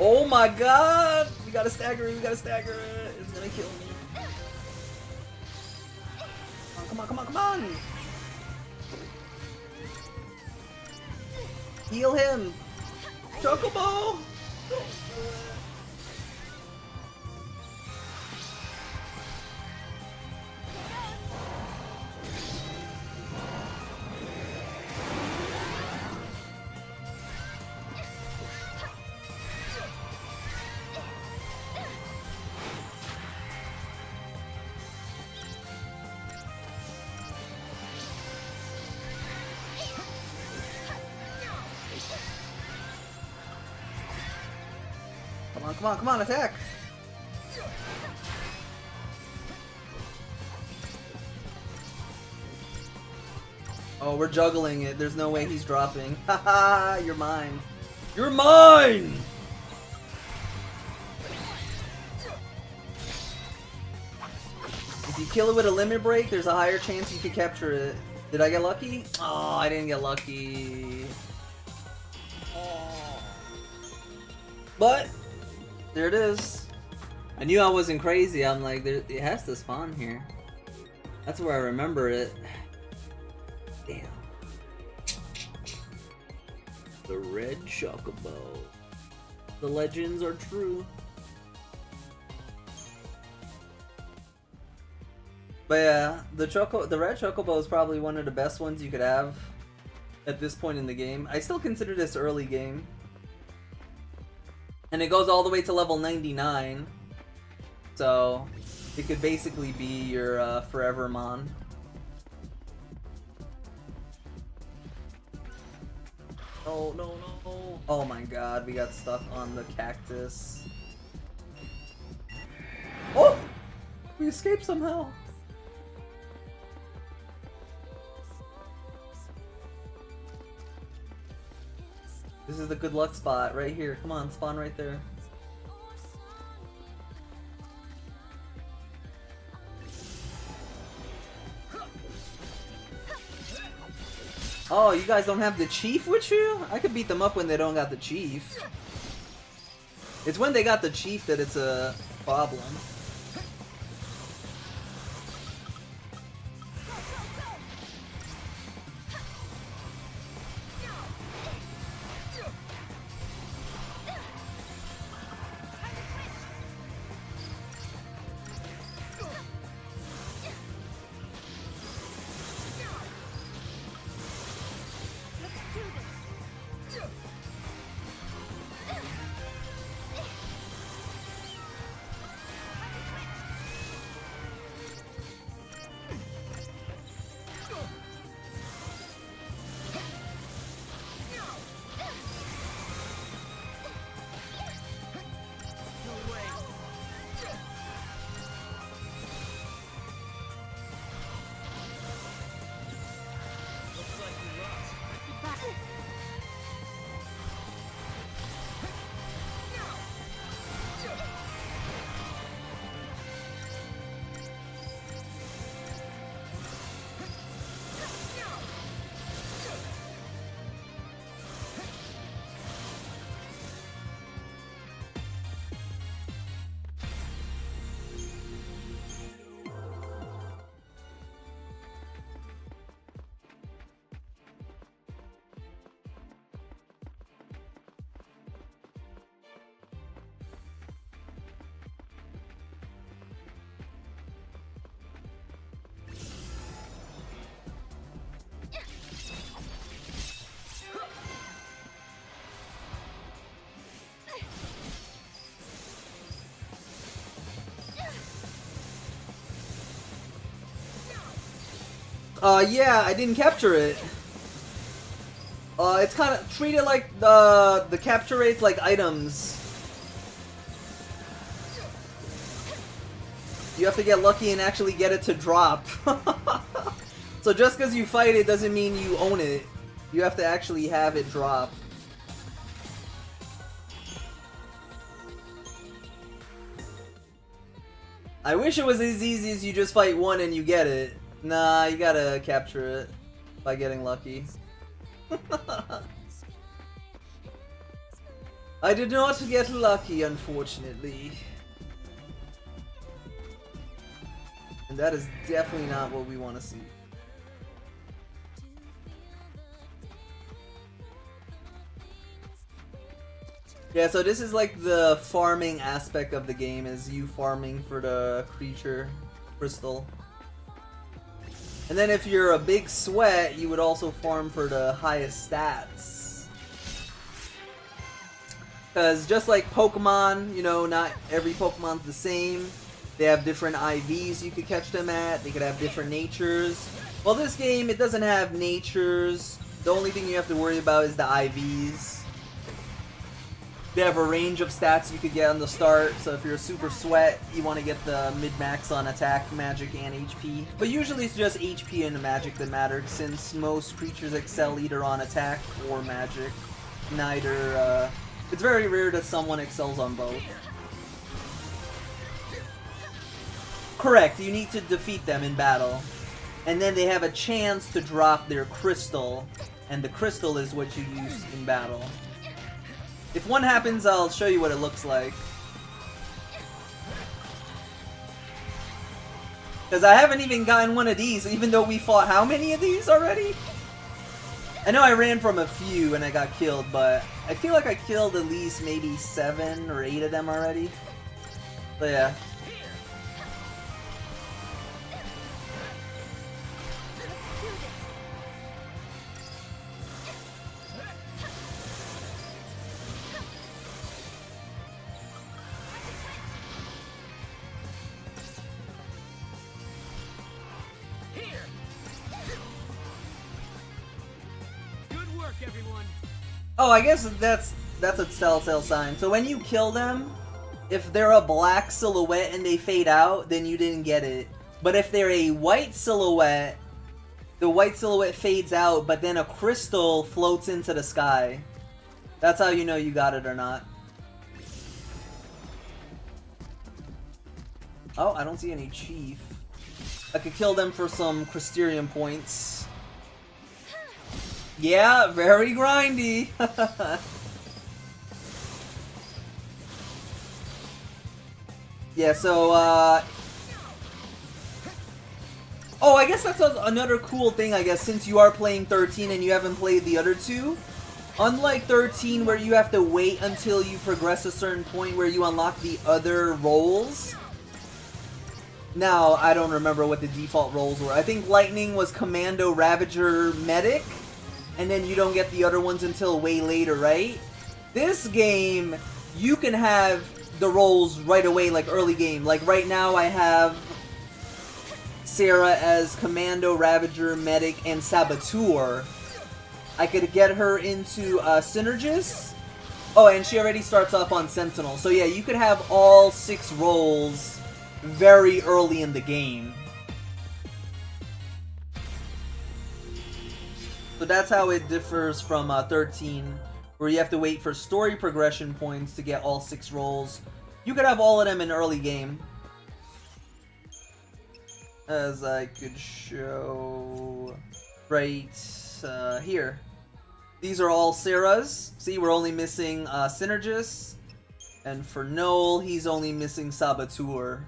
Oh my god! We gotta stagger it, we gotta stagger it. It's gonna kill me. Come on, come on, come on! Heal him! Chocobo! Come on, come on, attack! Oh, we're juggling it. There's no way he's dropping. Haha, you're mine. You're mine! If you kill it with a limit break, there's a higher chance you could capture it. Did I get lucky? Oh, I didn't get lucky. But there it is. I knew I wasn't crazy. I'm like, it has to spawn here. That's where I remember it. Damn. The red chocobo. The legends are true. But yeah, the red chocobo is probably one of the best ones you could have at this point in the game. I still consider this early game. And it goes all the way to level 99. So it could basically be your forever mon. Oh no no. Oh my god, we got stuck on the cactus. Oh! We escaped somehow. This is the good luck spot right here. Come on, spawn right there. Oh, you guys don't have the chief with you? I could beat them up when they don't got the chief. It's when they got the chief that it's a problem. Yeah, I didn't capture it. It's kind of treated like the capture rates like items. You have to get lucky and actually get it to drop. So just because you fight it doesn't mean you own it. You have to actually have it drop. I wish it was as easy as you just fight one and you get it. Nah, you gotta capture it by getting lucky. I did not get lucky, unfortunately. And that is definitely not what we want to see. Yeah, so this is like the farming aspect of the game, is you farming for the creature crystal. And then if you're a big sweat, you would also farm for the highest stats. Because just like Pokemon, you know, not every Pokemon's the same. They have different IVs you could catch them at. They could have different natures. Well, this game, it doesn't have natures. The only thing you have to worry about is the IVs. They have a range of stats you could get on the start, so if you're a super sweat, you want to get the mid-max on attack, magic, and HP. But usually it's just HP and magic that matter, since most creatures excel either on attack or magic. Neither, it's very rare that someone excels on both. Correct, you need to defeat them in battle. And then they have a chance to drop their crystal, and the crystal is what you use in battle. If one happens, I'll show you what it looks like. Because I haven't even gotten one of these, even though we fought how many of these already? I know I ran from a few and I got killed, but I feel like I killed at least maybe 7 or 8 of them already. But yeah. Oh, I guess that's a telltale sign. So when you kill them, if they're a black silhouette and they fade out, then you didn't get it. But if they're a white silhouette, the white silhouette fades out, but then a crystal floats into the sky. That's how you know you got it or not. Oh, I don't see any chief. I could kill them for some Crysterium points. Yeah, very grindy. Yeah, so, oh, I guess that's another cool thing, I guess, since you are playing 13 and you haven't played the other two. Unlike 13, where you have to wait until you progress a certain point where you unlock the other roles. Now, I don't remember what the default roles were. I think Lightning was Commando, Ravager, Medic, and then you don't get the other ones until way later, right? This game, you can have the roles right away, like early game. Like right now, I have Sarah as Commando, Ravager, Medic, and Saboteur. I could get her into Synergist. Oh, and she already starts off on Sentinel. So yeah, you could have all 6 roles very early in the game. So that's how it differs from 13, where you have to wait for story progression points to get all 6 roles. You could have all of them in early game. As I could show right here. These are all Sarah's. See, we're only missing Synergist. And for Noel, he's only missing Saboteur.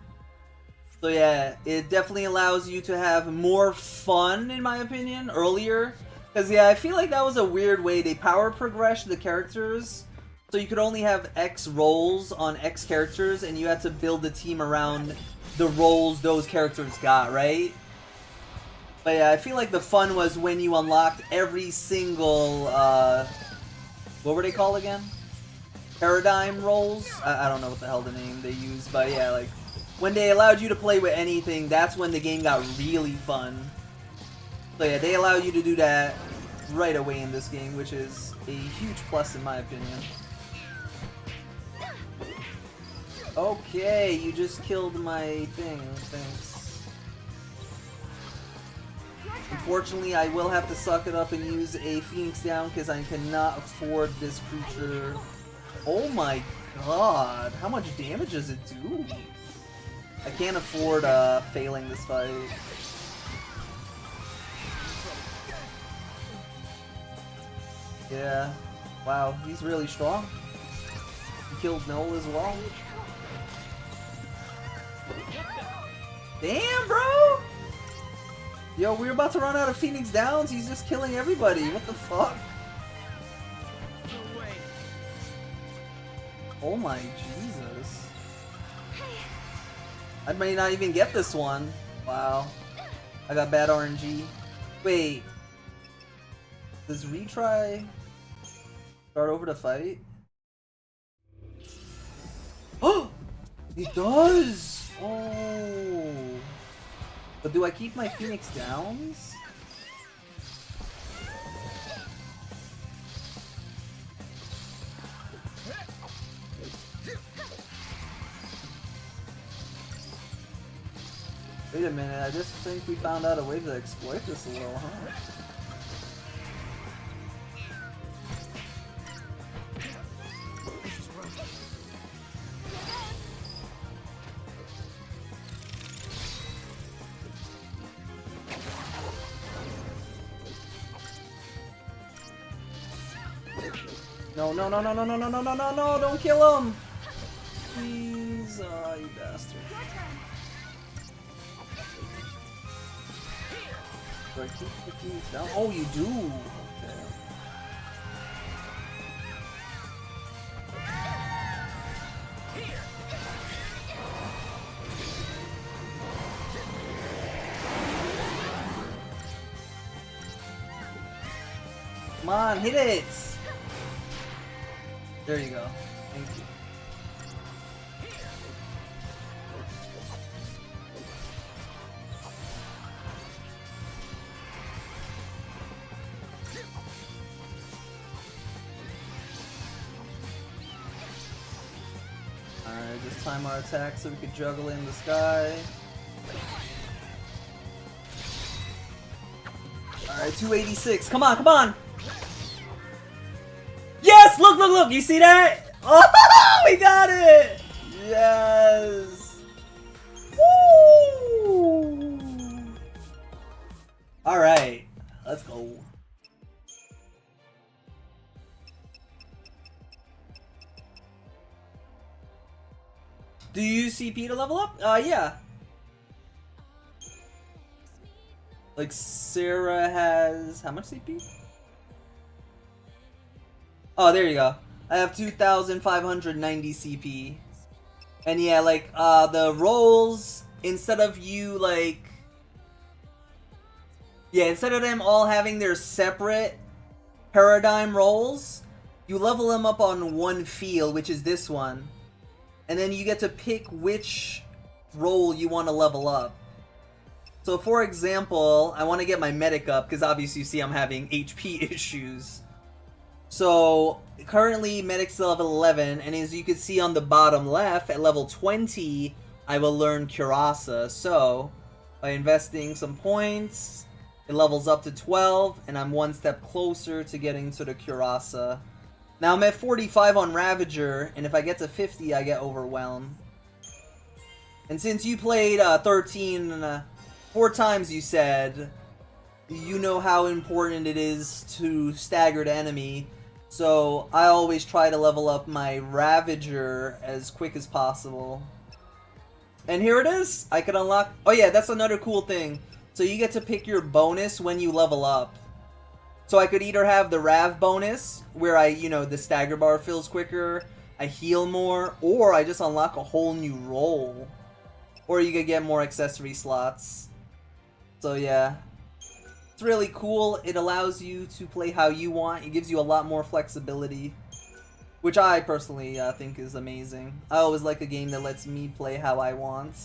So yeah, it definitely allows you to have more fun, in my opinion, earlier. Because yeah, I feel like that was a weird way. They power progressed the characters. So you could only have X roles on X characters, and you had to build a team around the roles those characters got, right? But yeah, I feel like the fun was when you unlocked every single, what were they called again? Paradigm roles? I don't know what the hell the name they use, but yeah, like, when they allowed you to play with anything, that's when the game got really fun. So yeah, they allow you to do that right away in this game, which is a huge plus in my opinion. Okay, you just killed my thing, thanks. Unfortunately, I will have to suck it up and use a Phoenix Down because I cannot afford this creature. Oh my god, how much damage does it do? I can't afford failing this fight. Yeah, wow, he's really strong. He killed Noel as well. Damn, bro! Yo, we're about to run out of Phoenix Downs. He's just killing everybody. What the fuck? Oh my Jesus. I may not even get this one. Wow. I got bad RNG. Wait. Does retry start over the fight? Oh! It does! Oh! But do I keep my Phoenix Downs? Wait a minute, I just think we found out a way to exploit this a little, huh? No, no, no, no, no, no, no, no, no, no, no, don't kill him! Please, you bastard. Do I keep the keys down? Oh, you do! Okay. Come on, hit it! There you go. Thank you. just time our attack so we could juggle in the sky. Alright, 286. Come on, come on! Yes! Look, look, look! You see that? Oh, we got it! Yes! Woo! Alright, let's go. Do you use CP to level up? Yeah. Like, Sarah has... how much CP? Oh, there you go. I have 2,590 CP. And yeah, like, the rolls, instead of you, like... yeah, instead of them all having their separate paradigm rolls, you level them up on one field, which is this one. And then you get to pick which role you want to level up. So for example, I want to get my medic up, because obviously you see I'm having HP issues. So currently medic's level 11, and as you can see on the bottom left, at level 20, I will learn Curasa. So by investing some points, it levels up to 12, and I'm one step closer to getting to the Curasa. Now I'm at 45 on Ravager, and if I get to 50, I get overwhelmed. And since you played 13 4 times, you said, you know how important it is to stagger the enemy. So I always try to level up my Ravager as quick as possible. And here it is. I can unlock... oh yeah, that's another cool thing. So you get to pick your bonus when you level up. So I could either have the Rav bonus, where the stagger bar fills quicker, I heal more, or I just unlock a whole new role. Or you could get more accessory slots. So yeah, it's really cool. It allows you to play how you want. It gives you a lot more flexibility, which I personally think is amazing. I always like a game that lets me play how I want,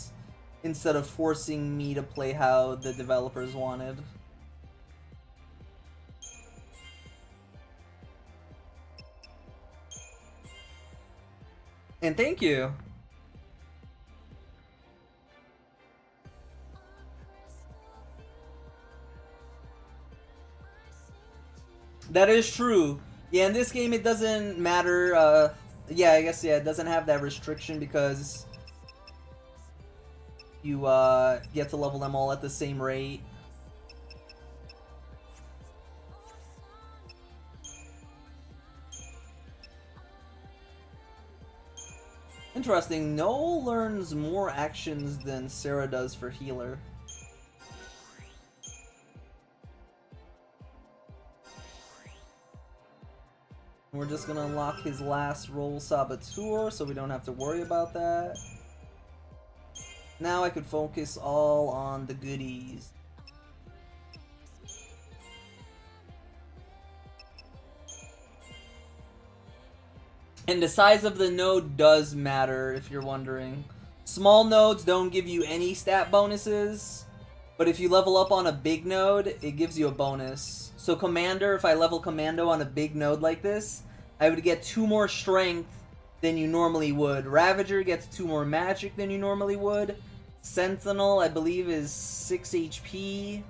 instead of forcing me to play how the developers wanted. And thank you. That is true. Yeah, in this game it doesn't matter. Yeah, I guess, yeah, it doesn't have that restriction because you get to level them all at the same rate. Interesting. Noel learns more actions than Sarah does for healer. We're just gonna unlock his last role, Saboteur, so we don't have to worry about that. Now I could focus all on the goodies. And the size of the node does matter, if you're wondering. Small nodes don't give you any stat bonuses, but if you level up on a big node, it gives you a bonus. So Commander, if I level Commando on a big node like this, I would get 2 more strength than you normally would. Ravager gets 2 more magic than you normally would. Sentinel, I believe, is 6 HP.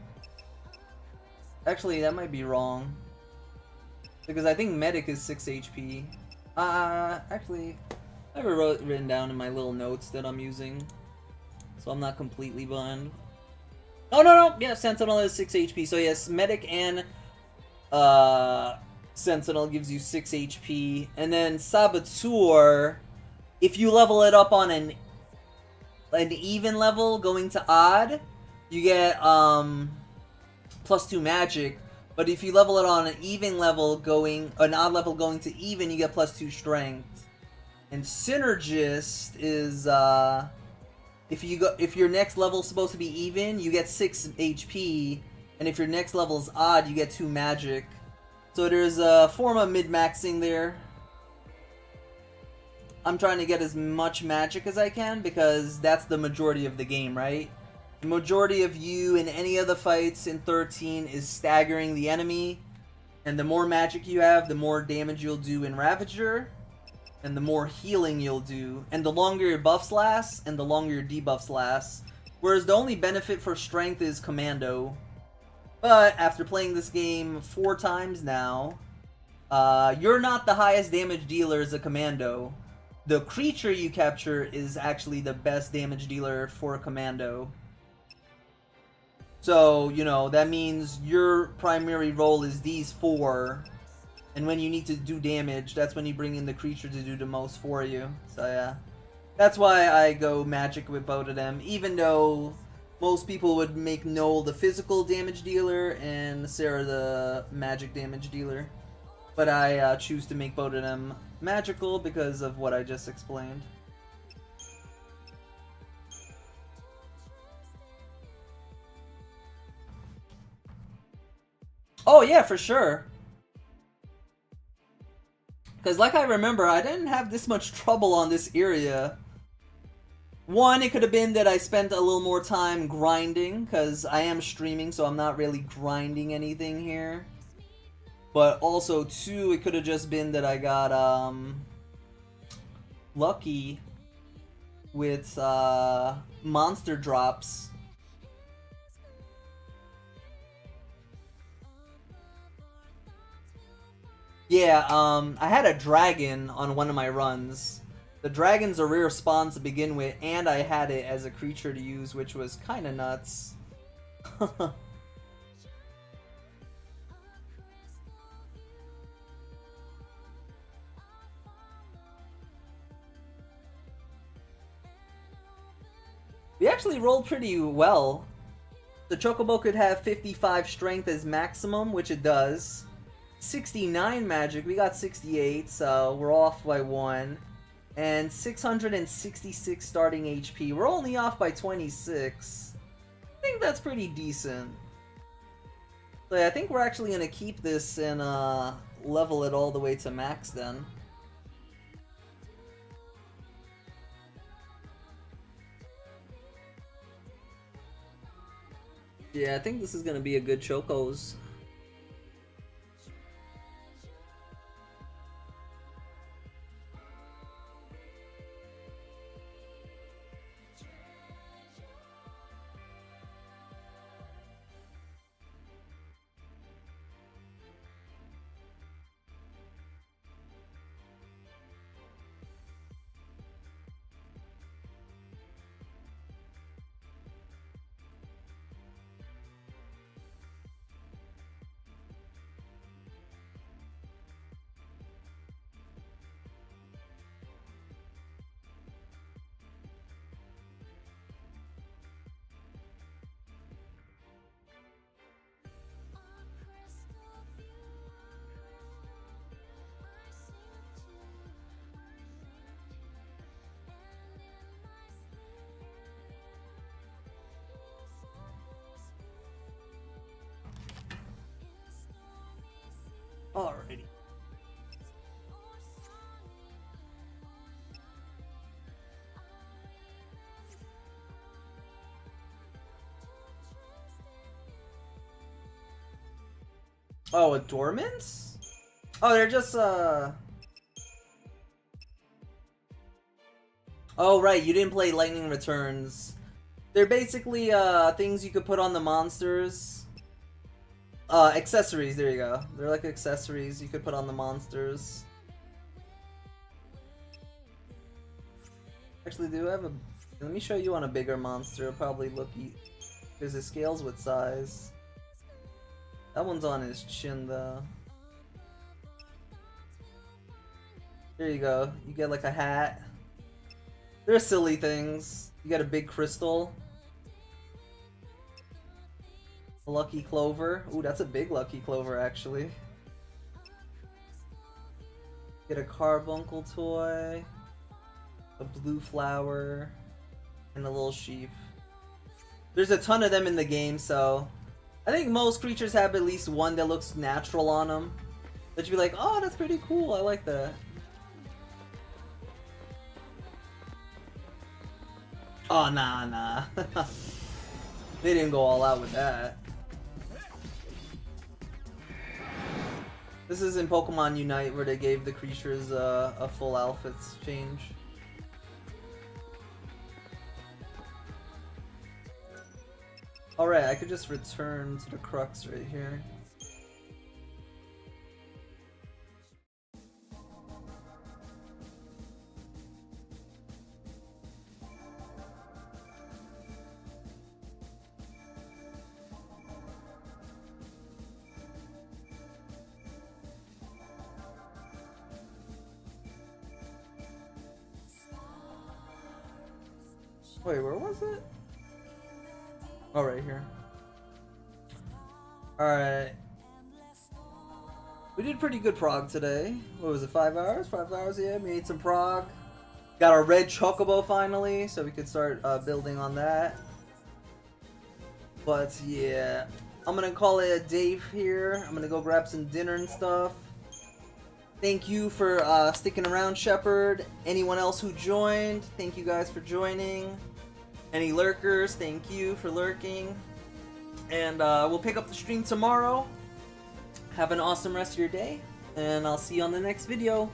Actually, that might be wrong, because I think Medic is 6 HP. Actually, I have it written down in my little notes that I'm using, so I'm not completely blind. Oh, no, yeah, Sentinel is 6 HP, so yes, Medic and, Sentinel gives you 6 HP, and then Saboteur, if you level it up on an even level going to odd, you get, +2 magic. But if you level it on an even level an odd level going to even, you get +2 strength. And Synergist is if your next level is supposed to be even, you get 6 HP, and if your next level is odd, you get 2 magic. So there's a form of mid-maxing there. I'm trying to get as much magic as I can because that's the majority of the game, right? The majority of you in any of the fights in 13 is staggering the enemy, and the more magic you have, the more damage you'll do in Ravager, and the more healing you'll do, and the longer your buffs last, and the longer your debuffs last. Whereas the only benefit for strength is commando. But after playing this game 4 times now, you're not the highest damage dealer as a commando. The creature you capture is actually the best damage dealer for a commando. So, you know, that means your primary role is these 4. And when you need to do damage, that's when you bring in the creature to do the most for you. So yeah. That's why I go magic with both of them. Even though most people would make Noel the physical damage dealer and Sarah the magic damage dealer. But I choose to make both of them magical because of what I just explained. Oh yeah, for sure. Because like I remember, I didn't have this much trouble on this area. One, it could have been that I spent a little more time grinding, because I am streaming, so I'm not really grinding anything here. But also, 2, it could have just been that I got lucky with monster drops. Yeah, I had a dragon on one of my runs. The dragon's a rare spawn to begin with, and I had it as a creature to use, which was kinda nuts. We actually rolled pretty well. The Chocobo could have 55 strength as maximum, which it does. 69 magic, we got 68, so we're off by 1. And 666 starting HP, we're only off by 26. I think that's pretty decent. So yeah, I think we're actually going to keep this and level it all the way to max then. Yeah, I think this is going to be a good Chocos. Alrighty. Oh, adornments? Oh, they're just, Oh, right, you didn't play Lightning Returns. They're basically, things you could put on the monsters. Accessories, there you go. They're like accessories you could put on the monsters. Actually, do I have a... Let me show you on a bigger monster. It'll probably look... Because it scales with size. That one's on his chin, though. There you go. You get like a hat. They're silly things. You get a big crystal. A lucky clover. Ooh, that's a big lucky clover, actually. Get a carbuncle toy. A blue flower. And a little sheep. There's a ton of them in the game, so... I think most creatures have at least one that looks natural on them. That you'd be like, oh, that's pretty cool, I like that. Oh, nah. They didn't go all out with that. This is in Pokemon Unite where they gave the creatures a full outfits change. Alright, I could just return to the crux right here. Wait, where was it? Oh, right here. Alright. We did pretty good prog today. What was it, 5 hours? 5 hours, yeah. Made some prog. Got our red chocobo finally, so we could start building on that. But yeah, I'm gonna call it a day here. I'm gonna go grab some dinner and stuff. Thank you for sticking around, Shepard. Anyone else who joined, thank you guys for joining. Any lurkers, thank you for lurking. And we'll pick up the stream tomorrow. Have an awesome rest of your day, and I'll see you on the next video.